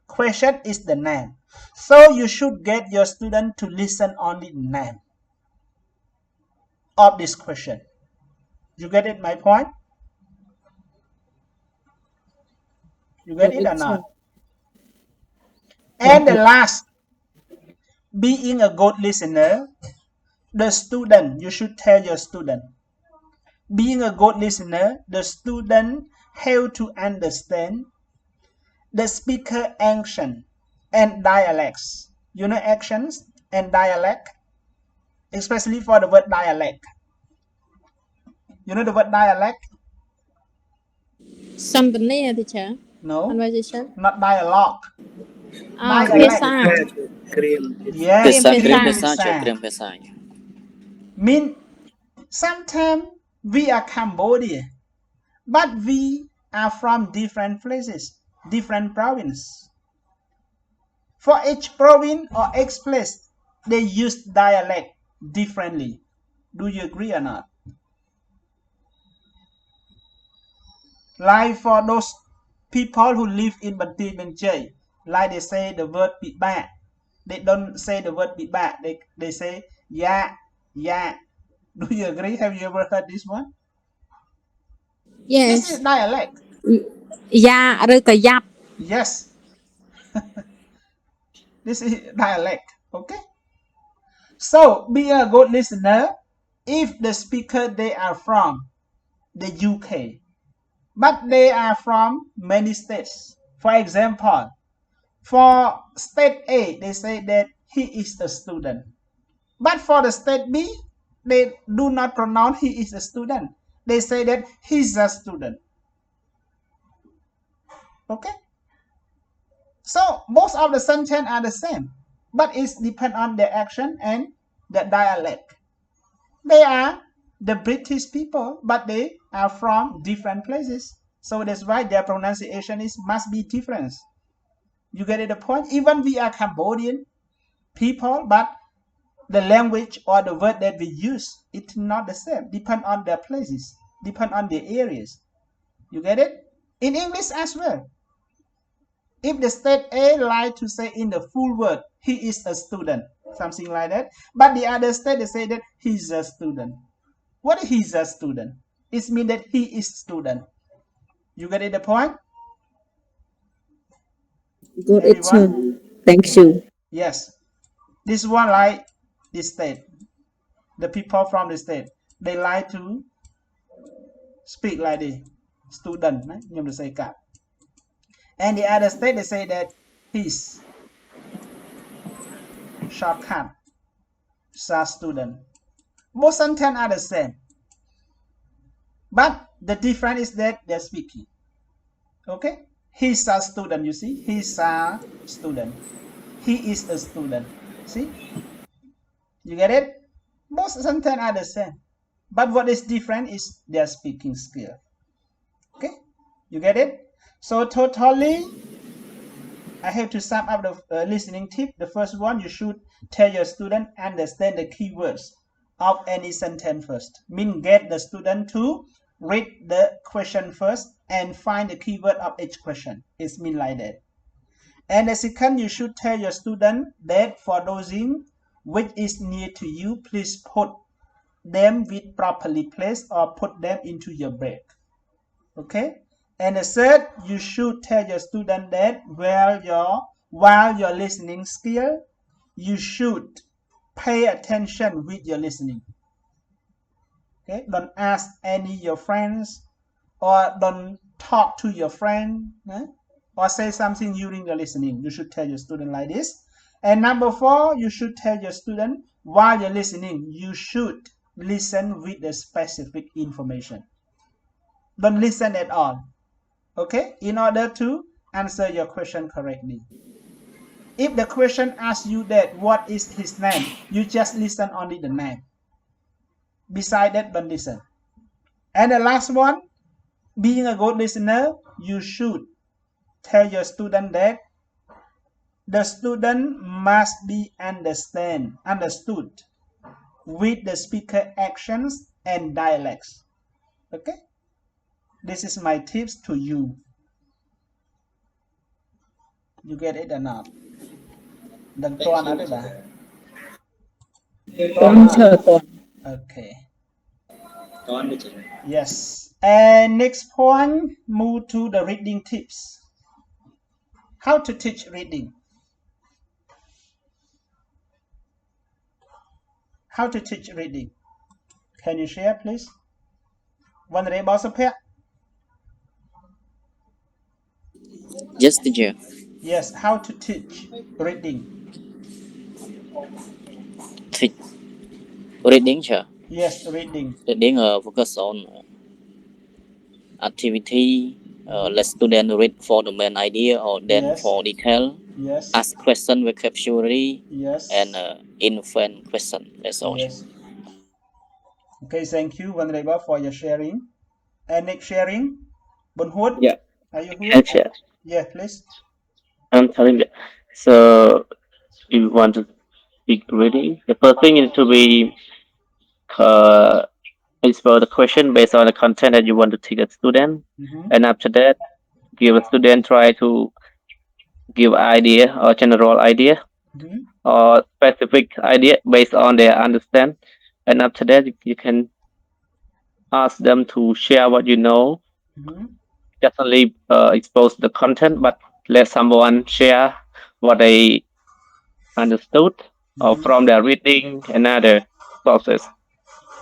question is the name. So you should get your student to listen only the name of this question. You get it, my point? You get it or not? And the last, being a good listener, the student, you should tell your student, being a good listener, the student have to understand the speaker action and dialects. You know actions and dialect, especially for the word dialect. You know the word dialect? Something, teacher. No, Conversation. not dialogue. Dialect. Yes, Pesa. Mean sometimes we are Cambodia, but we are from different places, different provinces. For each province or each place, they use dialect differently. Do you agree or not? Like for those people who live in Banti Benjay, like they say the word "piba," they don't say the word "piba." They say "ya, ya." Do you agree? Have you ever heard this one? Yes. This is dialect. Yeah, yap. Yes. This is dialect. Okay. So be a good listener. If the speaker they are from the UK, but they are from many states. For example, for state A, they say that he is a student. But for the state B, they do not pronounce he is a student. They say that he's a student. Okay? So most of the sentences are the same, but it depends on their action and the dialect. They are the British people, but they are from different places. So that's why their pronunciation must be different. You get the point? Even we are Cambodian people, but the language or the word that we use, it's not the same. Depend on their places, depend on the areas. You get it? In English as well. If the state A like to say in the full word, he is a student, something like that. But the other state, they say that he's a student. What is he's a student? It means that he is student. You get it, the point? Got it, sir. Thank you. Yes. This one like the state. The people from the state, they like to speak like the student. And the other state, they say that he's shortcut, student. Both sentences are the same. But the difference is that they're speaking. Okay? He's a student, you see? He's a student. He is a student. See? You get it? Both sentences are the same. But what is different is their speaking skill. Okay? You get it? So totally, I have to sum up the listening tip. The first one, you should tell your student understand the keywords of any sentence first. Mean get the student to read the question first and find the keyword of each question. It's mean like that. And the second, you should tell your student that for dosing which is near to you, please put them with properly placed or put them into your break. Okay? And the third, you should tell your student that while you're listening skill, you should pay attention with your listening. Okay, don't ask any your friends or don't talk to your friend or say something during the listening. You should tell your student like this. And number 4, you should tell your student while you're listening, you should listen with the specific information. Don't listen at all. Okay, in order to answer your question correctly. If the question asks you that what is his name, you just listen only the name. Beside that, don't listen. And the last one, being a good listener, you should tell your student that the student must be understood with the speaker actions and dialects. Okay? This is my tips to you. You get it or not? Đừng toan ở đây bà. Okay. Yes. And next point, move to the reading tips. How to teach reading. How to teach reading. Can you share, please? Honorable Sapek. Yes, teacher. Yes, how to teach reading. Teach reading, sir. Yes, reading. Reading focus on activity. Let student read for the main idea or then for detail. Yes. Ask question, vocabulary, Yes. and infant question. That's all. Yes. Okay, thank you, Honorable, for your sharing. And next sharing, Bunhood. Yeah. Are you here? Can share. Yeah, please. I'm telling you. So, if you want to speak reading, the first thing is to be explore the question based on the content that you want to teach a student, and after that, give a student try to give idea or general idea or specific idea based on their understand, and after that, you can ask them to share what you know. Just only expose the content, but let someone share what they understood or from their reading and other sources.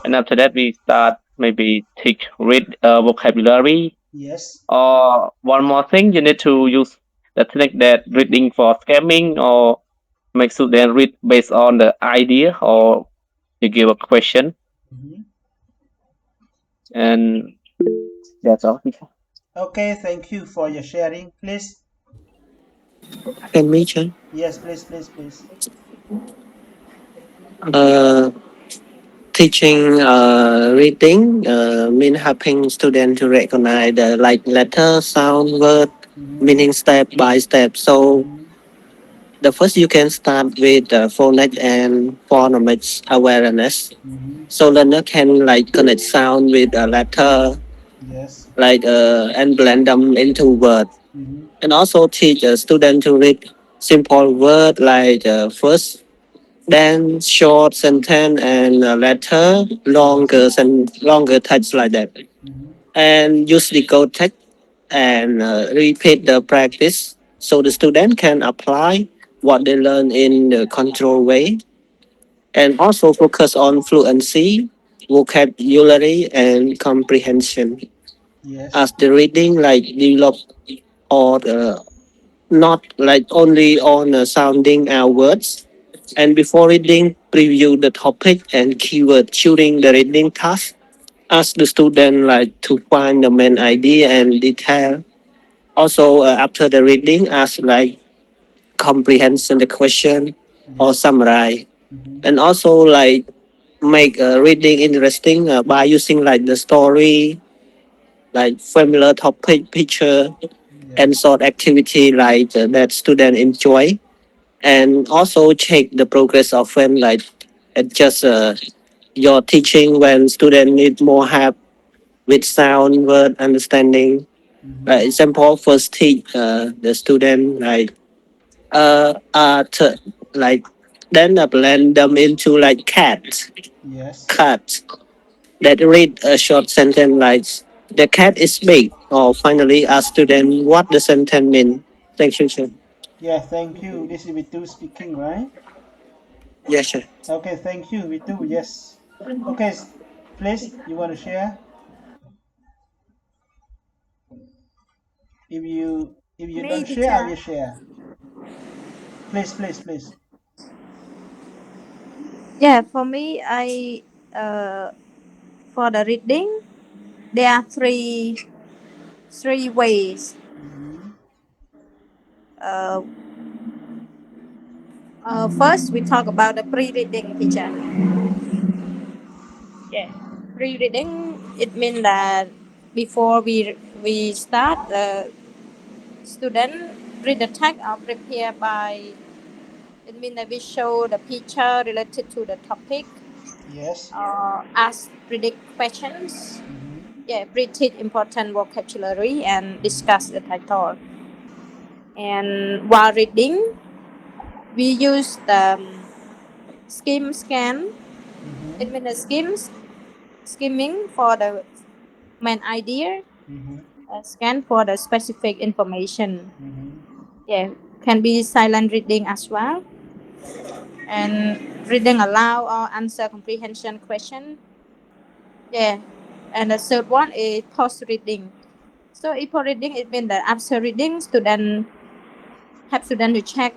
And after that, we start maybe teach read vocabulary. Yes. Or one more thing, you need to use the technique that reading for scamming or make students read based on the idea or you give a question. And that's all. Okay, thank you for your sharing. Please. Can me, John? Yes, please. Teaching reading mean helping students to recognize the like letter, sound, word, meaning step by step. So the first you can start with phonics and phonemics awareness. So learner can like connect sound with a letter, Yes. like and blend them into words. And also teach a student to read simple word like first, then short sentence and letter, longer text like that. And use the code text and repeat the practice so the student can apply what they learn in the control way. And also focus on fluency, vocabulary, and comprehension. Yes. As the reading like develop or not like only on sounding our words. And before reading, preview the topic and keyword during the reading task. Ask the student like to find the main idea and detail. Also, after the reading, ask like comprehension the question or summarize. And also like make reading interesting by using like the story, like familiar topic, picture, and short activity like that student enjoy. And also check the progress of them like adjust your teaching when student need more help with sound word understanding. Example, first teach the student like art, like then blend them into like cat Yes. that read a short sentence like The cat is big. Or finally, ask student what the sentence mean. Thank you, sir. Yeah, thank you. This is Vitu speaking, right? Yes, sir. Okay, thank you, Vitu. Yes. Okay, please, you want to share? If you Me, don't share, I teacher. will share. Please, please, please. Yeah, for me, for the reading, there are three ways. Uh, First, we talk about the pre-reading, teacher. Yeah, pre-reading it means that before we start, the student read the text or prepare by. It means that we show the picture related to the topic, Yes. ask predict questions, yeah, read important vocabulary and discuss the title. And while reading, we use the skim scan. It means the skimming for the main idea, scan for the specific information. Yeah, can be silent reading as well. And reading aloud or answer comprehension question. Yeah, and the third one is post reading. So if post reading, it means that after reading, student to check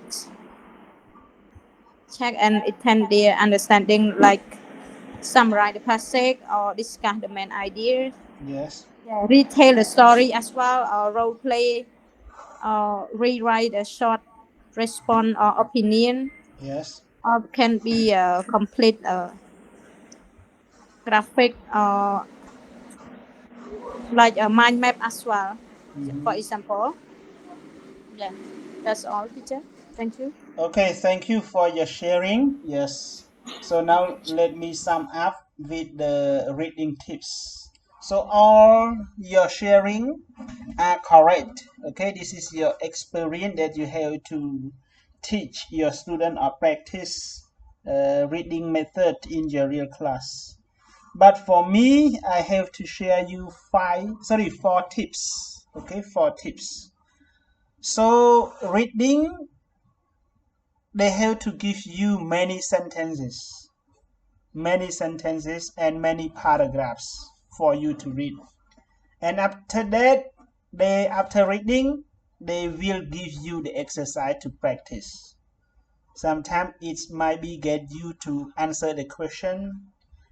and attend their understanding, like summarize the passage or discuss the main idea. Yes. Yeah, retell the story as well, or role play, or rewrite a short response or opinion, Yes. or can be a complete graphic or like a mind map as well. For example, yeah, that's all, teacher. Thank you. Okay, thank you for your sharing. Yes. So now let me sum up with the reading tips. So all your sharing are correct. Okay, this is your experience that you have to teach your student or practice reading method in your real class. But for me, I have to share you four tips. Okay, four tips. So reading, they have to give you many sentences and many paragraphs for you to read. And after that, after reading, they will give you the exercise to practice. Sometimes it might be get you to answer the question.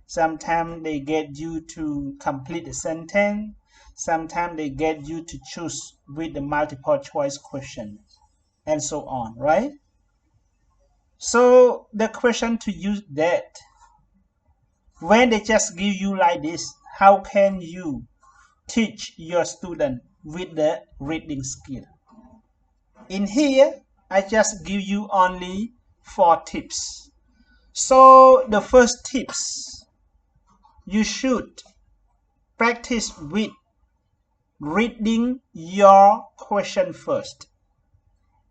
Sometimes they get you to complete the sentence. Sometimes they get you to choose with the multiple choice question, and so on, right? So the question to use that, when they just give you like this, how can you teach your student with the reading skill? In here, I just give you only four tips. So the first tips, you should practice with reading your question first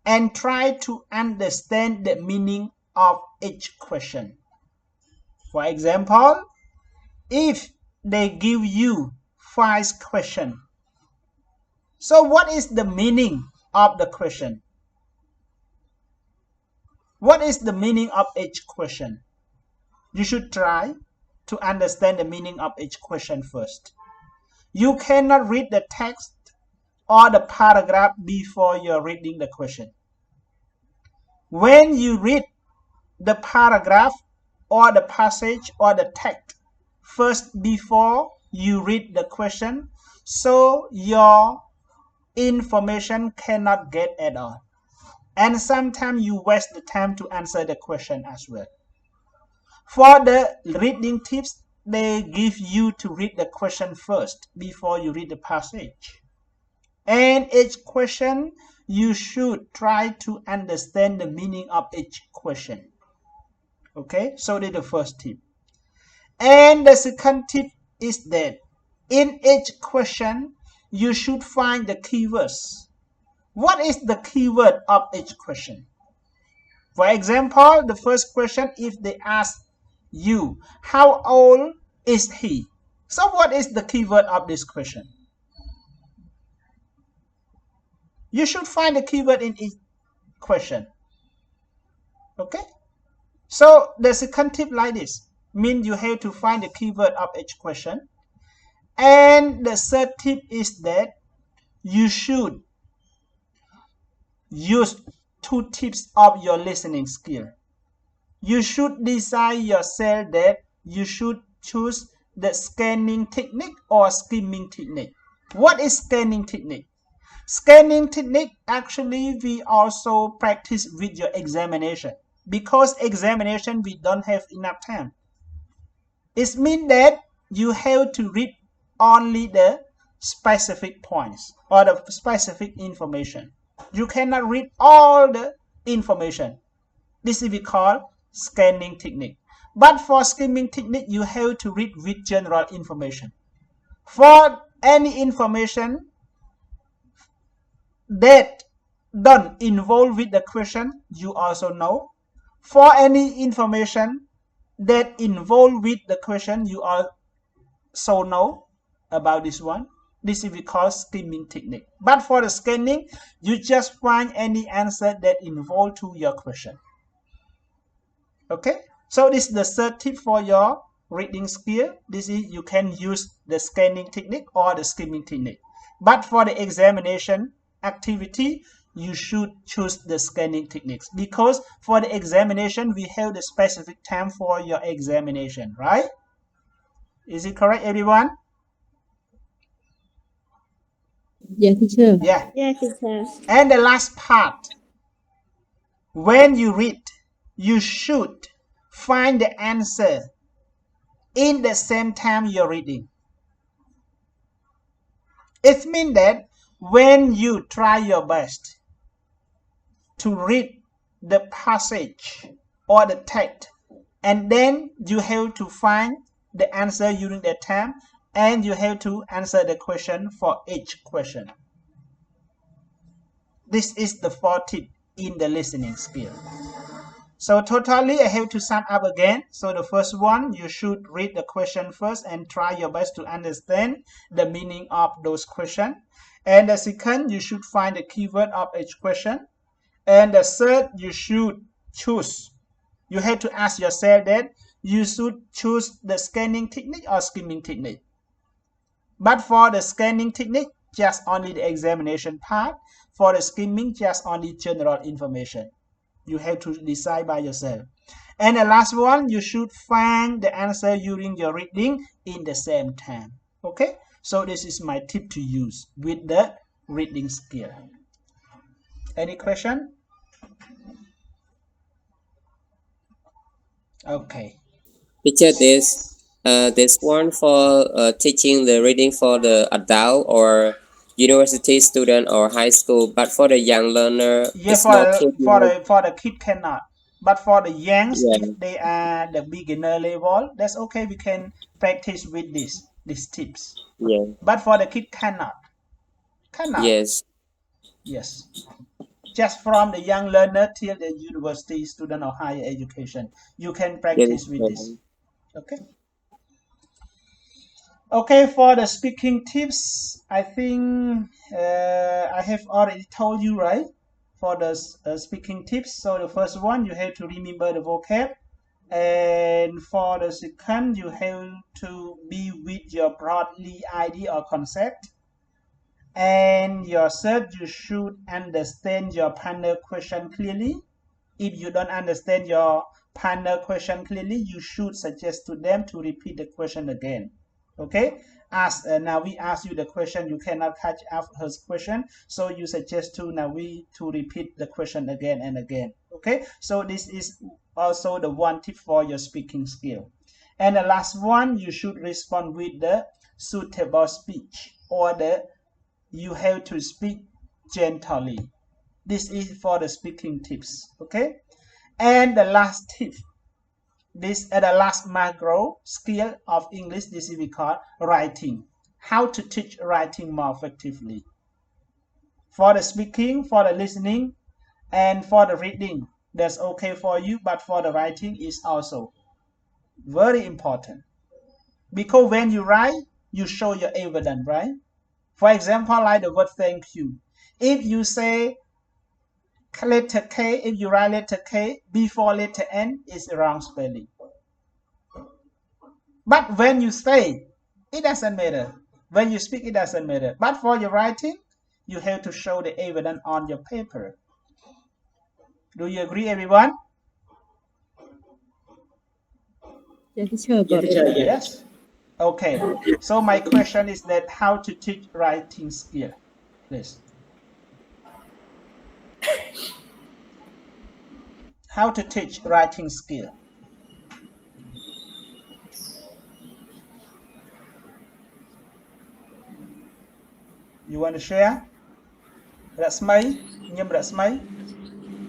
and try to understand the meaning of each question. For example, if they give you 5 questions, so what is the meaning of the question? What is the meaning of each question? You should try to understand the meaning of each question first. You cannot read the text or the paragraph before you're reading the question. When you read the paragraph or the passage or the text first before you read the question, so your information cannot get at all. And sometimes you waste the time to answer the question as well. For the reading tips, they give you to read the question first before you read the passage. And each question, you should try to understand the meaning of each question. Okay, so that's the first tip. And the second tip is that in each question, you should find the keywords. What is the keyword of each question? For example, the first question, if they ask you, how old is he? So what is the keyword of this question? You should find the keyword in each question. Okay? So the second tip like this, means you have to find the keyword of each question. And the third tip is that you should use 2 tips of your listening skill. You should decide yourself that you should choose the scanning technique or skimming technique. What is scanning technique? Scanning technique, actually, we also practice with your examination. Because examination, we don't have enough time. It means that you have to read only the specific points or the specific information. You cannot read all the information. This is we call scanning technique. But for skimming technique, you have to read with general information. For any information that don't involve with the question, you also know. For any information that involve with the question, you also know about this one. This is we call skimming technique. But for the scanning, you just find any answer that involve to your question. Okay, so this is the third tip for your reading skill. This is you can use the scanning technique or the skimming technique. But for the examination activity, you should choose the scanning techniques, because for the examination we have the specific time for your examination, right? Is it correct, everyone? Yeah, teacher. Yeah. Yes, teacher. And the last part, when you read, you should find the answer in the same time you're reading. It means that when you try your best to read the passage or the text, and then you have to find the answer during that time, and you have to answer the question for each question. This is the 4th tip in the listening skill. So totally I have to sum up again. So the first one, you should read the question first and try your best to understand the meaning of those questions. And the second, you should find the keyword of each question. And the third, you should choose. You have to ask yourself that you should choose the scanning technique or skimming technique. But for the scanning technique, just only the examination part. For the skimming, just only general information. You have to decide by yourself. And the last one, you should find the answer during your reading in the same time. Okay? So this is my tip to use with the reading skill. Any question? Okay. Teacher, this one for teaching the reading for the adult or university student or high school, but for the young learner, Yeah, it's not too for the kid cannot. But for the youngs, Yeah. if they are the beginner level, that's okay. We can practice with these tips. Yeah. But for the kid cannot. Cannot. Yes. Yes. Just from the young learner till the university student or higher education, you can practice with this. Okay. Okay, for the speaking tips, I think I have already told you, right? For the speaking tips, so the first one, you have to remember the vocab. And for the second, you have to be with your broadly idea or concept. And your third, you should understand your partner question clearly. If you don't understand your partner question clearly, you should suggest to them to repeat the question again. Okay, now we ask you the question, you cannot catch up her question, so you suggest to Navi to repeat the question again and again. Okay, so this is also the one tip for your speaking skill. And the last one, you should respond with the suitable speech, or you have to speak gently. This is for the speaking tips. Okay, and the last tip, this the last macro skill of English, this is we call writing. How to teach writing more effectively. For the speaking, for the listening, and for the reading, that's okay for you, but for the writing is also very important. Because when you write, you show your evidence, right? For example, like the word thank you. If you say letter K, if you write letter K before letter N, it's wrong spelling. But when you say, it doesn't matter. When you speak, it doesn't matter. But for your writing, you have to show the evidence on your paper. Do you agree, everyone? Yes. Okay. So my question is that how to teach writing skill, please. How to teach writing skill. You want to share? Rasmai, Nyam Rasmai,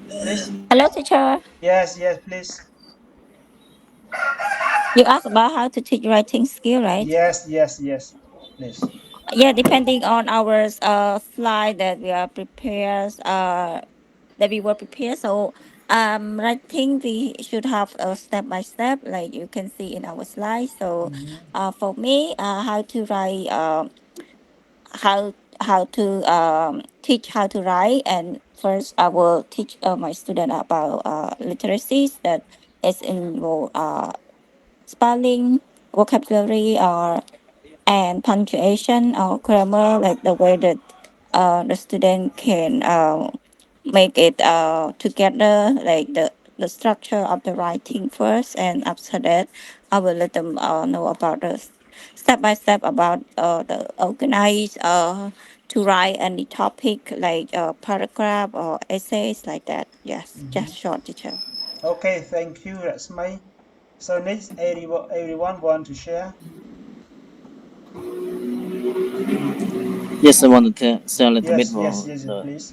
please. Hello, teacher. Yes, please. You asked about how to teach writing skill, right? Yes, please. Yeah, depending on our slide that we are prepared, that we were prepared. So, writing we should have a step by step, like you can see in our slide. So, for me, how to write, how to teach how to write, and first I will teach my student about literacies that is involve spelling, vocabulary, or and punctuation or grammar, like the way that the student can make it together, like the structure of the writing first, and after that, I will let them know about the step by step about the organize to write any topic like paragraph or essays like that. Yes, just short, teacher. Okay, thank you, Rasmai. So next, everyone want to share? Yes, I want to say a little bit Yes, more the please.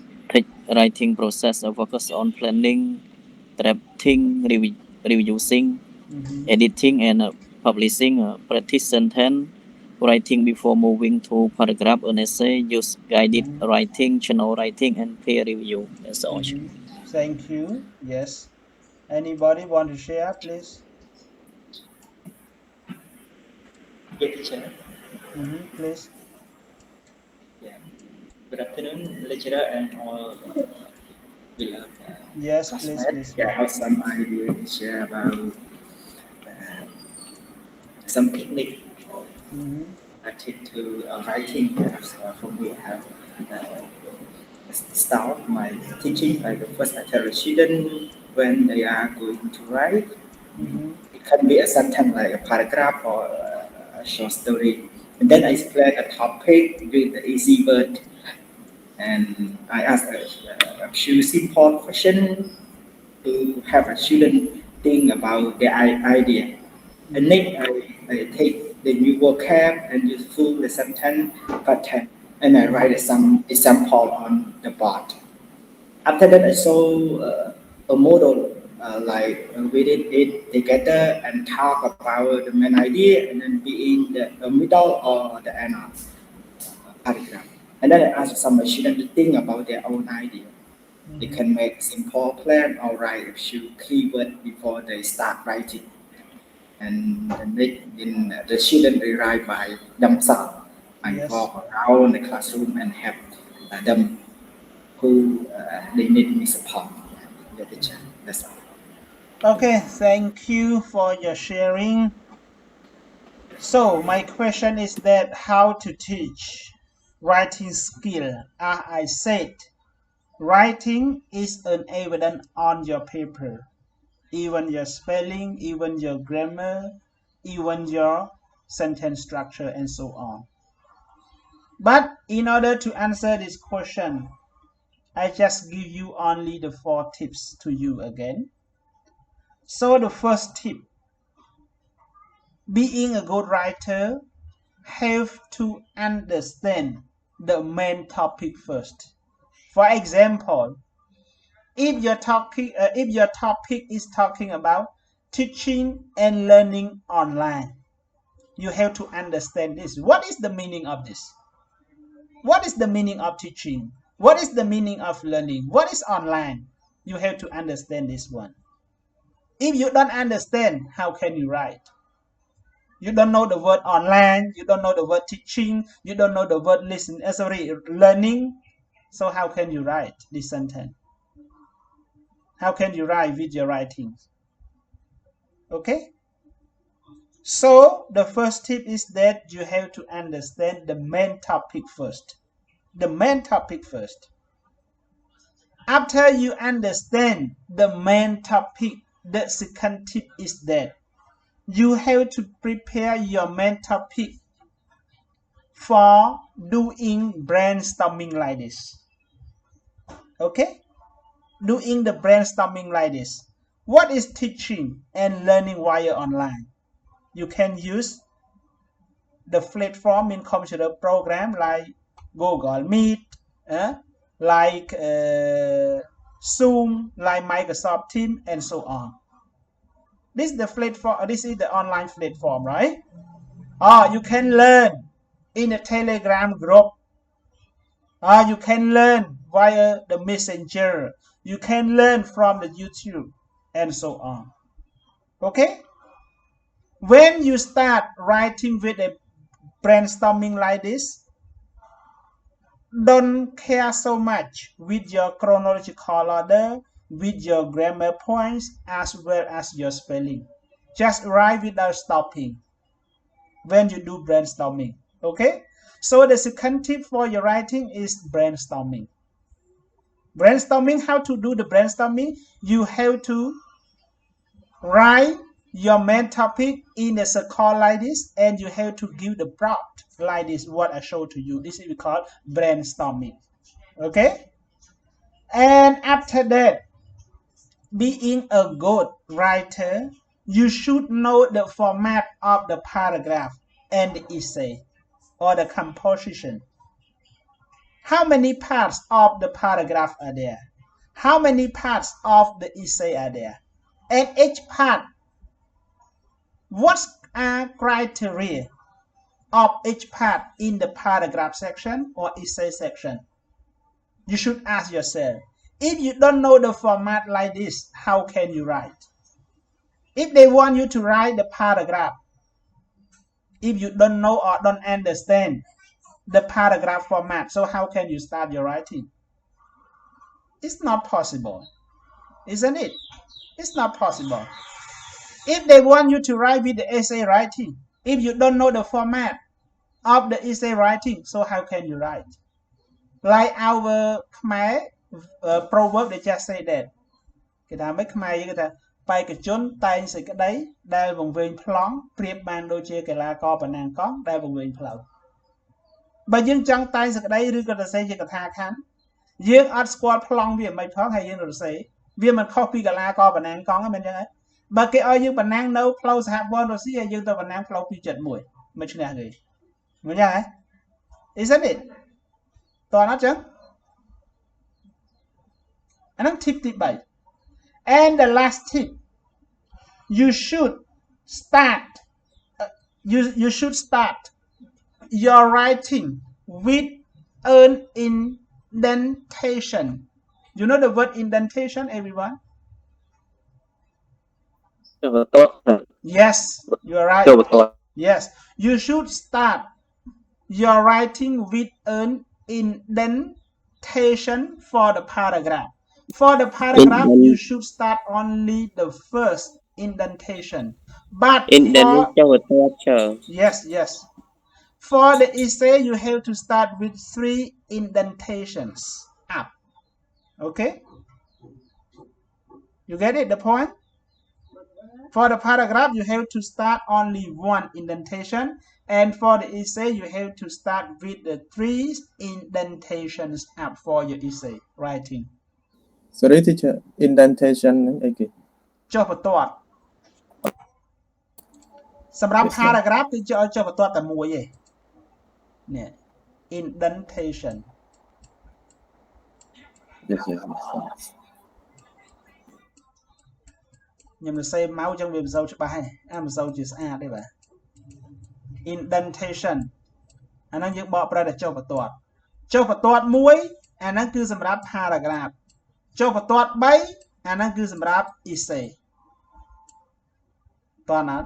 writing process. I focus on planning, drafting, reviewing, editing, and publishing. Practice sentence writing before moving to paragraph and essay. Use guided writing, journal writing, and peer review. That's all. Thank you. Yes. Anybody want to share, please? Yes, teacher. Please. Yeah. Good afternoon, lecturer and all beloved Yes, classmates. please. Yeah, I have some idea to share about some technique related to writing. For me, I have start my teaching by the first I tell the student when they are going to write. It can be a sentence like a paragraph or a short story. And then I explain a topic with the easy word. And I ask a few simple questions to have a student think about their idea. And then I take the new vocab and use full the sentence pattern, and I write some example on the board. After that, I show a model like we did it together and talk about the main idea, and then be in the middle or the end of paragraph. And then I ask some students to think about their own idea. They can make simple plan or write a few keywords before they start writing. And then the students will write by themselves. I walk around the classroom and help them who they need me support. The teacher. That's all. Okay, thank you for your sharing. So my question is that how to teach writing skill. As I said, writing is an evidence on your paper. Even your spelling, even your grammar, even your sentence structure, and so on. But in order to answer this question, I just give you only the 4 tips to you again. So the first tip, being a good writer, have to understand the main topic first. For example, if your topic is talking about teaching and learning online, you have to understand this. What is the meaning of this? What is the meaning of teaching? What is the meaning of learning? What is online? You have to understand this one. If you don't understand, how can you write? You don't know the word online, you don't know the word teaching, you don't know the word learning. So how can you write this sentence? How can you write with your writing? Okay? So the first tip is that you have to understand the main topic first. The main topic first. After you understand the main topic, the second tip is that you have to prepare your main topic for doing brainstorming like this. Okay? Doing the brainstorming like this. What is teaching and learning via online? You can use the platform in computer program like Google Meet, like Zoom, like Microsoft Teams, and so on. This is the platform. This is the online platform, right? You can learn in a Telegram group. You can learn via the Messenger. You can learn from the YouTube, and so on. Okay? When you start writing with a brainstorming like this, don't care so much with your chronological order, with your grammar points, as well as your spelling. Just write without stopping when you do brainstorming. Okay? So the second tip for your writing is brainstorming. Brainstorming, how to do the brainstorming? You have to write your main topic in a circle like this, and you have to give the prompt like this, what I showed to you. This is called brainstorming. Okay? And after that, being a good writer, you should know the format of the paragraph and the essay or the composition. How many parts of the paragraph are there? How many parts of the essay are there? And each part, what are criteria of each part in the paragraph section or essay section? You should ask yourself. If you don't know the format like this, how can you write? If they want you to write the paragraph, if you don't know or don't understand the paragraph format, so how can you start your writing? It's not possible, isn't it? It's not possible. If they want you to write with the essay writing, if you don't know the format of the essay writing, so how can you write? Like our Khmer proverb, they just say that. Cái đó mấy Khmer cái ta bay cái chốn tay sự cái đấy, đai vùng vền plong, priệp ban đôi chia cái la co và nàng con, đai vùng vền plong. Bà dương trong tay sự cái đấy rư cái say cái tha khán. Dương ở squad plong vì mấy phóng hay dương rồi say, vì mình copy cái la co và nàng con á mình như thế. Bà cái ơi dương bà nàng nấu flow sẽ bon rồi xí dương tao bà nàng flow pi trận mùi, mấy chuyện này gì? Nghe nhá? Isn't it? Toàn nó chứ? And tip 7. And the last tip, you should start your writing with an indentation. You know the word indentation, everyone? Yes, you are right. Yes, you should start your writing with an indentation for the paragraph. For the paragraph, you should start only the first indentation. But yes. For the essay, you have to start with 3 indentations up. Okay? You get it, the point? For the paragraph, you have to start only 1 indentation. And for the essay, you have to start with the 3 indentations up for your essay writing. Sorry, teacher. Indentation again. ចុះបន្ទាត់សម្រាប់ paragraph គឺចុះបន្ទាត់តែមួយទេនេះ indentation. Yes. ខ្ញុំសរសេរមកចឹងវាមិនសូវច្បាស់ទេមិនសូវជាស្អាតទេបាទ indentation អាហ្នឹងយើងបកប្រែតែចុះបន្ទាត់មួយអាហ្នឹងគឺសម្រាប់ paragraph ចុះបន្ទាត់3អាហ្នឹងគឺសម្រាប់ essay តើណា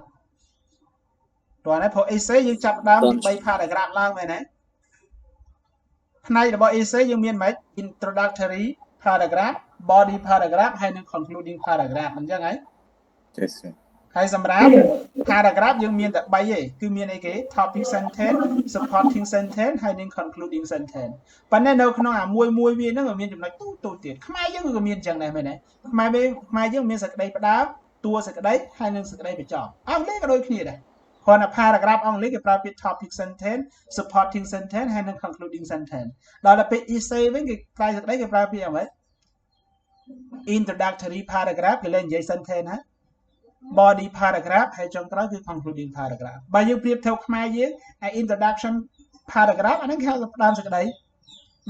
ព្រោះ essay យើងចាប់ដើមពី3 paragraph ឡើងមែនទេ ផ្នែករបស់ essay យើងមាន introductory paragraph body paragraph ហើយនិង concluding paragraph អញ្ចឹងហើយ Yes sir ហើយសម្រាប់ paragraph យើងមានតែ3ទេគឺមានអីគេ topic sentence supporting sentence ហើយនិង concluding sentence ប៉ុន្តែនៅក្នុងអាមួយវាហ្នឹងវាមានចំណុចទូទៀតខ្មែរយើងក៏មានអញ្ចឹងដែរមែនទេខ្មែរយើងមានសក្តីផ្ដើមតួសក្តីហើយនិងសក្តីបញ្ចប់អង់គ្លេសក៏ដូចគ្នាដែរគ្រាន់តែ paragraph អង់គ្លេសគេប្រើពាក្យ topic sentence supporting sentence ហើយនិង concluding sentence ដល់ទៅពេល essay វិញគេក្រៅសក្តីគេប្រើពាក្យអ្វី introductory paragraph គេលេងនិយាយ sentence ណា body paragraph ហើយចុងក្រោយគឺ concluding paragraph បើយើងប្រៀបធៀបខ្មែរយើងហើយ introduction paragraph អាហ្នឹងគេហៅថាផ្ដើមសេចក្តី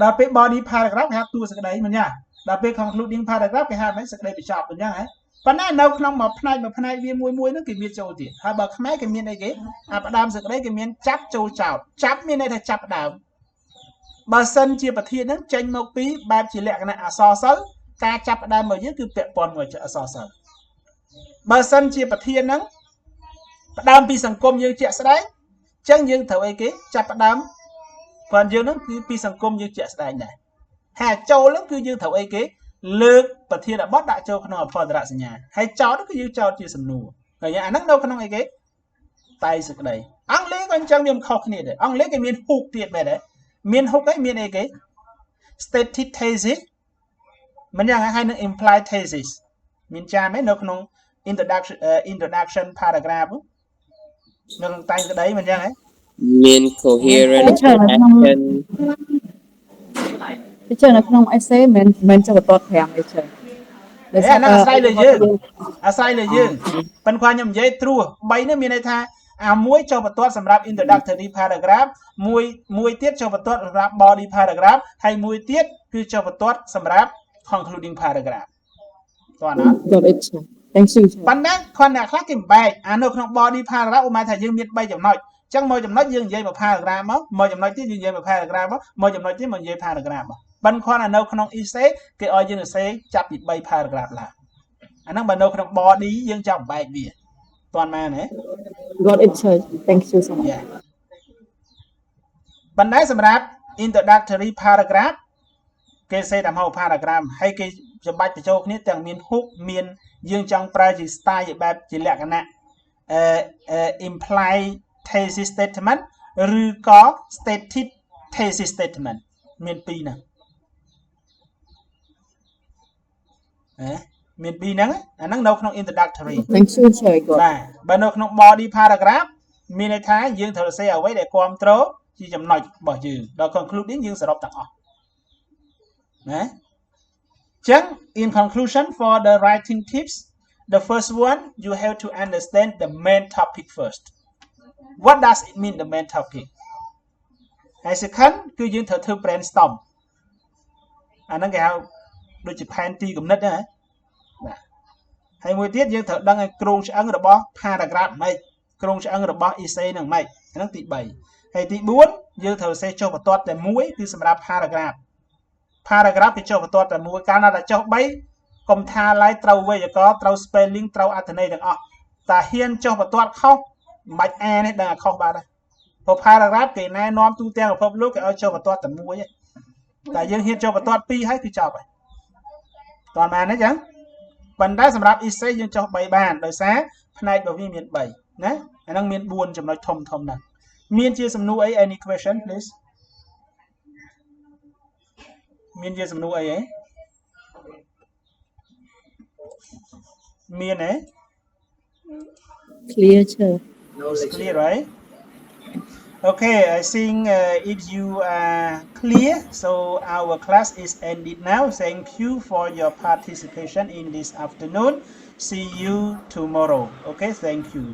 ដល់ពេល body paragraph គេហៅតួសេចក្តីមិនយ៉ាដល់ពេល concluding paragraph គេហៅមិនសេចក្តីបញ្ចប់អញ្ចឹងហ៎ប៉ុន្តែនៅក្នុងមួយផ្នែកវាមួយហ្នឹងគេមានចូលទៀតហើយបើខ្មែរគេមានអីគេអាផ្ដើមសេចក្តីគេមានចាប់ចូលចោតចាប់មានន័យថាចាប់ផ្ដើមបើសិនជាប្រធានហ្នឹងចេញមកពីបែបជាលក្ខណៈអក្សរសិល្ប៍ការចាប់ផ្ដើមរបស់យើងគឺពាក់ព័ន្ធមួយអក្សរសិល្ប៍បើសិនជាប្រធានហ្នឹងផ្ដើមពីសង្គមយើងជាក់ស្ដែងអញ្ចឹងយើងត្រូវអីគេចាប់ផ្ដើមព្រោះយើងហ្នឹងគឺពីសង្គមយើងជាក់ស្ដែងដែរហើយចូលហ្នឹងគឺយើងត្រូវអីគេលើកប្រធានបទដាក់ចូលក្នុងអភ័ន្តរសញ្ញាហើយចោតគឺយើងចោតជាសំណួរហើយអាហ្នឹងនៅក្នុងអីគេតែសេចក្តីអង់គ្លេសក៏អញ្ចឹងវាមិនខុសគ្នាដែរអង់គ្លេសគេមាន hook ទៀតមែនទេមាន hook ឯងមានអីគេ stated thesis មិនយ៉ាងហើយនឹង implied thesis មានចាំទេនៅក្នុង introduction paragraph នៅក្នុងតែងក្តីមិនយ៉ាងហ៎មាន coherent action teacher នៅក្នុង essay មិនចូលបន្ទាត់5 teacher អាហ្នឹងអាស្រ័យលើយើងប៉ុន្តែខ្ញុំនិយាយត្រួស3នេះមានន័យថាអាមួយចូលបន្ទាត់សម្រាប់ introductory paragraph មួយទៀតចូលបន្ទាត់សម្រាប់ body paragraph ហើយមួយទៀតគឺចូលបន្ទាត់សម្រាប់ concluding paragraph តោះណា Thank you ប៉ុន្តែគាត់អ្នកខ្លះគេបែកអានៅក្នុង body paragraph ឧមាថាយើងមាន3ចំណុចអញ្ចឹងមួយចំណុចយើងនិយាយមួយ paragraph មកមួយចំណុចទៀតយើងនិយាយមួយ paragraph មកមួយចំណុចទៀតមកនិយាយ paragraph មកប៉ុន្តែគាត់នៅក្នុង essay គេឲ្យយើង essay ចាប់ពី3 paragraph ឡើងអាហ្នឹងបើនៅក្នុង body យើងចាំបែកវាតាន់មែនទេ Got it sir thank you so much ប៉ុន្តែសម្រាប់ introductory paragraph គេសេតាមហៅ paragraph ហើយគេចំបាច់បញ្ចូលគ្នាទាំងមាន hook មានយើងចង់ប្រើជា style បែបជាលក្ខណៈimplied thesis statement ឬក៏ stated thesis statement មាន2ហ្នឹងមាន2ហ្នឹងអាហ្នឹងនៅក្នុង introductory Thank you sir បាទបើនៅក្នុង body paragraph មានន័យថាយើងត្រូវសេអ្វីដែលគ្រប់គ្រងជាចំណុចរបស់យើងដល់ concluding យើងសរុបទាំងអស់ណាចឹង in conclusion for the writing tips the first one you have to understand the main topic first what does it mean the main topic ហើយ second គឺយើងត្រូវធ្វើ brainstorm អាហ្នឹងគេហៅដូចជាផែនទីគំនិតណាបាទហើយមួយទៀតយើងត្រូវដឹងឲ្យគ្រោងឆ្អឹងរបស់ paragraph មិនគ្រោងឆ្អឹងរបស់ essay ហ្នឹងមិនហ្នឹងទី3ហើយទី4យើងត្រូវសេចចុះបន្ទាត់តែមួយគឺសម្រាប់ paragraph គេចុះបន្ទាត់តែមួយកាលណាតែចុះ3កុំថាឡើយត្រូវវេយ្យាករណ៍ត្រូវ spelling ត្រូវអត្ថន័យទាំងអស់តែហ៊ានចុះបន្ទាត់ខុសមិនបាច់អានទេដឹងតែខុសបាទព្រោះ paragraph គេណែនាំទូទាំងពិភពលោកគេឲ្យចុះបន្ទាត់តែមួយទេតែយើងហ៊ានចុះបន្ទាត់2ហើយគឺចប់ហើយតោះបានទេចឹងប៉ុន្តែសម្រាប់ essay យើងចុះ3បានដោយសារផ្នែករបស់វាមាន3ណាអាហ្នឹងមាន4ចំណុចធំហ្នឹងមានជាសំណួរអី any question please មានជាសំណួរអីហ៎មានហ៎ clear sir it's clear right okay I think if you are clear so our class is ended now thank you for your participation in this afternoon see you tomorrow okay thank you